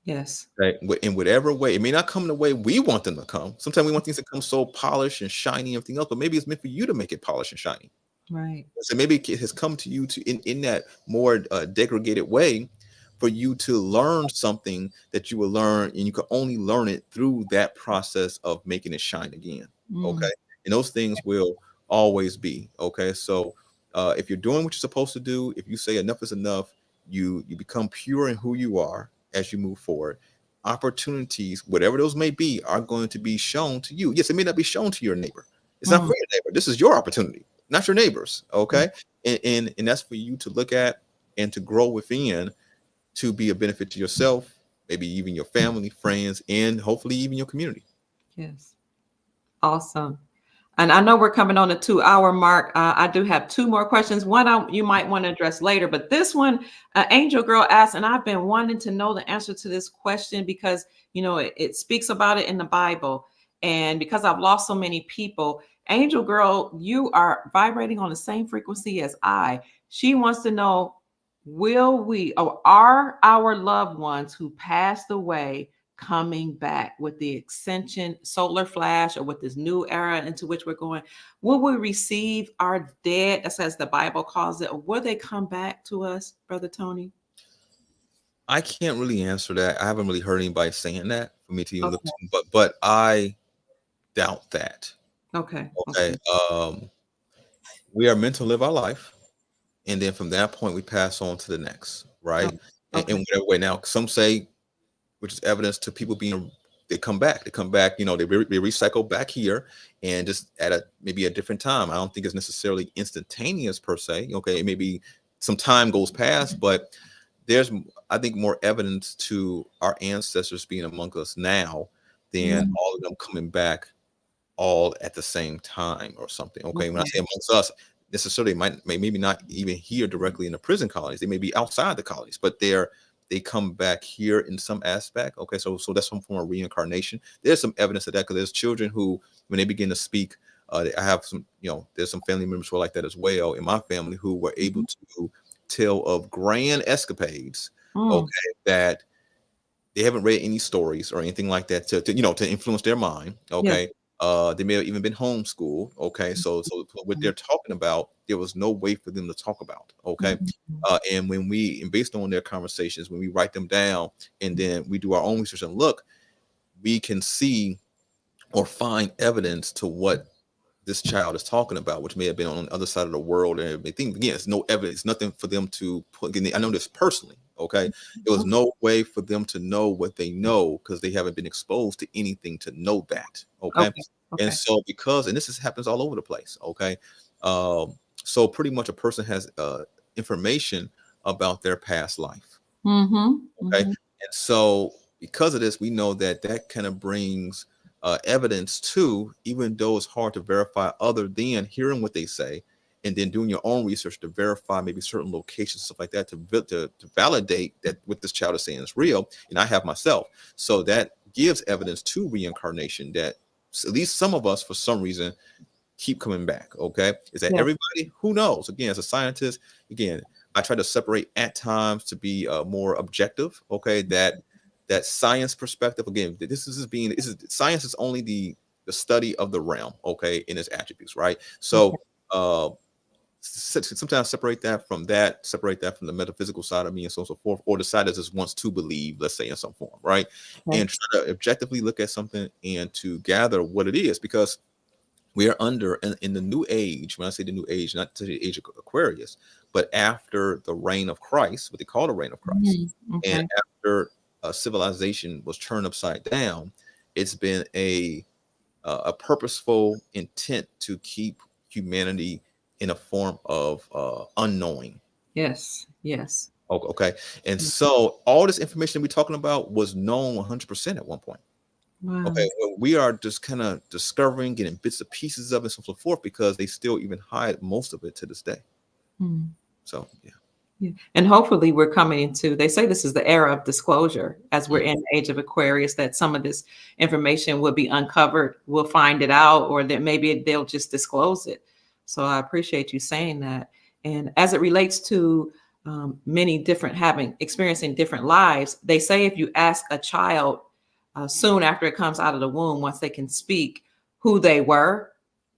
Yes. Right? In whatever way. It may not come the way we want them to come. Sometimes we want things to come so polished and shiny and everything else, but maybe it's meant for you to make it polished and shiny. Right. So maybe it has come to you to in that more degraded way, for you to learn something that you will learn, and you can only learn it through that process of making it shine again. Okay. Mm. And those things will always be. Okay. So if you're doing what you're supposed to do, if you say enough is enough, you become pure in who you are as you move forward. Opportunities, whatever those may be, are going to be shown to you. Yes, it may not be shown to your neighbor. It's not Mm. for your neighbor. This is your opportunity, not your neighbors. Mm. Okay. And that's for you to look at and to grow within, to be a benefit to yourself, maybe even your family, friends, and hopefully even your community. Yes. Awesome. And I know we're coming on the 2 hour mark. I do have two more questions. One you might want to address later, but this one, Angel Girl asked, and I've been wanting to know the answer to this question because, it speaks about it in the Bible. And because I've lost so many people, Angel Girl, you are vibrating on the same frequency as I. She wants to know, will we, or are our loved ones who passed away coming back with the ascension solar flash, or with this new era into which we're going? Will we receive our dead, that's as the Bible calls it, or will they come back to us, Brother Tony? I can't really answer that. I haven't really heard anybody saying that for me to even look Okay. to, but I doubt that. Okay. Okay. We are meant to live our life, and then from that point we pass on to the next, right? In Okay. whatever way. Now, some say, which is evidence to people being, they come back, they recycle back here, and just at maybe a different time. I don't think it's necessarily instantaneous per se. Okay, it may be some time goes past, but there's, I think, more evidence to our ancestors being among us now than Mm. all of them coming back all at the same time or something. Okay, when I Okay. say amongst us, necessarily maybe not even here directly in the prison colonies. They may be outside the colonies, but they come back here in some aspect. Okay, so that's some form of reincarnation. There's some evidence of that, because there's children who, when they begin to speak, I have some, there's some family members who are like that as well in my family, who were able Mhm. to tell of grand escapades. Mm. Okay, that they haven't read any stories or anything like that to influence their mind. Yes. Okay. They may have even been homeschooled. Okay. So what they're talking about, there was no way for them to talk about. Okay. Mhm. And and based on their conversations, when we write them down and then we do our own research and look, we can see or find evidence to what this child is talking about, which may have been on the other side of the world. And I think, again, it's no evidence, nothing for them to put. I know this personally. Okay. There was Okay. no way for them to know what they know, because they haven't been exposed to anything to know that. Okay. Okay. And Okay. so, and this happens all over the place. Okay. So pretty much a person has information about their past life. Okay. And so because of this, we know that that kind of brings evidence to, even though it's hard to verify other than hearing what they say and then doing your own research to verify maybe certain locations, stuff like that, to validate that what this child is saying is real. And I have myself. So that gives evidence to reincarnation that at least some of us, for some reason, keep coming back. Okay. Is that everybody? Who knows? Again, as a scientist, again, I try to separate at times to be more objective. Okay. That science perspective, again, science is only the study of the realm, okay, in its attributes, right? So sometimes separate that from the metaphysical side of me and so on and so forth, or the side that just wants to believe, let's say, in some form, right? And try to objectively look at something and to gather what it is, because we are under in the new age. When I say the new age, not to the age of Aquarius, but after the reign of Christ, what they call the reign of Christ, and after civilization was turned upside down, it's been a purposeful intent to keep humanity in a form of unknowing. Yes. Okay. And so all this information we're talking about was known 100% at one point. Wow. Okay, well, we are just kind of discovering, getting bits and pieces of it, so on and so forth, because they still even hide most of it to this day. So, yeah. And hopefully we're coming into, they say this is the era of disclosure, as we're in the age of Aquarius, that some of this information will be uncovered. We'll find it out, or that maybe they'll just disclose it. So I appreciate you saying that. And as it relates to many different experiencing different lives, they say if you ask a child soon after it comes out of the womb, once they can speak, who they were,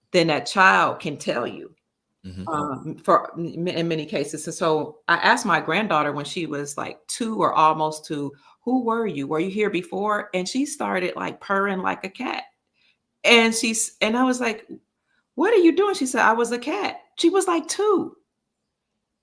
then that child can tell you. In many cases. And so I asked my granddaughter when she was like 2 or almost 2, who were you? Were you here before? And she started like purring like a cat. And I was like, what are you doing? She said, I was a cat. She was like 2.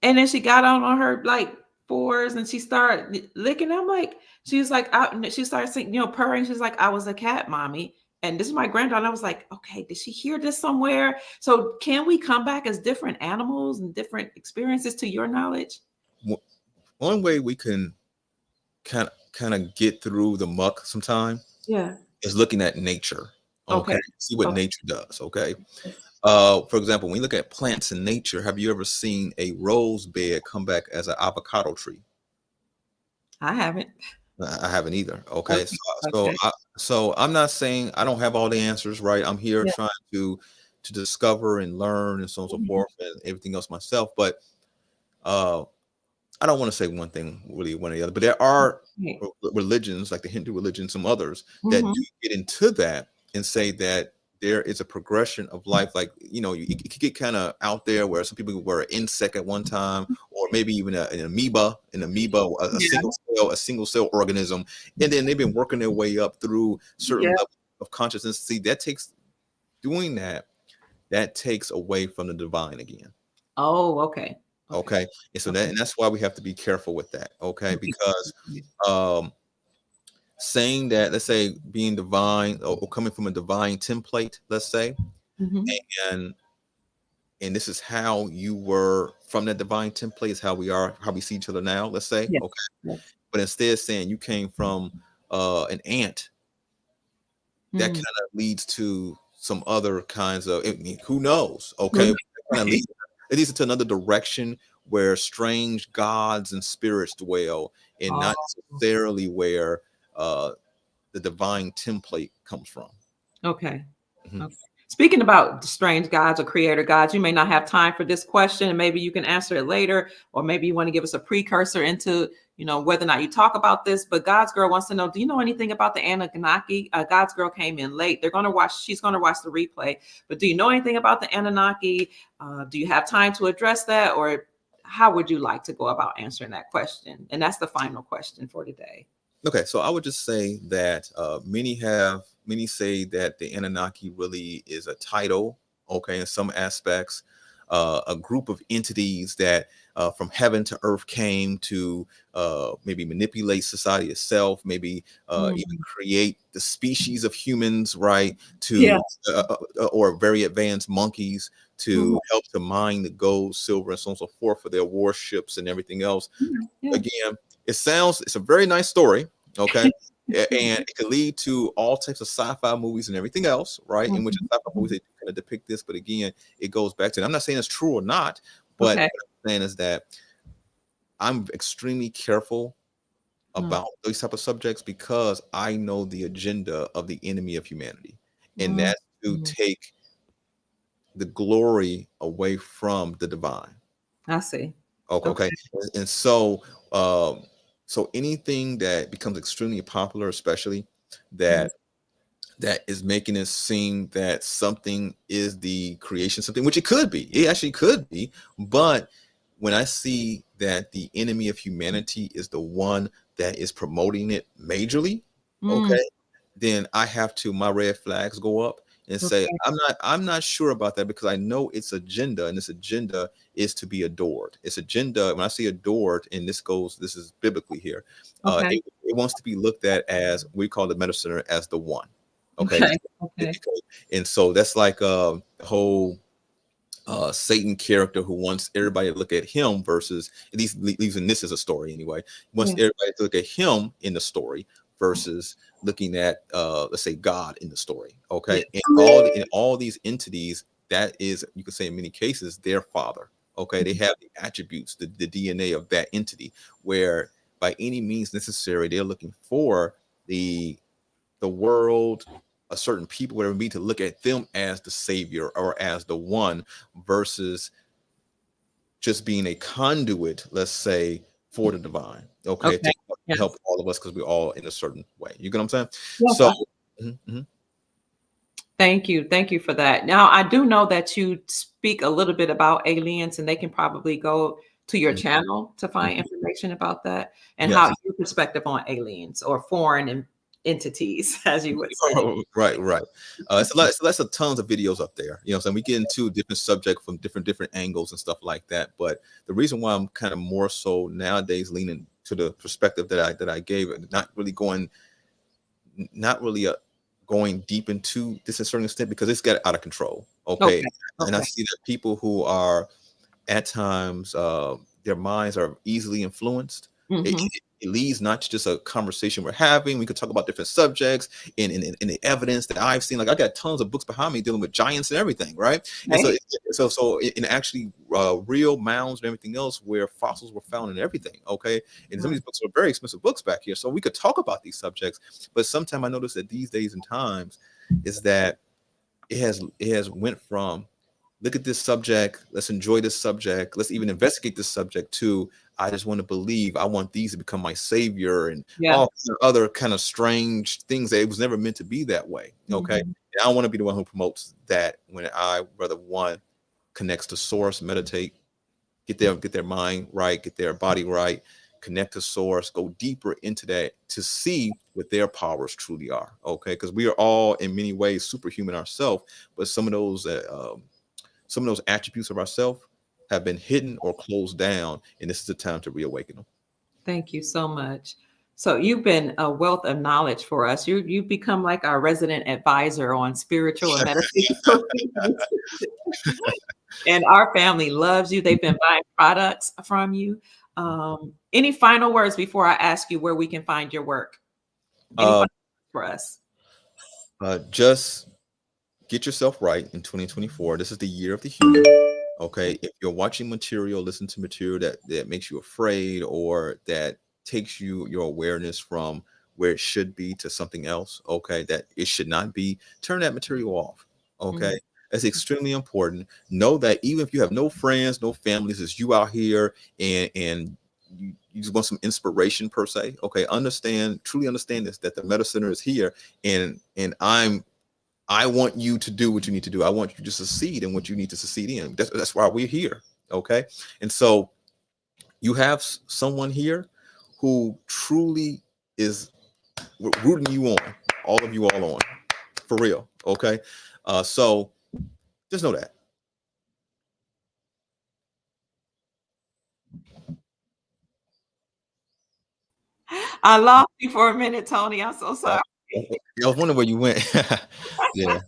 And then she got on her like 4s and she started licking. I'm like, she was like, she started saying, purring. She's like, I was a cat, mommy. And this is my granddaughter. I was like, okay, did she hear this somewhere? So can we come back as different animals and different experiences, to your knowledge? One way we can kind of get through the muck sometime is looking at nature. Okay. See what nature does. Okay. For example, when you look at plants in nature, have you ever seen a rose bed come back as an avocado tree? I haven't. I haven't either. Okay. So I'm not saying I don't have all the answers, right? I'm here trying to discover and learn and so on and so forth and everything else myself. But I don't want to say one thing really one or the other. But there are religions, like the Hindu religion, some others that do get into that and say that there is a progression of life. Like, it could get kind of out there where some people were an insect at one time, or maybe even an amoeba, a single cell organism. And then they've been working their way up through certain levels of consciousness. See, that takes away from the divine again. Oh, okay. Okay. And so that's why we have to be careful with that. Okay. Because saying that, let's say, being divine or coming from a divine template, let's say, and this is how you were from that divine template, is how we see each other now, let's say. But instead saying you came from an ant, that kind of leads to some other kinds of, who knows? Okay. It leads to another direction where strange gods and spirits dwell, and not necessarily where the divine template comes from. Okay. Speaking about strange gods or creator gods, you may not have time for this question, and maybe you can answer it later, or maybe you want to give us a precursor into, whether or not you talk about this. But God's Girl wants to know, do you know anything about the Anunnaki? God's Girl came in late. She's going to watch the replay. But do you know anything about the Anunnaki? Do you have time to address that, or how would you like to go about answering that question? And that's the final question for today. Okay, so I would just say that many say that the Anunnaki really is a title, okay, in some aspects. a group of entities that from heaven to earth came to maybe manipulate society itself, maybe even create the species of humans, right? To or very advanced monkeys to help to mine the gold, silver, and so on and so forth for their warships and everything else. Again, it's a very nice story, okay? And it could lead to all types of sci-fi movies and everything else, right? In which sci-fi movies they kind of depict this, but again, it goes back to, and I'm not saying it's true or not, but what I'm saying is that I'm extremely careful about these type of subjects because I know the agenda of the enemy of humanity, and that's to take the glory away from the divine. I see. Okay. And so so anything that becomes extremely popular, especially that is making it seem that something is the creation, something which it could be. It actually could be, but when I see that the enemy of humanity is the one that is promoting it majorly, okay, then I have to, my red flags go up and say, I'm not sure about that, because I know its agenda, and this agenda is to be adored. Its agenda, when I say adored, and this is biblically here, it wants to be looked at as, we call the meta center as the one. Okay. And so that's like a whole Satan character who wants everybody to look at him, versus, at least in this is a story anyway, wants everybody to look at him in the story versus looking at let's say God in the story. Okay. And all these entities, that is, you could say in many cases, their father. Okay. They have the attributes, the DNA of that entity, where by any means necessary, they're looking for the world, a certain people, whatever it be, to look at them as the savior or as the one, versus just being a conduit, let's say, for the divine. Okay. To help all of us, because we're all in a certain way. You get what I'm saying? So thank you for that. Now, I do know that you speak a little bit about aliens, and they can probably go to your channel to find information about that, and how your perspective on aliens or foreign entities, as you would say. Right. So that's a tons of videos up there. You know what I'm saying? We get into different subjects from different angles and stuff like that. But the reason why I'm kind of more so nowadays leaning to the perspective that I gave, not really going deep into this to a certain extent, because it's got out of control. Okay. And I see that people who are at times their minds are easily influenced. It leads not to just a conversation we're having. We could talk about different subjects and the evidence that I've seen. Like, I got tons of books behind me dealing with giants and everything, right? And so in actually real mounds and everything else where fossils were found and everything. Okay. And some of these books are very expensive books back here. So we could talk about these subjects, but sometimes I notice that these days and times is that it has went from, look at this subject, let's enjoy this subject, let's even investigate this subject, to, I just want to believe, I want these to become my savior, and all other kind of strange things that it was never meant to be that way. Okay. And I don't want to be the one who promotes that, when I rather, one, connects to source, meditate, get their mind right, get their body right, connect to source, go deeper into that to see what their powers truly are. Okay. Because we are all in many ways superhuman ourselves, but some of those attributes of ourselves have been hidden or closed down, and this is the time to reawaken them. Thank you so much. So you've been a wealth of knowledge for us. You've become like our resident advisor on spiritual and metaphysical things. And our family loves you. They've been buying products from you. Any final words before I ask you where we can find your work? Any final words for us? Just get yourself right in 2024. This is the year of the human. Okay. If you're watching material, listen to material that makes you afraid, or that takes your awareness from where it should be to something else, okay, that it should not be, turn that material off. Okay. That's extremely important. Know that even if you have no friends, no families, it's you out here, and you just want some inspiration per se. Okay. Truly understand this, that the Meta Center is here, and I want you to do what you need to do. I want you to succeed in what you need to succeed in. That's why we're here. Okay. And so you have someone here who truly is rooting you on, all of you all on, for real. Okay. So just know that. I lost you for a minute, Tony. I'm so sorry. I was wondering where you went. Yeah.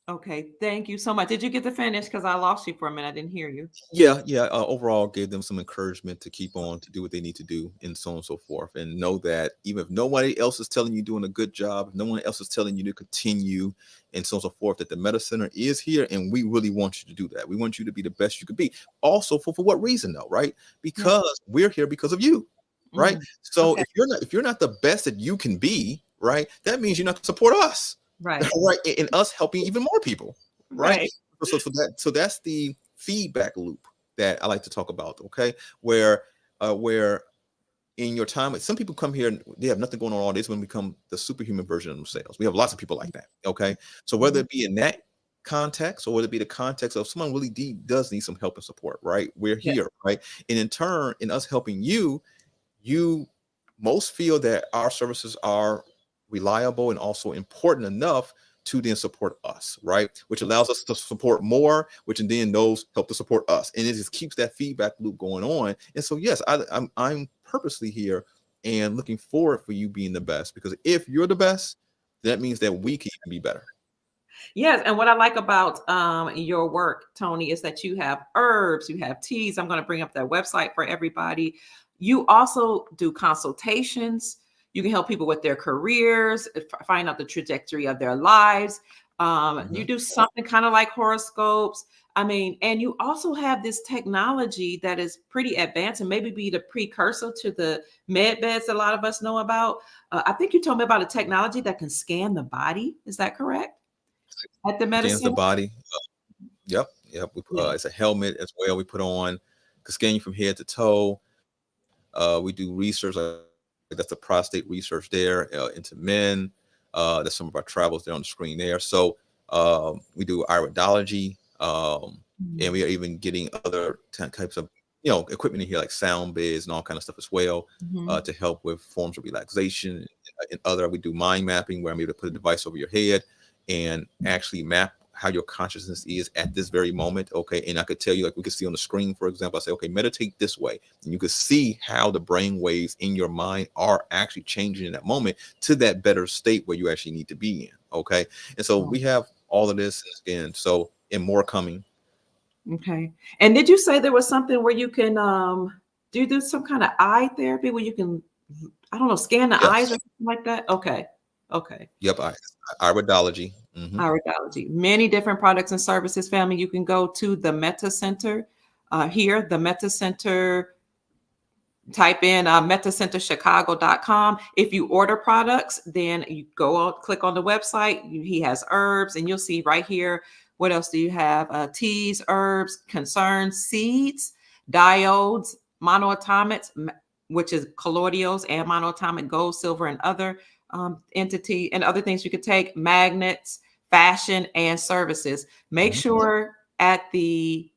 Okay, thank you so much. Did you get to finish? Because I lost you for a minute. I didn't hear you. Yeah. Overall, gave them some encouragement to keep on to do what they need to do, and so on and so forth. And know that even if nobody else is telling you doing a good job, if no one else is telling you to continue, and so on and so forth, that the Meta Center is here, and we really want you to do that. We want you to be the best you could be. Also, for what reason though, right? Because we're here because of you, right? So Okay. if you're not the best that you can be, right, that means you're not going to support us. Right. Right, and us helping even more people, right? Right. So that's the feedback loop that I like to talk about. Okay, where in your time, some people come here and they have nothing going on all this when we become the superhuman version of themselves. We have lots of people like that. Okay, so whether it be in that context or whether it be the context of someone really does need some help and support, right? We're here, right? And in turn, in us helping you, you most feel that our services are reliable and also important enough to then support us, right? Which allows us to support more, which and then those help to support us, and it just keeps that feedback loop going on. And so, yes, I'm purposely here and looking forward for you being the best, because if you're the best, that means that we can even be better. Yes, and what I like about your work, Tony, is that you have herbs, you have teas. I'm going to bring up that website for everybody. You also do consultations. You can help people with their careers, find out the trajectory of their lives. You do something kind of like horoscopes. I mean, and you also have this technology that is pretty advanced and maybe be the precursor to the med beds a lot of us know about. I think you told me about a technology that can scan the body. Is that correct? At the Scans the medicine? body. Yep. It's a helmet as well. We put on, can scan you from head to toe. We do research, that's the prostate research there into men. That's some of our travels there on the screen there. So we do iridology, and we are even getting other types of equipment in here, like sound beds and all kind of stuff as well, to help with forms of relaxation and other. We do mind mapping, where I'm able to put a device over your head and actually map how your consciousness is at this very moment. Okay, and I could tell you, like we could see on the screen, for example, I say, okay, meditate this way, and you could see how the brain waves in your mind are actually changing in that moment to that better state where you actually need to be in. Okay, and so we have all of this again, so and more coming. Okay. And did you say there was something where you can do you do some kind of eye therapy where you can, I don't know, scan the eyes or something like that? Okay. Yep, iridology. Iridology. Many different products and services, family. You can go to the Meta Center here, the Meta Center. Type in metacenterchicago.com. If you order products, then you go on, click on the website. He has herbs, and you'll see right here. What else do you have? Teas, herbs, concerns, seeds, diodes, monoatomics, which is colloidals and monoatomic, gold, silver, and other entity and other things you could take, magnets, fashion, and services. Make sure at the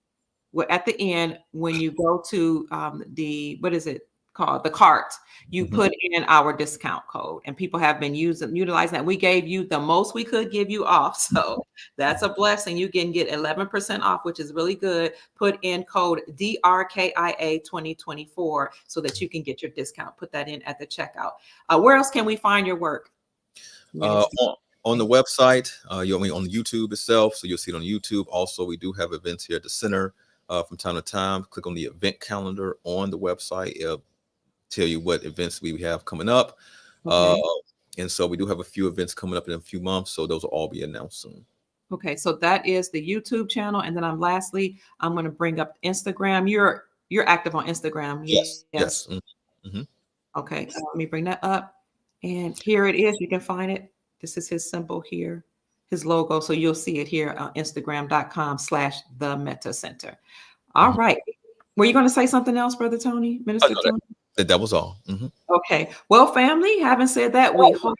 end, when you go to the, what is it called? The cart, you put in our discount code, and people have been utilizing that. We gave you the most we could give you off. So that's a blessing. You can get 11% off, which is really good. Put in code DRKIA 2024 so that you can get your discount. Put that in at the checkout. Where else can we find your work? On the website, on YouTube itself. So you'll see it on YouTube. Also, we do have events here at the center. From time to time, click on the event calendar on the website. It'll tell you what events we have coming up. And so we do have a few events coming up in a few months. So those will all be announced soon. Okay, so that is the YouTube channel. And then I'm going to bring up Instagram. You're active on Instagram. Yes. Okay, let me bring that up. And here it is. You can find it. This is his symbol here, his logo. So you'll see it here on Instagram.com/the Meta Center. All right. Were you going to say something else, Brother Tony? Minister Tony? That was all. Okay. Well, family, having said that, we hope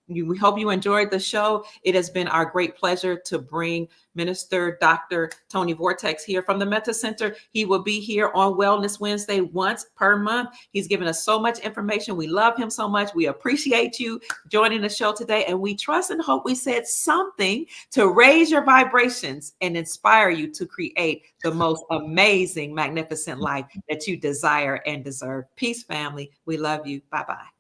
We hope you enjoyed the show. It has been our great pleasure to bring Minister Dr. Tony Vortex here from the Meta Center. He will be here on Wellness Wednesday once per month. He's given us so much information. We love him so much. We appreciate you joining the show today, and we trust and hope we said something to raise your vibrations and inspire you to create the most amazing, magnificent life that you desire and deserve. Peace, family. We love you. Bye-bye.